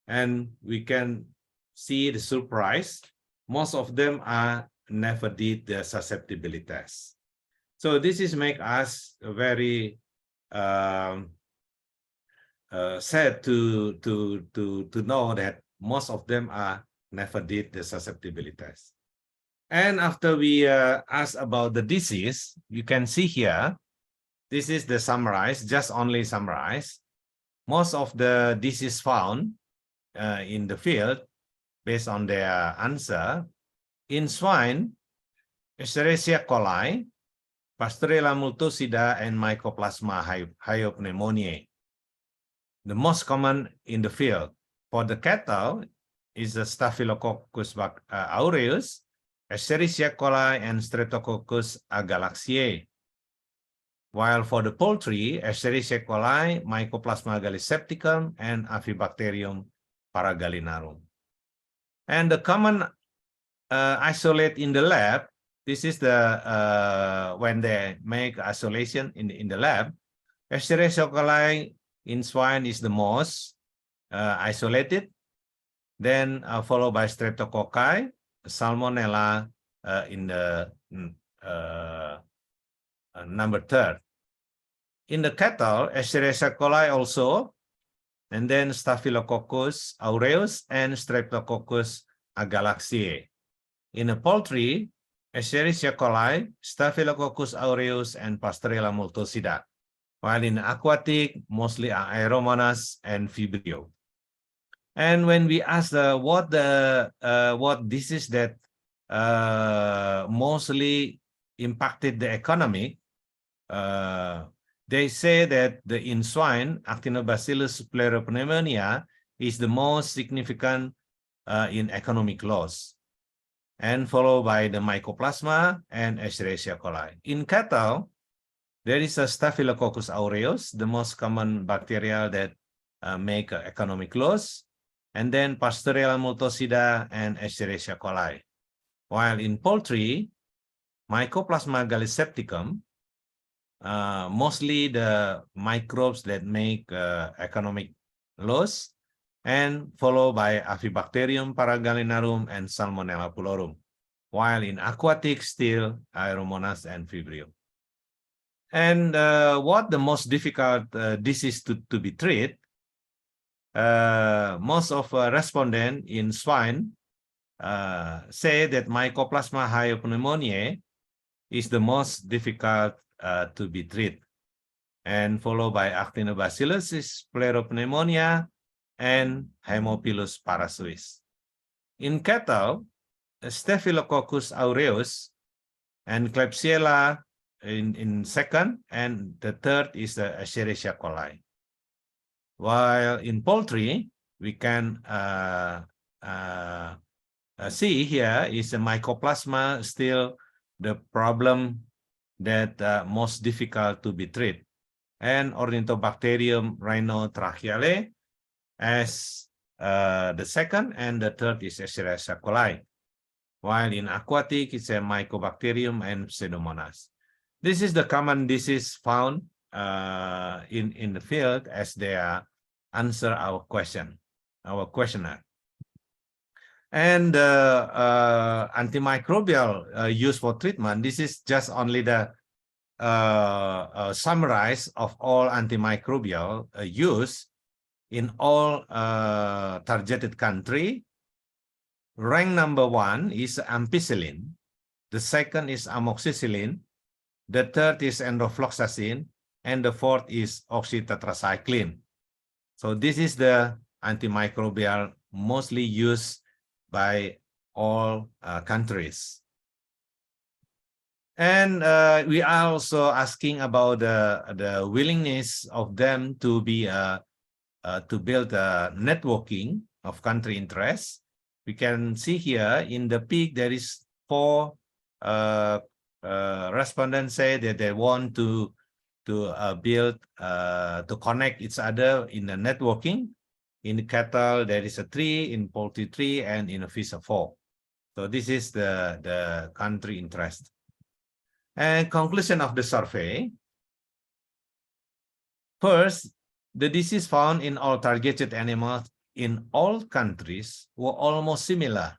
And we can see the surprise. Most of them are never did the susceptibility test. So this is make us very sad to know that most of them are never did the susceptibility test. And after we ask about the disease, you can see here, this is the summarize, just only summarize. Most of the disease found in the field, based on their answer, in swine, Escherichia coli, Pasteurella multocida, and Mycoplasma hypopneumoniae. The most common in the field. For the cattle is the Staphylococcus aureus, Escherichia coli, and Streptococcus agalactiae. While for the poultry, Escherichia coli, Mycoplasma gallisepticum, and Aphibacterium paragallinarum. And the common isolate in the lab, this is the when they make isolation in the lab, Escherichia coli in swine is the most isolated, then followed by Streptococci, Salmonella in the number third. In the cattle, Escherichia coli also, and then Staphylococcus aureus and Streptococcus agalactiae. In the poultry, Escherichia coli, Staphylococcus aureus, and Pasteurella multocida. While in aquatic, mostly Aeromonas and Vibrio. And when we ask what disease that mostly impacted the economy, they say that in swine, Actinobacillus pleuropneumonia is the most significant in economic loss, and followed by the Mycoplasma and Escherichia coli. In cattle, there is a Staphylococcus aureus, the most common bacteria that make economic loss, and then Pasteurella multocida and Escherichia coli. While in poultry, Mycoplasma gallisepticum, mostly the microbes that make economic loss, and followed by Aphibacterium paragallinarum and Salmonella pulorum. While in aquatic, still Aeromonas and Vibrio. And what the most difficult disease to be treated, most of respondents in swine say that Mycoplasma hypopneumoniae is the most difficult to be treated, and followed by Actinobacillus pleuropneumonia and Haemophilus parasuis. In cattle, Staphylococcus aureus and Klebsiella in second, and the third is the Escherichia coli. While in poultry, we can see here is a Mycoplasma still the problem that most difficult to be treated, and Ornithobacterium rhinotracheale as the second, and the third is Escherichia coli. While in aquatic, it's a Mycobacterium and Pseudomonas. This is the common disease found in the field as they answer our question, our questionnaire. And antimicrobial used for treatment, this is just only the summarize of all antimicrobial use in all targeted country. Rank number 1 is ampicillin, the second is amoxicillin, the third is enrofloxacin, and the fourth is oxytetracycline. So this is the antimicrobial mostly used by all countries. And we are also asking about the willingness of them to be to build a networking of country interests. We can see here in the peak there is 4 respondents say that they want to build to connect each other in the networking. In the cattle there is a 3, in poultry 3, and in a fish a 4. So this is the country interest. And conclusion of the survey. First, the disease found in all targeted animals in all countries were almost similar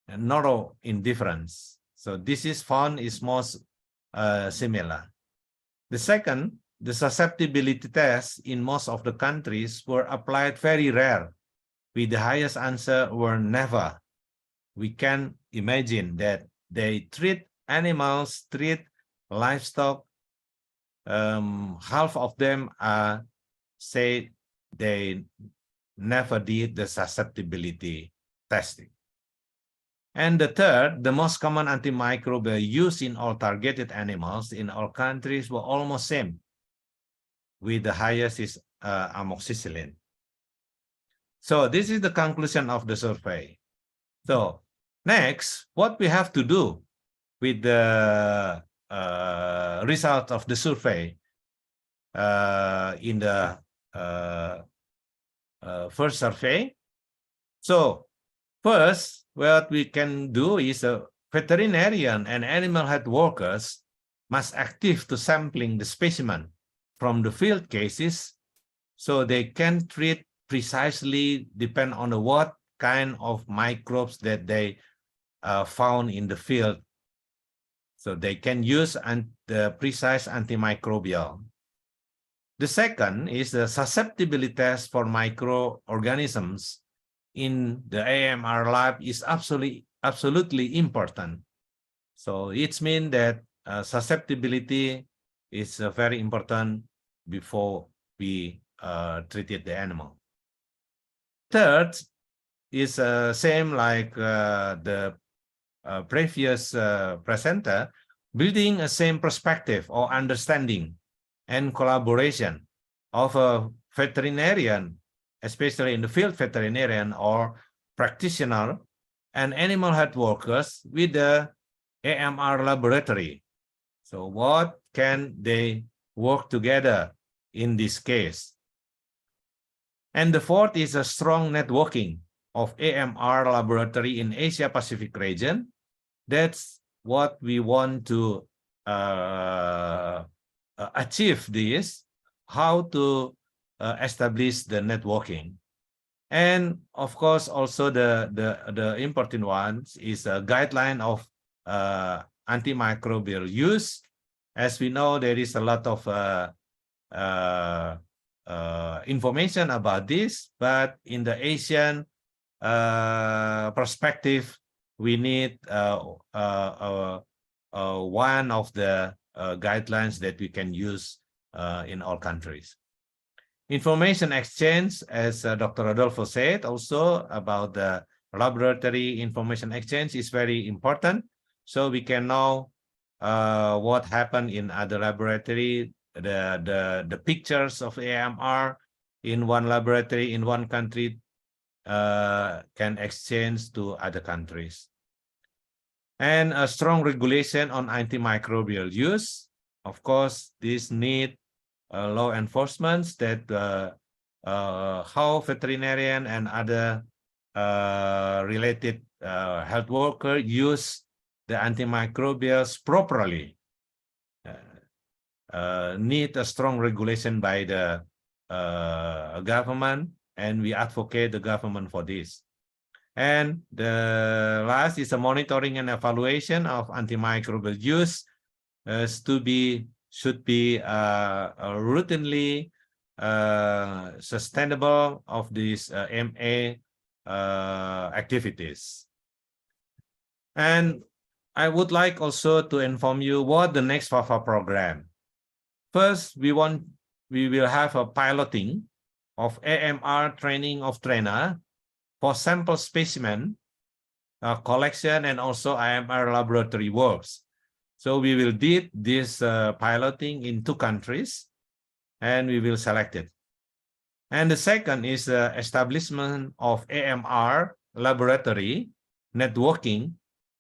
and narrow in difference. So disease found is most similar. The second, the susceptibility tests in most of the countries were applied very rare, with the highest answer were never. We can imagine that they treat animals, treat livestock. Half of them say they never did the susceptibility testing. And the third, the most common antimicrobial used in all targeted animals in all countries were almost same, with the highest is amoxicillin. So this is the conclusion of the survey. So next, what we have to do with the result of the survey in the first survey. So first, what we can do is a veterinarian and animal health workers must active to sampling the specimen from the field cases so they can treat precisely depend on what kind of microbes that they found in the field. So they can use the precise antimicrobial. The second is the susceptibility test for microorganisms in the AMR lab is absolutely important. So it means that susceptibility is very important before we treated the animal. Third is same like the previous presenter, building a same perspective or understanding and collaboration of a veterinarian, especially in the field veterinarian or practitioner and animal health workers with the AMR laboratory. So what can they work together in this case? And the fourth is a strong networking of AMR laboratory in Asia Pacific region. That's what we want to achieve this, how to establish the networking. And of course, also the important ones is a guideline of antimicrobial use. As we know, there is a lot of information about this, but in the Asian perspective, we need one of the guidelines that we can use in all countries. Information exchange, as Dr. Rodolfo said, also about the laboratory information exchange is very important. So we can know what happened in other laboratory, the pictures of AMR in one laboratory in one country can exchange to other countries. And a strong regulation on antimicrobial use. Of course, this need law enforcement that how veterinarian and other related health worker use the antimicrobials properly. Need a strong regulation by the government, and we advocate the government for this. And the last is a monitoring and evaluation of antimicrobial use should be routinely sustainable of these MA activities. And I would like also to inform you what the next FAFA program. First, we will have a piloting of AMR training of trainer for sample specimen collection and also AMR laboratory works. So we will do this piloting in 2 countries and we will select it. And the second is the establishment of AMR laboratory networking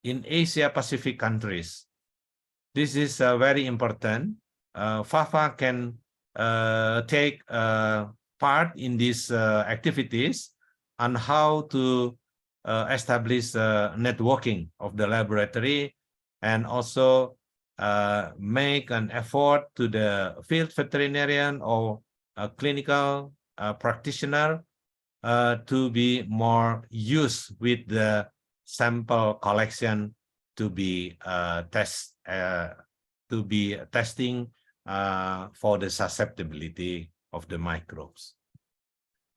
in Asia Pacific countries. This is very important. FAFA can take part in these activities on how to establish networking of the laboratory and also make an effort to the field veterinarian or a clinical practitioner to be more used with the sample collection to be to be testing for the susceptibility of the microbes.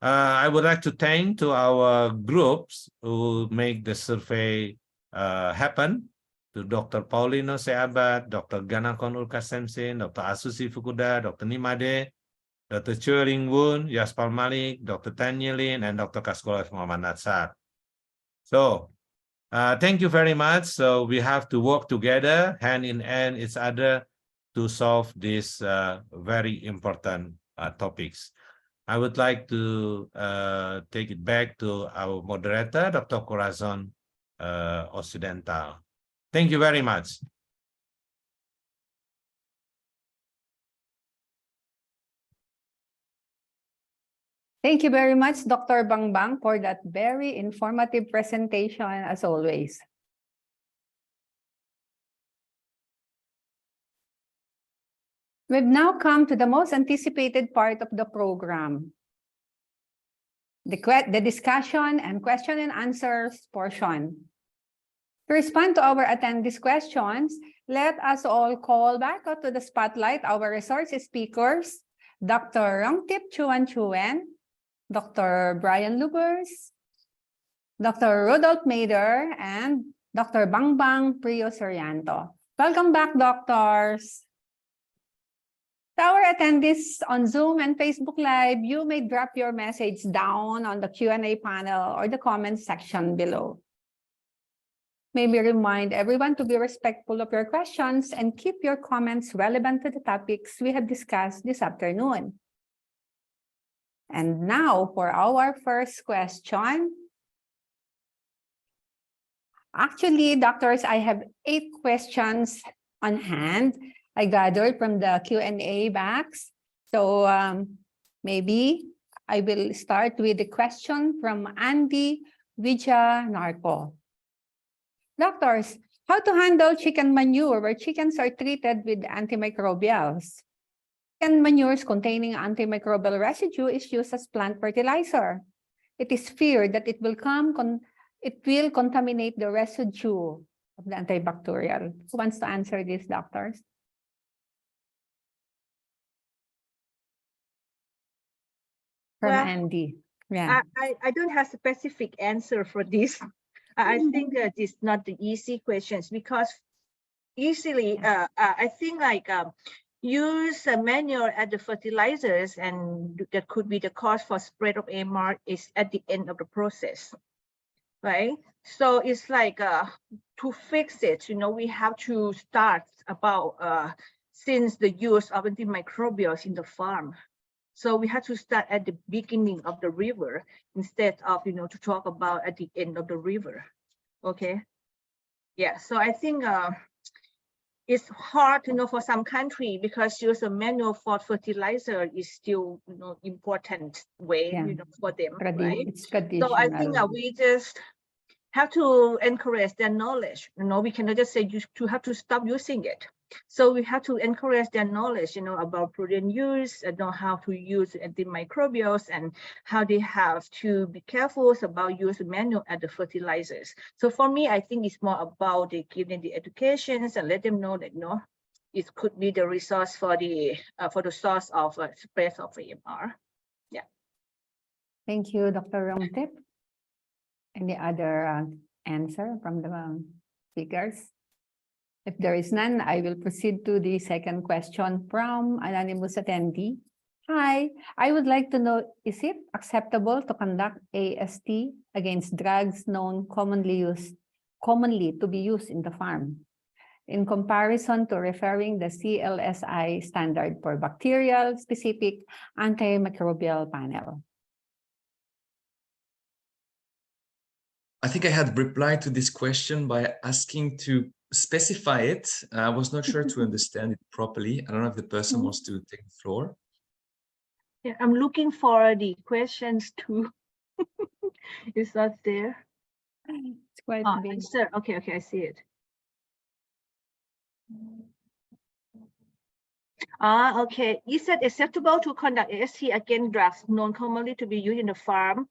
I would like to thank to our groups who make the survey happen, to Dr. Paulino Seabat, Dr. Ganakon Ulkasemsin, Dr. Asusi Fukuda, Dr. Nimade, Dr. Churing Woon, Yaspal Malik, Dr. Tanyelin, and Dr. Kaskolas Muhammad Natsar. So, thank you very much. So we have to work together, hand in hand each other, to solve these very important topics. I would like to take it back to our moderator, Dr. Corazon Occidental. Thank you very much. Thank you very much, Dr. Bangbang, for that very informative presentation, as always. We've now come to the most anticipated part of the program, the discussion and question and answers portion. To respond to our attendees' questions, let us all call back out to the spotlight our resource speakers, Dr. Rongtip Chuan Chuen, Dr. Brian Lubers, Dr. Rudolph Mader, and Dr. Bangbang Priyo Sorianto. Welcome back, doctors. To our attendees on Zoom and Facebook Live, you may drop your message down on the Q&A panel or the comments section below. May we remind everyone to be respectful of your questions and keep your comments relevant to the topics we have discussed this afternoon. And now for our first question. Actually, doctors, I have 8 questions on hand. I gathered from the Q&A box. So maybe I will start with the question from Andy Vijay Narco. Doctors, how to handle chicken manure where chickens are treated with antimicrobials? Chicken manures containing antimicrobial residue is used as plant fertilizer. It is feared that it will contaminate the residue of the antibacterial. Who wants to answer this, doctors? From Well, Andy. Yeah. I don't have a specific answer for this. I think that it's not the easy questions because usually I think like use manure at the fertilizers, and that could be the cause for spread of AMR is at the end of the process, right? So it's like to fix it, you know, we have to start about since the use of antimicrobials in the farm. So we have to start at the beginning of the river instead of, you know, to talk about at the end of the river. Okay. Yeah. So I think it's hard, you know, for some country because use a manual for fertilizer is still, you know, important way, you know, for them, right? It's traditional. So I think we just have to encourage their knowledge. You know, we cannot just say you have to stop using it. So we have to encourage their knowledge, you know, about prudent use, and know how to use antimicrobials and how they have to be careful about using manual at the fertilizers. So for me, I think it's more about giving the educations and let them know that, you know, it could be the resource for the source of spread of AMR. Yeah. Thank you, Dr. Rongtip. Any other answer from the speakers? If there is none, I will proceed to the second question from anonymous attendee. Hi, I would like to know, is it acceptable to conduct AST against drugs known commonly to be used in the farm, in comparison to referring the CLSI standard for bacterial specific antimicrobial panel? I think I had replied to this question by asking to specify it. I was not sure to understand it properly. I don't know if the person wants to take the floor. Yeah, I'm looking for the questions too. It's not there. It's quite big. Sir. Okay, I see it. Okay. Is it acceptable to conduct AST against drugs known commonly to be used in the farm?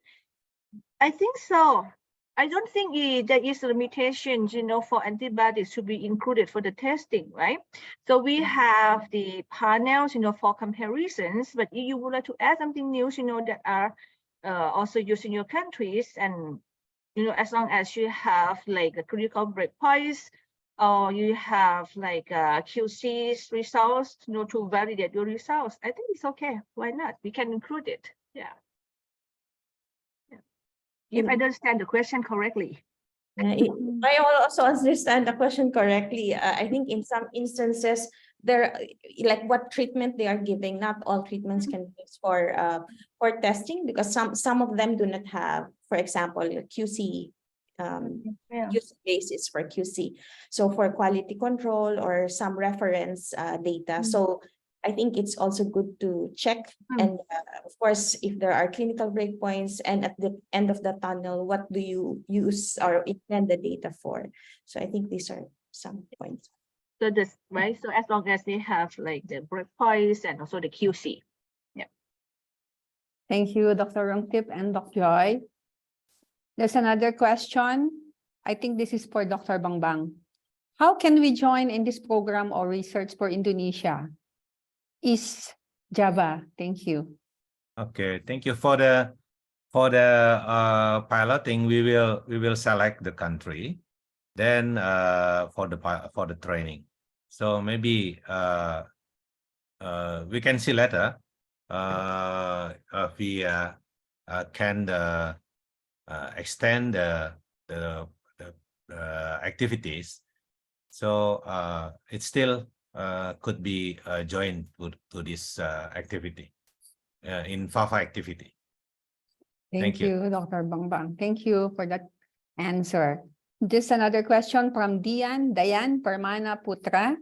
I think so. I don't think there is a limitation, for antibiotics to be included for the testing, right? So we have the panels, for comparisons, but if you would like to add something new, that are also used in your countries, and, as long as you have like a critical breakpoints, or you have like QC's results, to validate your results, I think it's okay. Why not? We can include it. Yeah. If I understand the question correctly. I also understand the question correctly. I think in some instances, there, like what treatment they are giving, not all treatments can be used for testing, because some of them do not have, for example, QC use basis for QC. So for quality control or some reference data. So I think it's also good to check. And of course, if there are clinical breakpoints and at the end of the tunnel, what do you use or intend the data for? So I think these are some points. So this, right? So as long as they have like the breakpoints and also the QC. Yeah. Thank you, Dr. Rongtip and Dr. Joy. There's another question. I think this is for Dr. Bangbang. How can we join in this program or research for Indonesia? Is Java. Thank you. Okay, thank you for the piloting. We will select the country, then for the training. So maybe we can see later if we can extend the activities. So it still could be joined to this activity in FAFA activity. Thank you, Dr. Bangbang. Thank you for that answer. Just another question from Dayan Permana Putra.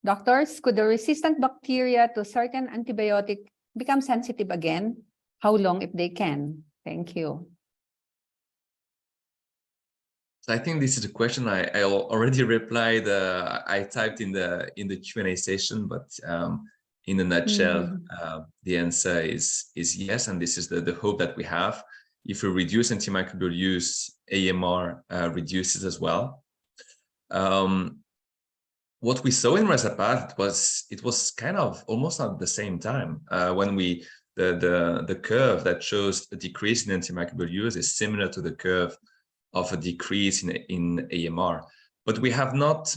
Doctors, could the resistant bacteria to certain antibiotic become sensitive again? How long if they can? Thank you. So I think this is a question I already replied. I typed in the Q&A session, but in a nutshell, the answer is yes, and this is the hope that we have. If we reduce antimicrobial use, AMR reduces as well. What we saw in Resapath it was kind of almost at the same time when the curve that shows a decrease in antimicrobial use is similar to the curve of a decrease in AMR, but we have not.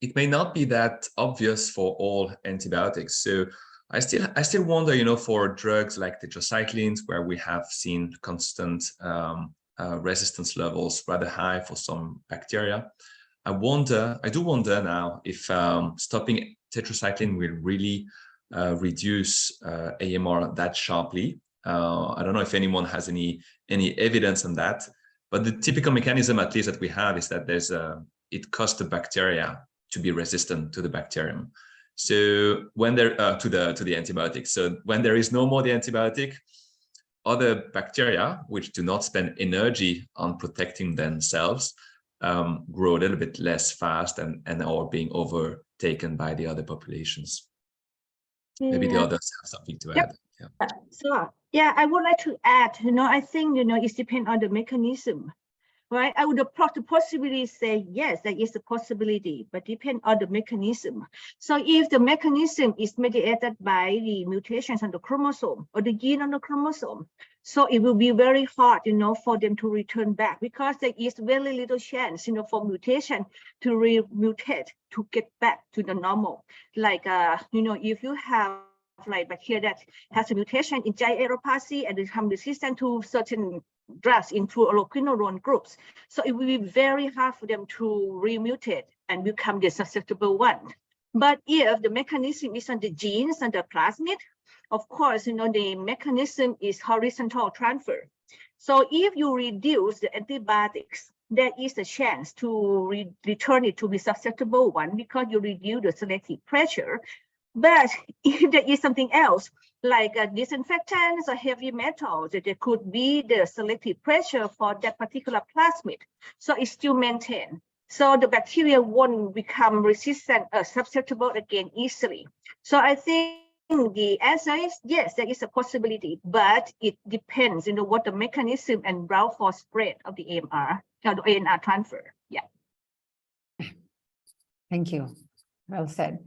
It may not be that obvious for all antibiotics. So I still wonder, for drugs like tetracyclines, where we have seen constant resistance levels rather high for some bacteria. I do wonder now if stopping tetracycline will really reduce AMR that sharply. I don't know if anyone has any evidence on that, but the typical mechanism, at least that we have, is that it causes the bacteria to be resistant to the bacterium. So when to the antibiotic. So when there is no more the antibiotic, other bacteria which do not spend energy on protecting themselves grow a little bit less fast and are being overtaken by the other populations. Maybe the others have something to add. Yeah. So yeah, I would like to add, I think, it depends on the mechanism, right? I would possibly say, yes, there is a possibility, but depend on the mechanism. So if the mechanism is mediated by the mutations on the chromosome or the gene on the chromosome, so it will be very hard, for them to return back, because there is very little chance, for mutation to re-mutate to get back to the normal. Like, if you have like bacteria that has a mutation in gyropathy and become resistant to certain drugs into uroquinolone groups, so it will be very hard for them to remutate and become the susceptible one. But if the mechanism is on the genes and the plasmid, of course, the mechanism is horizontal transfer. So if you reduce the antibiotics, there is a chance to return it to be susceptible one, because you reduce the selective pressure. But if there is something else, like disinfectants or heavy metals, there could be the selective pressure for that particular plasmid. So it's still maintained. So the bacteria won't become resistant or susceptible again easily. So I think the answer is yes, there is a possibility, but it depends, what the mechanism and route for spread of the AMR, the ANR transfer. Yeah. Thank you. Well said.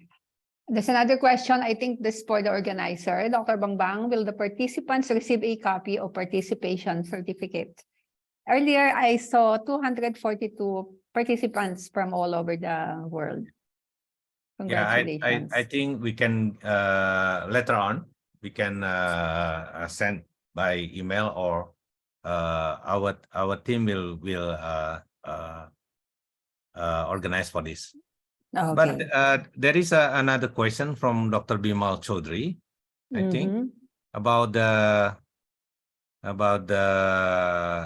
There's another question. I think this is for the organizer. Dr. Bangbang, will the participants receive a copy of participation certificate? Earlier, I saw 242 participants from all over the world. Congratulations. I think we can later on we can send by email, or our team will organize for this. Okay. But there is another question from Dr. Bimal Chaudhry, I think, about the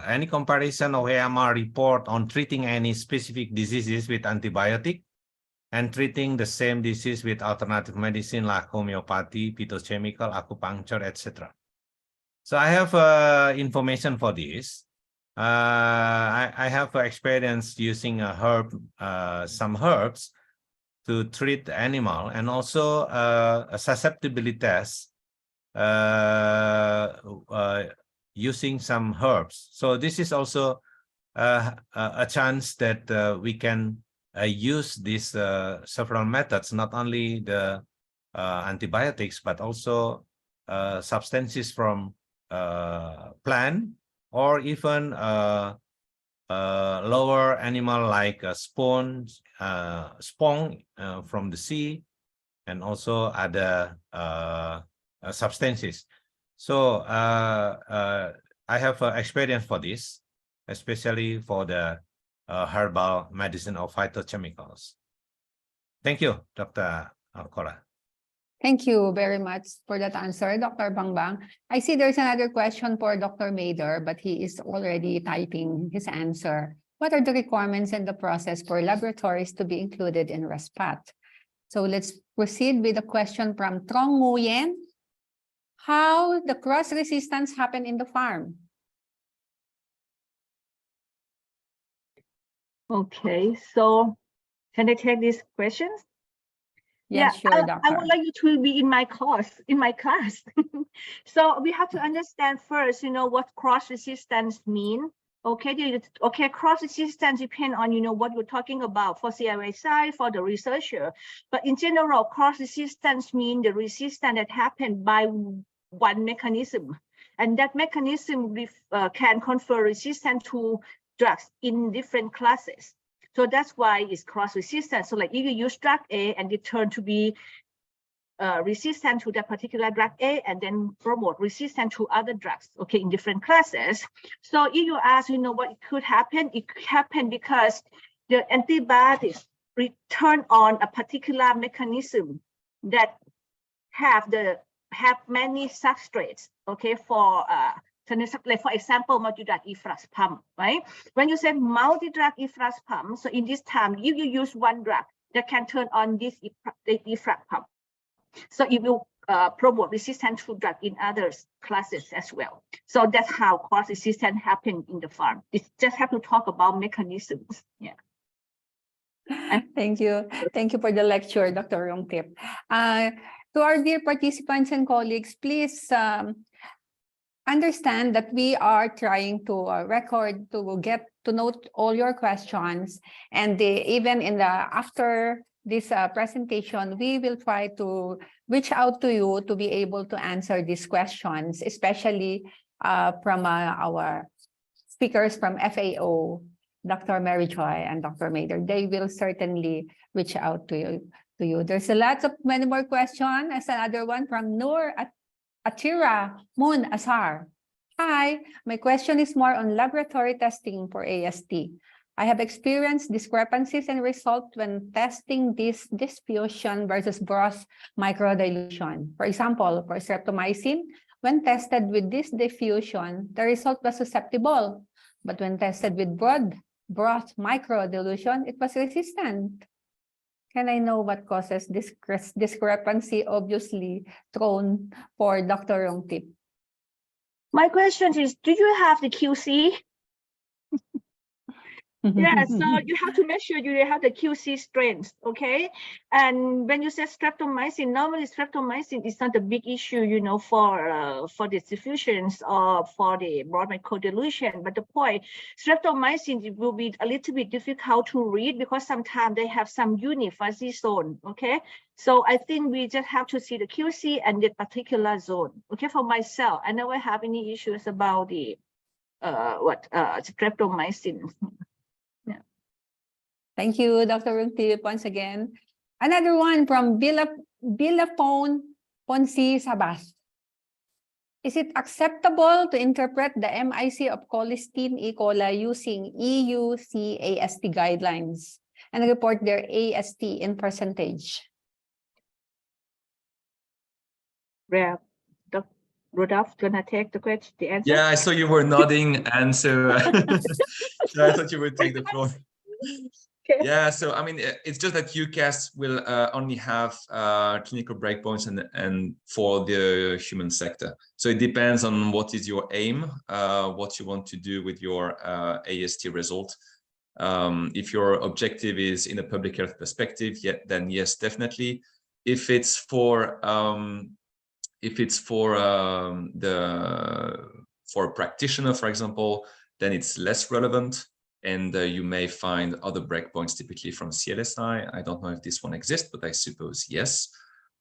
any comparison of AMR report on treating any specific diseases with antibiotic and treating the same disease with alternative medicine like homeopathy, phytochemical, acupuncture, etc. So I have information for this. I have experience using some herbs to treat the animal, and also a susceptibility test using some herbs. So this is also a chance that we can use these several methods, not only the antibiotics, but also substances from plant, or even lower animal like spawn from the sea, and also other substances. So I have experience for this, especially for the herbal medicine or phytochemicals. Thank you, Dr. Cora. Thank you very much for that answer, Dr. Bangbang. I see there's another question for Dr. Mader, but he is already typing his answer. What are the requirements and the process for laboratories to be included in RESPAT? So let's proceed with the question from Trong Nguyen. How the cross-resistance happen in the farm? Okay, so can I take these questions? Yes, yeah, sure, I doctor. would like you to be in my class. So we have to understand first, what cross-resistance mean. Okay, cross-resistance depend on, what you're talking about for CRA side, for the researcher. But in general, cross-resistance mean the resistance that happened by one mechanism. And that mechanism can confer resistance to drugs in different classes. So that's why it's cross-resistant. So like if you use drug A and it turn to be resistant to that particular drug A, and then promote resistant to other drugs, okay, in different classes. So if you ask, what could happen? It could happen because the antibiotics return on a particular mechanism that have many substrates, okay, for example, multi-drug efflux pump, right? When you say multi-drug efflux pump, so in this time, if you use one drug, that can turn on this efflux pump. So it will promote resistance to drug in other classes as well. So that's how cross-resistance happen in the farm. It's just have to talk about mechanisms. Yeah. Thank you. Thank you for the lecture, Dr. Rongtip. To our dear participants and colleagues, please understand that we are trying to record, to get to note all your questions, and even in the after this presentation, we will try to reach out to you to be able to answer these questions, especially from our speakers from FAO, Dr. Mary Joy and Dr. Mader. They will certainly reach out to you. There's a lot of many more questions. As another one from Noor Atira Moon Asar. Hi, my question is more on laboratory testing for AST. I have experienced discrepancies in results when testing this diffusion versus broth microdilution. For example, for streptomycin, when tested with this diffusion, the result was susceptible. But when tested with broth microdilution, it was resistant. Can I know what causes this discrepancy? Obviously thrown for Dr. Rongtip. My question is, do you have the QC? Yeah, so you have to make sure you have the QC strains, okay? And when you say streptomycin, normally streptomycin is not a big issue, for the diffusions or for the broad microdilution. But the point, streptomycin, it will be a little bit difficult to read because sometimes they have some unique fuzzy zone, okay? So I think we just have to see the QC and the particular zone, okay? For myself, I never have any issues about the streptomycin. Thank you, Dr. Rungtip, once again. Another one from Billapone Ponsi Sabas. Is it acceptable to interpret the MIC of cholesterol E. coli using EUCAST guidelines and report their AST in percentage? Ralph, Rodolphe, gonna take the question, the answer? Yeah, I saw you were nodding, and so, so I thought you would take the floor. Okay. Yeah, so I mean, it's just that UCAST will only have clinical breakpoints and for the human sector. So it depends on what is your aim, what you want to do with your AST result. If your objective is in a public health perspective, then yes, definitely. If it's for for a practitioner, for example, then it's less relevant. And you may find other breakpoints typically from CLSI. I don't know if this one exists, but I suppose yes.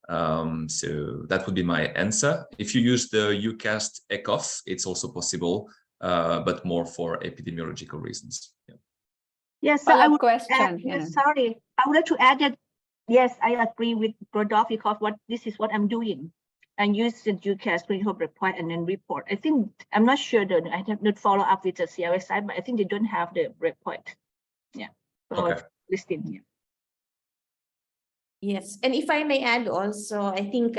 So that would be my answer. If you use the UCAST ECOF, it's also possible, but more for epidemiological reasons. Yeah. Yes, so I would question. add, yes, sorry, I would like to add that, yes, I agree with Rodolphe because this is what I'm doing. And use the UCAST clinical breakpoint and then report. I think, I'm not sure though, I have not follow up with the CLSI, but I think they don't have the breakpoint. Yeah. Okay. Listing, yeah. Yes, and if I may add also, I think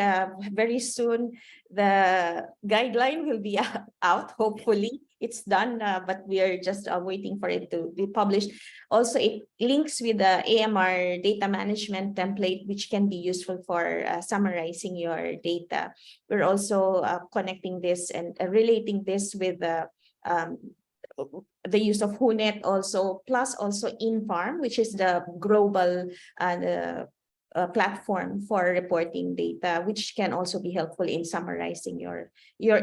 very soon the guideline will be out, hopefully. It's done, but we are just waiting for it to be published. Also, it links with the AMR data management template, which can be useful for summarizing your data. We're also connecting this and relating this with the use of HUNET also, plus also InFarm, which is the global platform for reporting data, which can also be helpful in summarizing your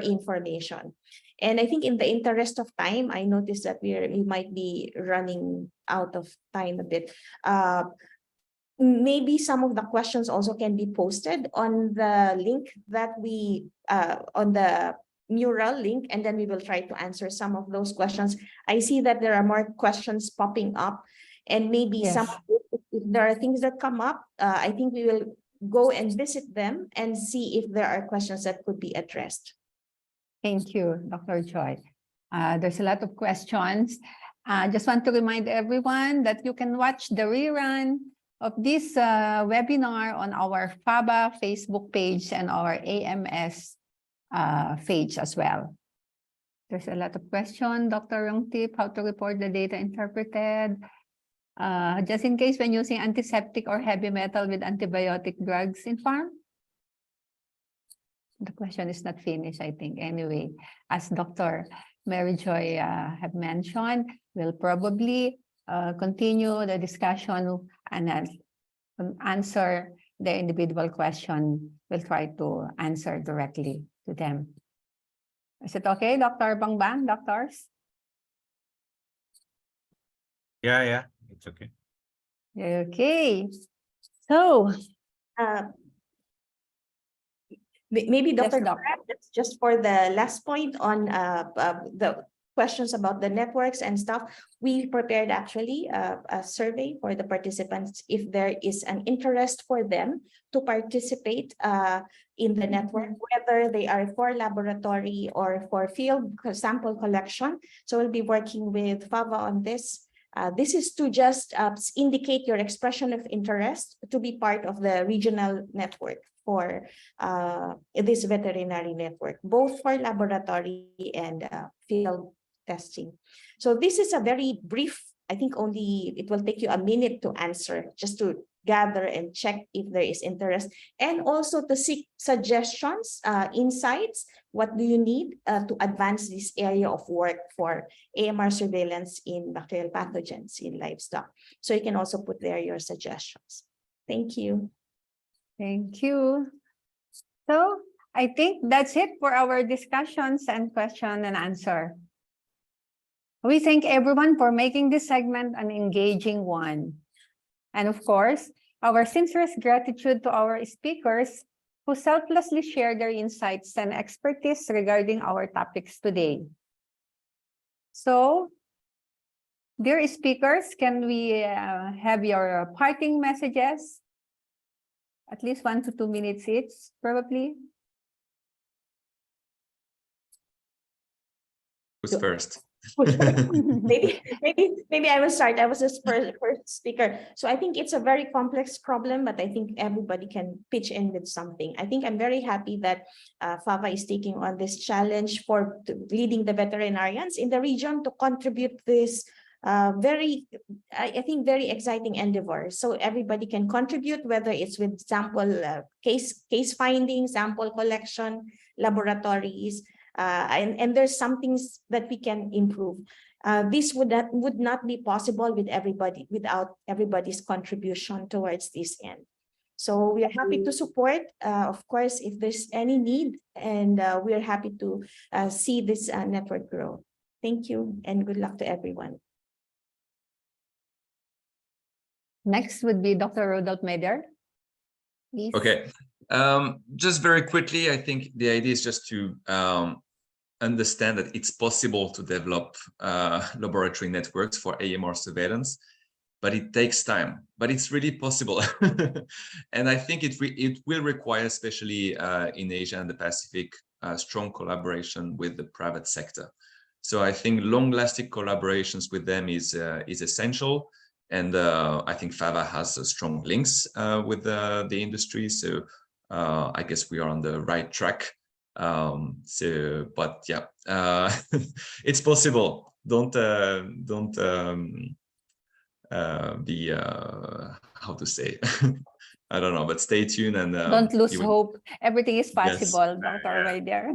information. And I think in the interest of time, I noticed that we might be running out of time a bit. Maybe some of the questions also can be posted on the link that we, on the mural link, and then we will try to answer some of those questions. I see that there are more questions popping up, and maybe some, if there are things that come up, I think we will go and visit them and see if there are questions that could be addressed. Thank you, Dr. Choi. There's a lot of questions. Just want to remind everyone that you can watch the rerun of this webinar on our FABA Facebook page and our AMS page as well. There's a lot of questions. Dr. Rungtip, how to report the data interpreted. Just in case when using antiseptic or heavy metal with antibiotic drugs in farm. The question is not finished, I think. Anyway, as Dr. Mary Joy have mentioned, we'll probably continue the discussion and answer the individual question. We'll try to answer directly to them. Is it okay, Dr. Bangbang, doctors? Yeah, it's okay. Okay. So, maybe Dr. Yes, That's just for the last point on the questions about the networks and stuff. We prepared actually a survey for the participants if there is an interest for them to participate in the network, whether they are for laboratory or for field sample collection. So we'll be working with FABA on this. This is to just indicate your expression of interest to be part of the regional network for this veterinary network, both for laboratory and field testing. So this is a very brief I think only it will take you a minute to answer, just to gather and check if there is interest, and also to seek suggestions, insights. What do you need to advance this area of work for AMR surveillance in bacterial pathogens in livestock? So you can also put there your suggestions. Thank you. Thank you. So I think that's it for our discussions and question and answer. We thank everyone for making this segment an engaging one. And of course, our sincerest gratitude to our speakers who selflessly share their insights and expertise regarding our topics today. So, dear speakers, can we have your parting messages? At least 1 to 2 minutes each, probably. Who's first? maybe I will start. I was the first speaker. So I think it's a very complex problem, but I think everybody can pitch in with something. I think I'm very happy that FAVA is taking on this challenge for leading the veterinarians in the region to contribute this very exciting endeavor. So everybody can contribute, whether it's with sample case finding, sample collection, laboratories, and there's some things that we can improve. This would not be possible with everybody, without everybody's contribution towards this end. So we are happy to support, of course, if there's any need, and we are happy to see this network grow. Thank you, and good luck to everyone. Next would be Dr. Rodolphe Meder. Please. Okay. Just very quickly, I think the idea is just to understand that it's possible to develop laboratory networks for AMR surveillance, but it takes time. But it's really possible. And I think it will require, especially in Asia and the Pacific, strong collaboration with the private sector. So I think long-lasting collaborations with them is essential. And I think FAVA has strong links with the industry. So I guess we are on the right track. But yeah, it's possible. Don't be how to say I don't know, but stay tuned and don't lose hope. Everything is possible. Yes. Dr. Right there.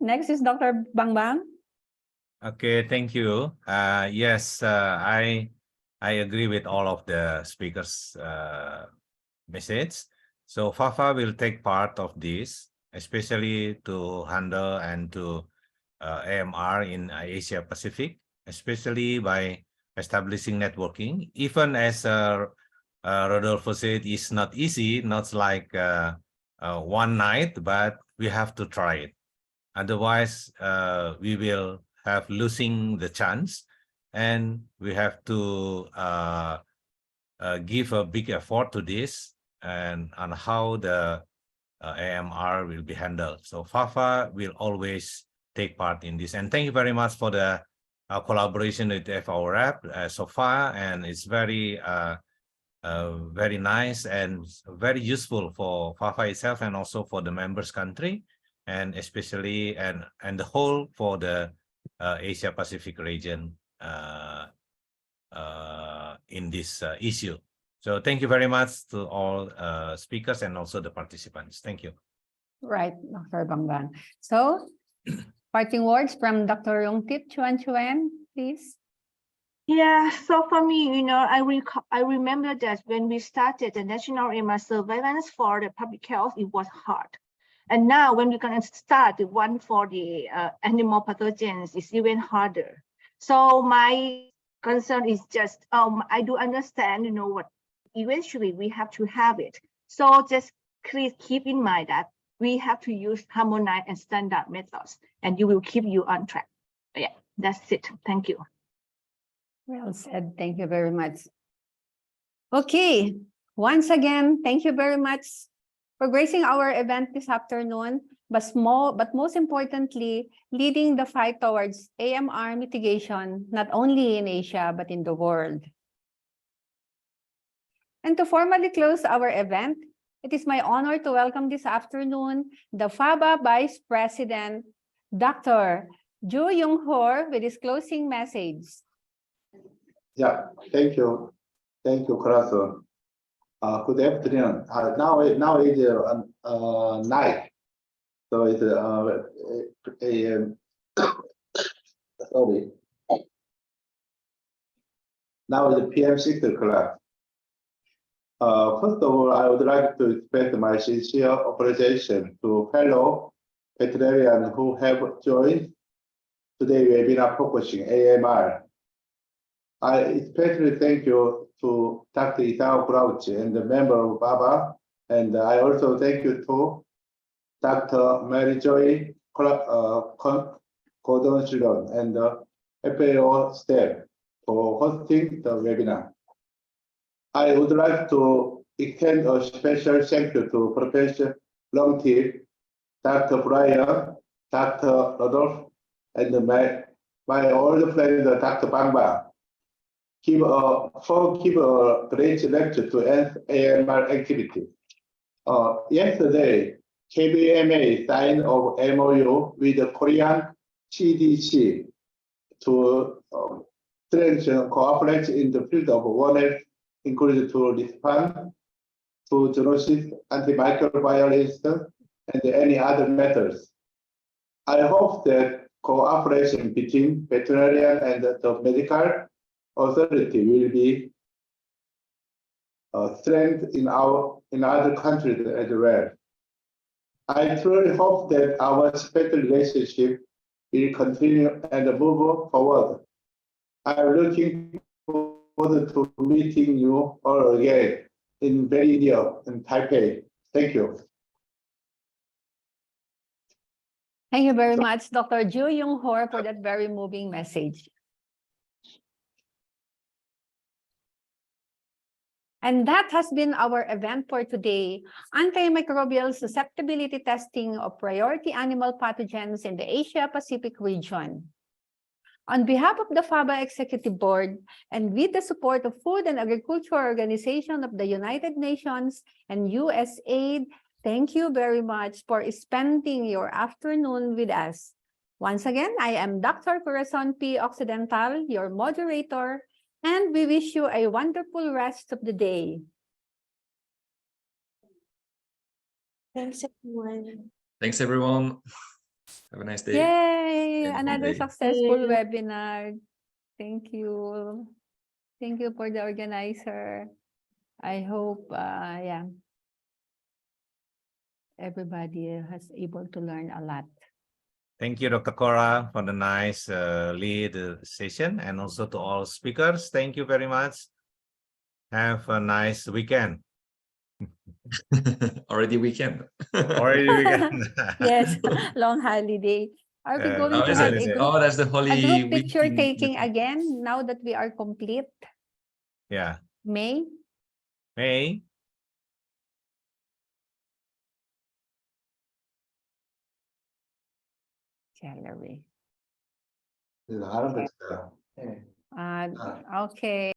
Next is Dr. Bangbang. Okay, thank you. Yes, I agree with all of the speakers' message. So FAVA will take part of this, especially to handle and to AMR in Asia Pacific, especially by establishing networking. Even as Rodolfo said, it's not easy, not like one night, but we have to try it. Otherwise, we will have losing the chance, and we have to give a big effort to this and on how the AMR will be handled. So FAVA will always take part in this. And thank you very much for the collaboration with FAO Rep so far, and it's very very nice and very useful for FAVA itself and also for the members country, and especially and the whole for the Asia Pacific region in this issue. So thank you very much to all speakers and also the participants. Thank you. Right, Dr. Bangbang. So, parting words from Dr. Yongtip Chuan, please. Yeah, so for me, I remember that when we started the national AMR surveillance for the public health, it was hard. And now when we're going to start the one for the animal pathogens, it's even harder. So my concern is just, I do understand, what eventually we have to have it. So just please keep in mind that we have to use harmonized and standard methods, and you will keep you on track. Yeah, that's it. Thank you. Well said. Thank you very much. Okay, once again, thank you very much for gracing our event this afternoon, but most importantly, leading the fight towards AMR mitigation, not only in Asia, but in the world. And to formally close our event, it is my honor to welcome this afternoon the FAVA Vice President, Dr. Ju Young-hor with his closing message. Yeah, thank you. Thank you, Corazon. Good afternoon. Now is night. So it's sorry. Now it's PM 6 o'clock. First of all, I would like to express my sincere appreciation to fellow veterinarians who have joined today's webinar focusing AMR. I especially thank you to Dr. Isao Grauchi and the member of BABA, and I also thank you to Dr. Mary Joy Gordon Shilon and the FAO staff for hosting the webinar. I would like to extend a special thank you to Professor Longtip, Dr. Brian, Dr. Rodolph, and my old friend Dr. Bangba. Give a great lecture to end AMR activity. Yesterday, KBMA signed of MOU with the Korean CDC to strengthen cooperation in the field of One Health, including to respond to zoonosis, antimicrobial resistance, and any other methods. I hope that cooperation between veterinarian and the medical authority will be strength in other countries as well. I truly hope that our special relationship will continue and move forward. I'm looking forward to meeting you all again in very near in Taipei. Thank you. Thank you very much, Dr. Ju Young-hor, for that very moving message. And that has been our event for today, Antimicrobial Susceptibility Testing of Priority Animal Pathogens in the Asia-Pacific region. On behalf of the FABA Executive Board and with the support of Food and Agriculture Organization of the United Nations and USAID, thank you very much for spending your afternoon with us. Once again, I am Dr. Corazon P. Occidental, your moderator, and we wish you a wonderful rest of the day. Thanks, everyone. Thanks, everyone. Have a nice day. Yay! And Another day. successful webinar. Thank you. Thank you for the organizer. I hope, everybody has able to learn a lot. Thank you, Dr. Cora, for the nice lead session, and also to all speakers. Thank you very much. Have a nice weekend. Already weekend. Already weekend. Yes, long holiday. Are we going to have that's the a group picture weekend. taking again now that we are complete? Yeah. May? May? Gallery. Okay. Okay.